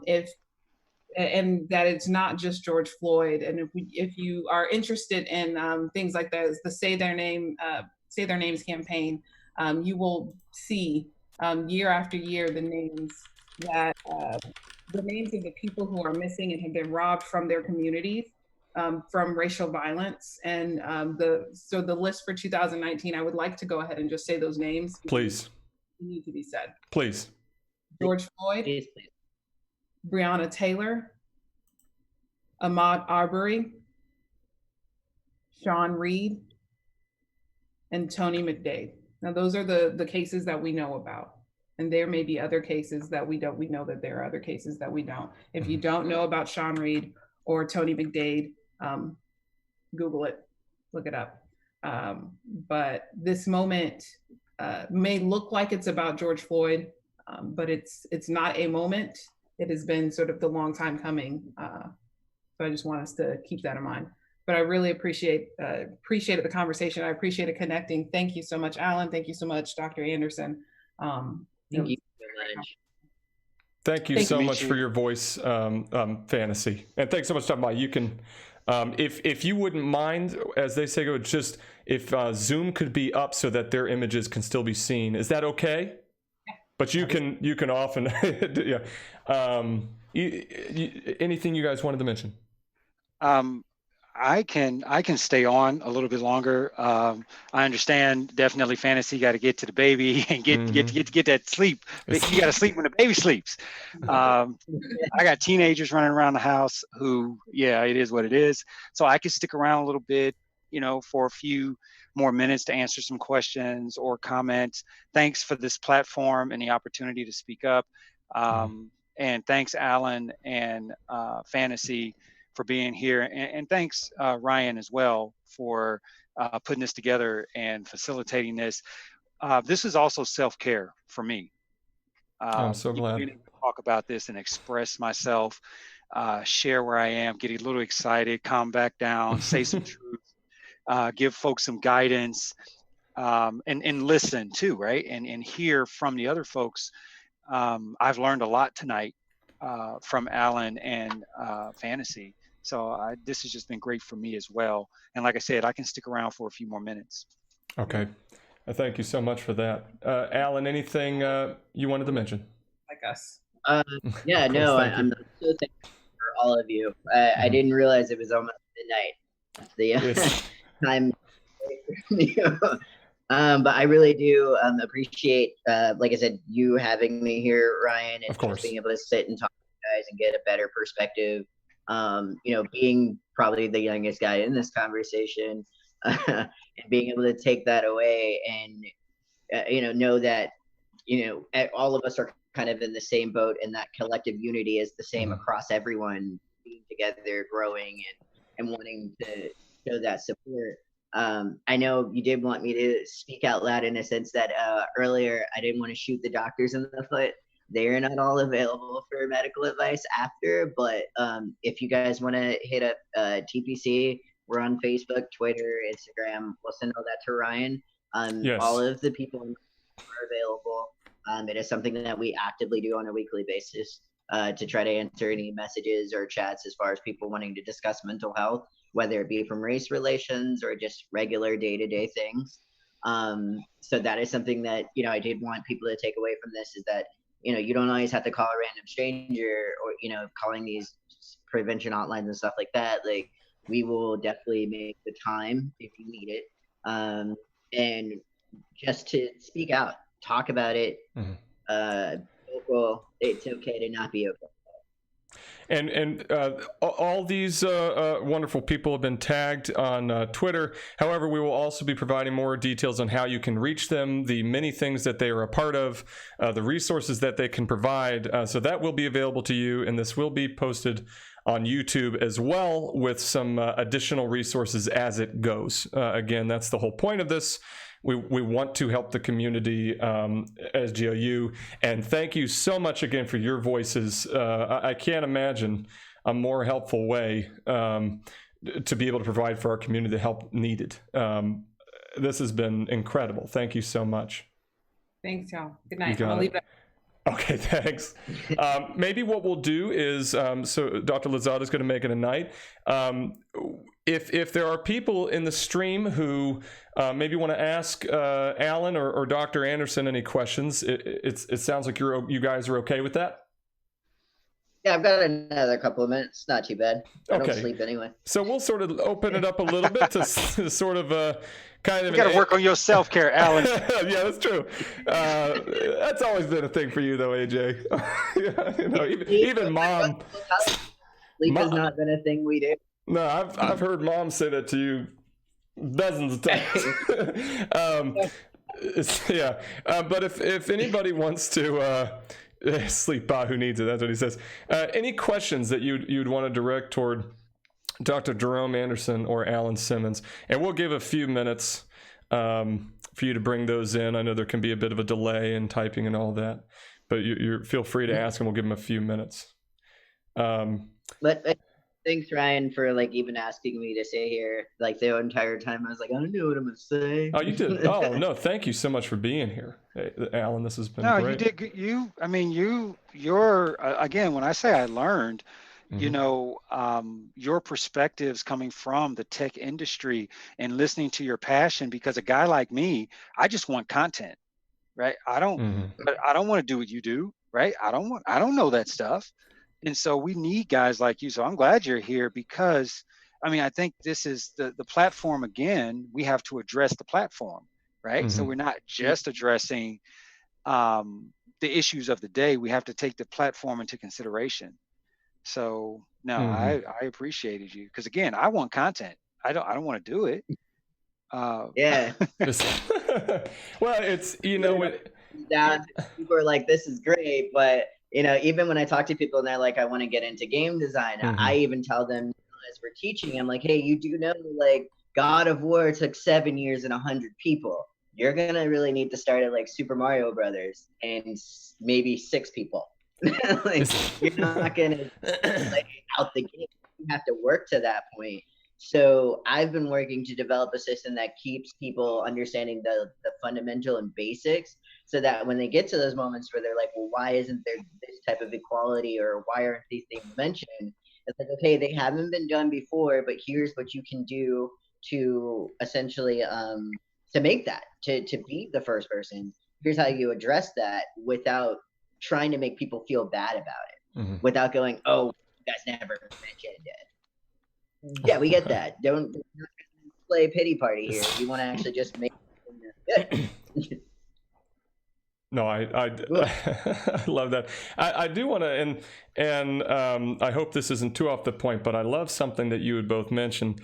that it's not just George Floyd. And if you are interested in things like that, the Say Their Names campaign, you will see year after year the names of the people who are missing and have been robbed from their communities from racial violence. And the list for 2019, I would like to go ahead and just say those names. Please. They need to be said. Please. George Floyd, please. Breonna Taylor, Ahmaud Arbery, Sean Reed, and Tony McDade. Now, those are the cases that we know about. And there may be other cases that we don't. We know that there are other cases that we don't. If you don't know about Sean Reed or Tony McDade, Google it, look it up. But this moment may look like it's about George Floyd, but it's not a moment. It has been sort of the long time coming. So I just want us to keep that in mind. But I really appreciated the conversation. I appreciated connecting. Thank you so much, Alan. Thank you so much, Dr. Anderson. Thank you so much. Thank you so much for your voice, Fantasy. And thanks so much, Tom. You can, if you wouldn't mind, as they say, just if Zoom could be up so that their images can still be seen. Is that okay? Yeah. But you can often, yeah. Anything you guys wanted to mention? I can stay on a little bit longer. I understand definitely Fantasy got to get to the baby and get that sleep. You got to sleep when the baby sleeps. I got teenagers running around the house who, yeah, it is what it is. So I can stick around a little bit, for a few more minutes to answer some questions or comments. Thanks for this platform and the opportunity to speak up. And thanks, Alan and Fantasy, for being here, and thanks Ryan as well for putting this together and facilitating this. This is also self-care for me. I'm so glad. Being able to talk about this and express myself, share where I am, get a little excited, calm back down, say some truth, give folks some guidance, and listen too, right? And hear from the other folks. I've learned a lot tonight from Alan and Fantasy. So this has just been great for me as well. And like I said, I can stick around for a few more minutes. Okay. Thank you so much for that. Alan, anything you wanted to mention? Like us. Yeah, no, I'm so thankful for all of you. I didn't realize it was almost midnight. The time. But I really do appreciate, like I said, you having me here, Ryan, and just being able to sit and talk to you guys and get a better perspective. Being probably the youngest guy in this conversation, and being able to take that away and, know that, all of us are kind of in the same boat, and that collective unity is the same across everyone, being together, growing, and wanting to show that support. I know you did want me to speak out loud in a sense that earlier I didn't want to shoot the doctors in the foot. They're not all available for medical advice after, but if you guys want to hit up TPC, we're on Facebook, Twitter, Instagram. We'll send all that to Ryan. Yes. All of the people are available. It is something that we actively do on a weekly basis to try to answer any messages or chats as far as people wanting to discuss mental health, whether it be from race relations or just regular day-to-day things. So that is something that, I did want people to take away from this, is that, you don't always have to call a random stranger or, calling these prevention hotlines and stuff like that. Like, we will definitely make the time if you need it. And just to speak out, talk about it. It's okay to not be okay. And all these wonderful people have been tagged on Twitter. However, we will also be providing more details on how you can reach them, the many things that they are a part of, the resources that they can provide. So that will be available to you, and this will be posted on YouTube as well with some additional resources as it goes. Again, that's the whole point of this. We want to help the community as GLU, and thank you so much again for your voices. I can't imagine a more helpful way to be able to provide for our community the help needed. This has been incredible. Thank you so much. Thanks, y'all. Good night. I'll leave it. Okay, thanks. Maybe what we'll do is, so Dr. Lozada is going to make it a night. If there are people in the stream who maybe want to ask Alan or Dr. Anderson any questions, it sounds like you guys are okay with that? Yeah, I've got another couple of minutes. Not too bad. I don't sleep anyway. So we'll sort of open it up a little bit to sort of kind of. You got to work on your self-care, Alan. Yeah, that's true. That's always been a thing for you, though, AJ. Even mom. Sleep has not been a thing we do. No, I've heard mom say that to you dozens of times. Yeah, but if anybody wants to sleep, who needs it? That's what he says. Any questions that you'd want to direct toward Dr. Jerome Anderson or Alan Simmons, and we'll give a few minutes for you to bring those in. I know there can be a bit of a delay in typing and all that, but you feel free to ask, and we'll give them a few minutes. But thanks, Ryan, for even asking me to stay here the entire time. I was like, I don't know what I'm gonna say. Oh, you did. Oh no, thank you so much for being here, hey, Alan. This has been great. No, you did. You're again. When I say I learned, your perspectives coming from the tech industry and listening to your passion, because a guy like me, I just want content, right? I don't want to do what you do, right? I don't know that stuff. And so we need guys like you. So I'm glad you're here, because I think this is the platform. Again, we have to address the platform, right? So we're not just addressing the issues of the day. We have to take the platform into consideration. So no, I appreciated you, because again, I want content. I don't want to do it. Yeah. Well, it's people are like, this is great, but even when I talk to people and they're like, I want to get into game design, I even tell them as we're teaching, I'm like, hey, you do know God of War took 7 years and 100 people. You're gonna really need to start at Super Mario Brothers and maybe 6 people. You're not gonna out the gate. You have to work to that point. So I've been working to develop a system that keeps people understanding the fundamental and basics, so that when they get to those moments where they're like, well, why isn't there this type of equality, or why aren't these things mentioned? It's like, okay, they haven't been done before, but here's what you can do to essentially to make that, to be the first person. Here's how you address that without trying to make people feel bad about it, without going, oh, you guys never mentioned it. Yeah, we get that. Don't play a pity party here. You want to actually just make it good. No, I love that. I do want to, and I hope this isn't too off the point, but I love something that you had both mentioned.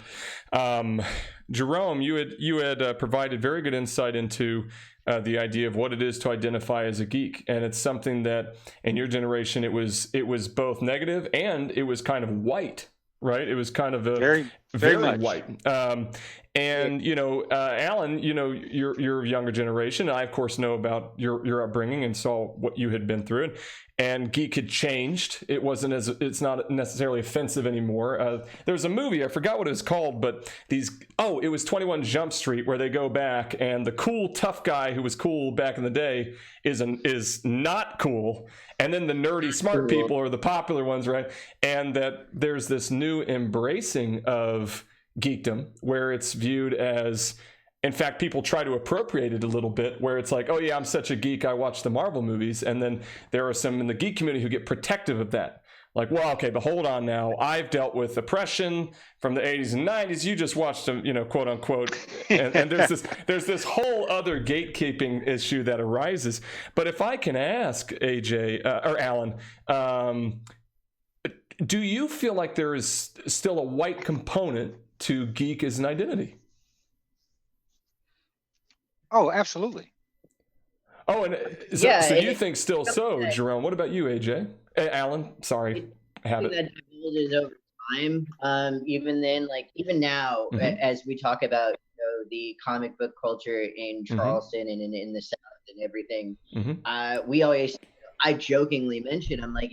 Jerome, you had provided very good insight into the idea of what it is to identify as a geek, and it's something that in your generation it was both negative and it was kind of white. Right, it was kind of very much. white. And you know, Alan, you know, you're a younger generation. I of course know about your upbringing and saw what you had been through. And geek had changed. It's not necessarily offensive anymore. There's a movie, I forgot what it was called, but it was 21 Jump Street, where they go back and the cool tough guy who was cool back in the day is not cool, and then the nerdy smart people are the popular ones, right? And that there's this new embracing of geekdom where it's viewed as, in fact, people try to appropriate it a little bit, where it's like, oh yeah, I'm such a geek, I watch the Marvel movies. And then there are some in the geek community who get protective of that. Like, well, okay, but hold on now. I've dealt with oppression from the 80s and 90s. You just watched them, you know, quote unquote. And there's this whole other gatekeeping issue that arises. But if I can ask AJ or Alan, do you feel like there is still a white component to geek as an identity? Oh, absolutely. Oh, and so you think still so, Jerome? What about you, AJ? Alan, sorry, habit. That developed over time. Even then, like even now, as we talk about the comic book culture in Charleston and in the South and everything, I jokingly mention, I'm like,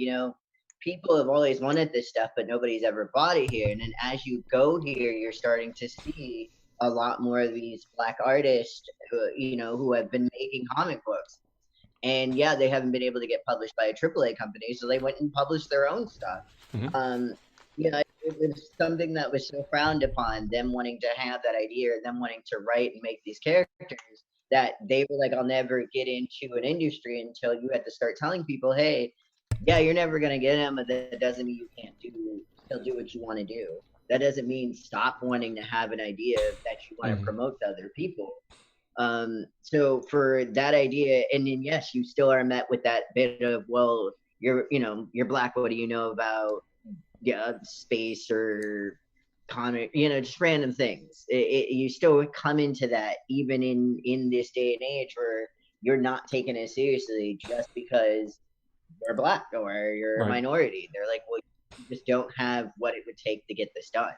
people have always wanted this stuff, but nobody's ever bought it here. And then as you go here, you're starting to see a lot more of these Black artists, who have been making comic books. And yeah, they haven't been able to get published by a AAA company, so they went and published their own stuff. It was something that was so frowned upon, them wanting to have that idea, them wanting to write and make these characters, that they were like, I'll never get into an industry until you had to start telling people, hey, yeah, you're never going to get them, but that doesn't mean you can't still do what you want to do. That doesn't mean stop wanting to have an idea that you want to promote to other people. So for that idea, and then yes, you still are met with that bit of, well, you're Black, what do you know about space or comic, just random things. You still come into that even in this day and age where you're not taken as seriously just because you're Black or you're a minority. They're like, well, you just don't have what it would take to get this done.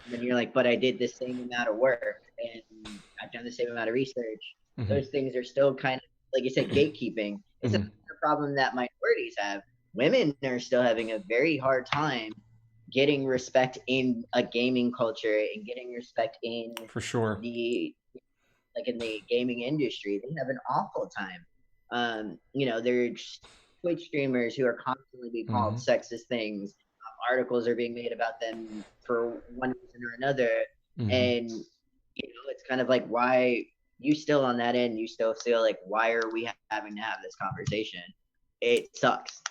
And then you're like, but I did the same amount of work and I've done the same amount of research. Those things are still kind of, like you said, gatekeeping. It's a problem that minorities have. Women are still having a very hard time getting respect in a gaming culture and getting respect in for sure in the gaming industry. They have an awful time. There's Twitch streamers who are constantly being called sexist things. Articles are being made about them for one reason or another. And it's kind of like, why you still on that end, you still feel like, why are we having to have this conversation? It sucks.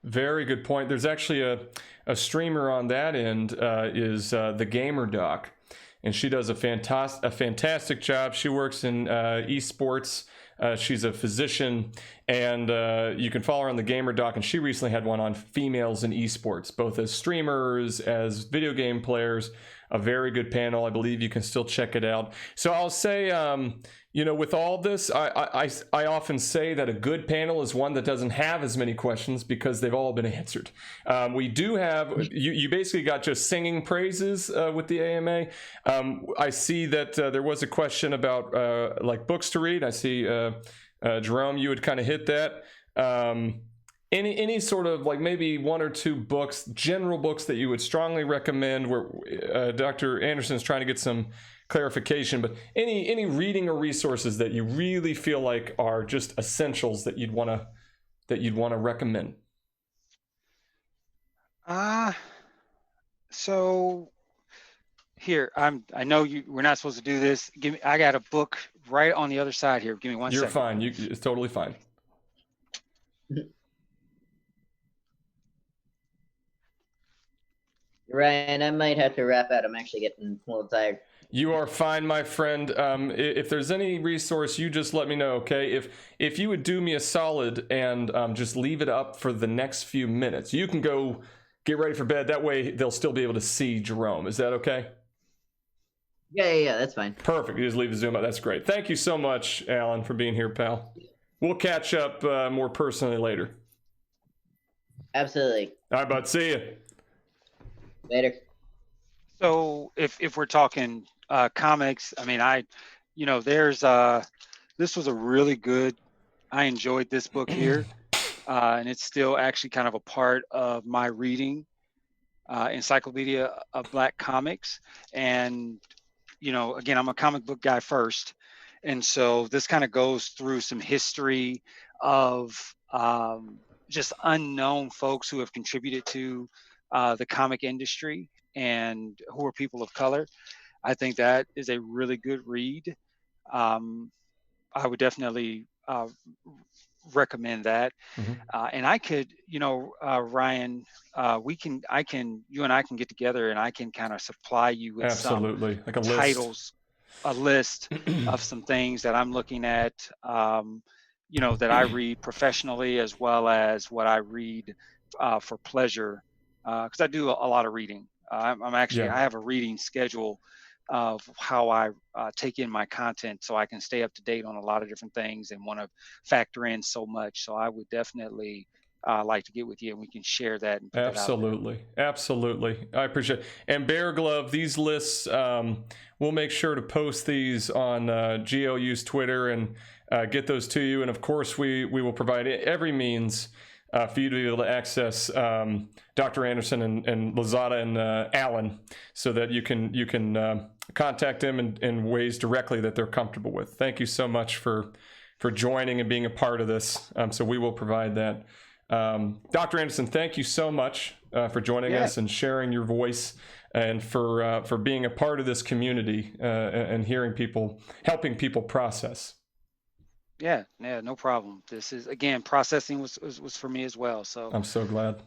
Very good point. There's actually a streamer on that end, is the Gamer Doc, and she does a fantastic job. She works in esports. She's a physician, and you can follow her on the Gamer Doc, and she recently had one on females in esports, both as streamers, as video game players. A very good panel. I believe you can still check it out. So I'll say, with all this, I often say that a good panel is one that doesn't have as many questions because they've all been answered. We do have, you basically got just singing praises with the AMA. I see that there was a question about like books to read. I see, Jerome, you would kind of hit that. Any sort of like maybe one or two books, general books that you would strongly recommend, where Dr. Anderson's trying to get some clarification, but any reading or resources that you really feel like are just essentials that you'd want to recommend? So here, I know we're not supposed to do this. I got a book right on the other side here. Give me one second. You're fine. It's totally fine. Ryan, I might have to wrap out. I'm actually getting a little tired. You are fine, my friend. If there's any resource, you just let me know, okay? If you would do me a solid and just leave it up for the next few minutes, you can go get ready for bed. That way they'll still be able to see Jerome. Is that okay? Yeah, that's fine. Perfect. You just leave the Zoom up. That's great. Thank you so much, Alan, for being here, pal. We'll catch up more personally later. Absolutely. All right, bud. See you. Later. So if we're talking comics, I mean, there's this was a really good. I enjoyed this book here, and it's still actually kind of a part of my reading encyclopedia of Black comics. And again, I'm a comic book guy first, and so this kind of goes through some history of just unknown folks who have contributed to the comic industry and who are people of color. I think that is a really good read. Um, I would definitely recommend that. Mm-hmm. And I could, Ryan, you and I can get together and I can kind of supply you with some Absolutely, like a titles, a list of some things that I'm looking at, that I read professionally as well as what I read for pleasure, because I do a lot of reading. I'm actually, Yeah. I have a reading schedule of how I take in my content so I can stay up to date on a lot of different things and want to factor in so much. So I would definitely like to get with you and we can share that and put that out there. Absolutely. I appreciate it. And Bear Glove, these lists, we'll make sure to post these on GLU's Twitter and get those to you. And of course, we will provide every means for you to be able to access Dr. Anderson and Lozada and Allen, so that you can contact them in ways directly that they're comfortable with. Thank you so much for joining and being a part of this. So we will provide that. Dr. Anderson, thank you so much for joining us and sharing your voice, and for being a part of this community and helping people process. Yeah, no problem. This is, again, processing was for me as well. So I'm so glad.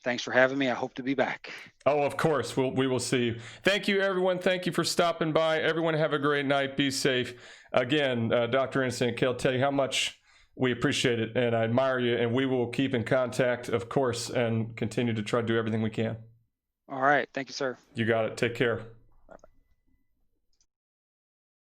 Thanks for having me. I hope to be back. Oh, of course. We will see you. Thank you, everyone. Thank you for stopping by. Everyone have a great night. Be safe. Again, Dr. Anderson and Kale, tell you how much we appreciate it and I admire you, and we will keep in contact, of course, and continue to try to do everything we can. All right. Thank you, sir. You got it. Take care.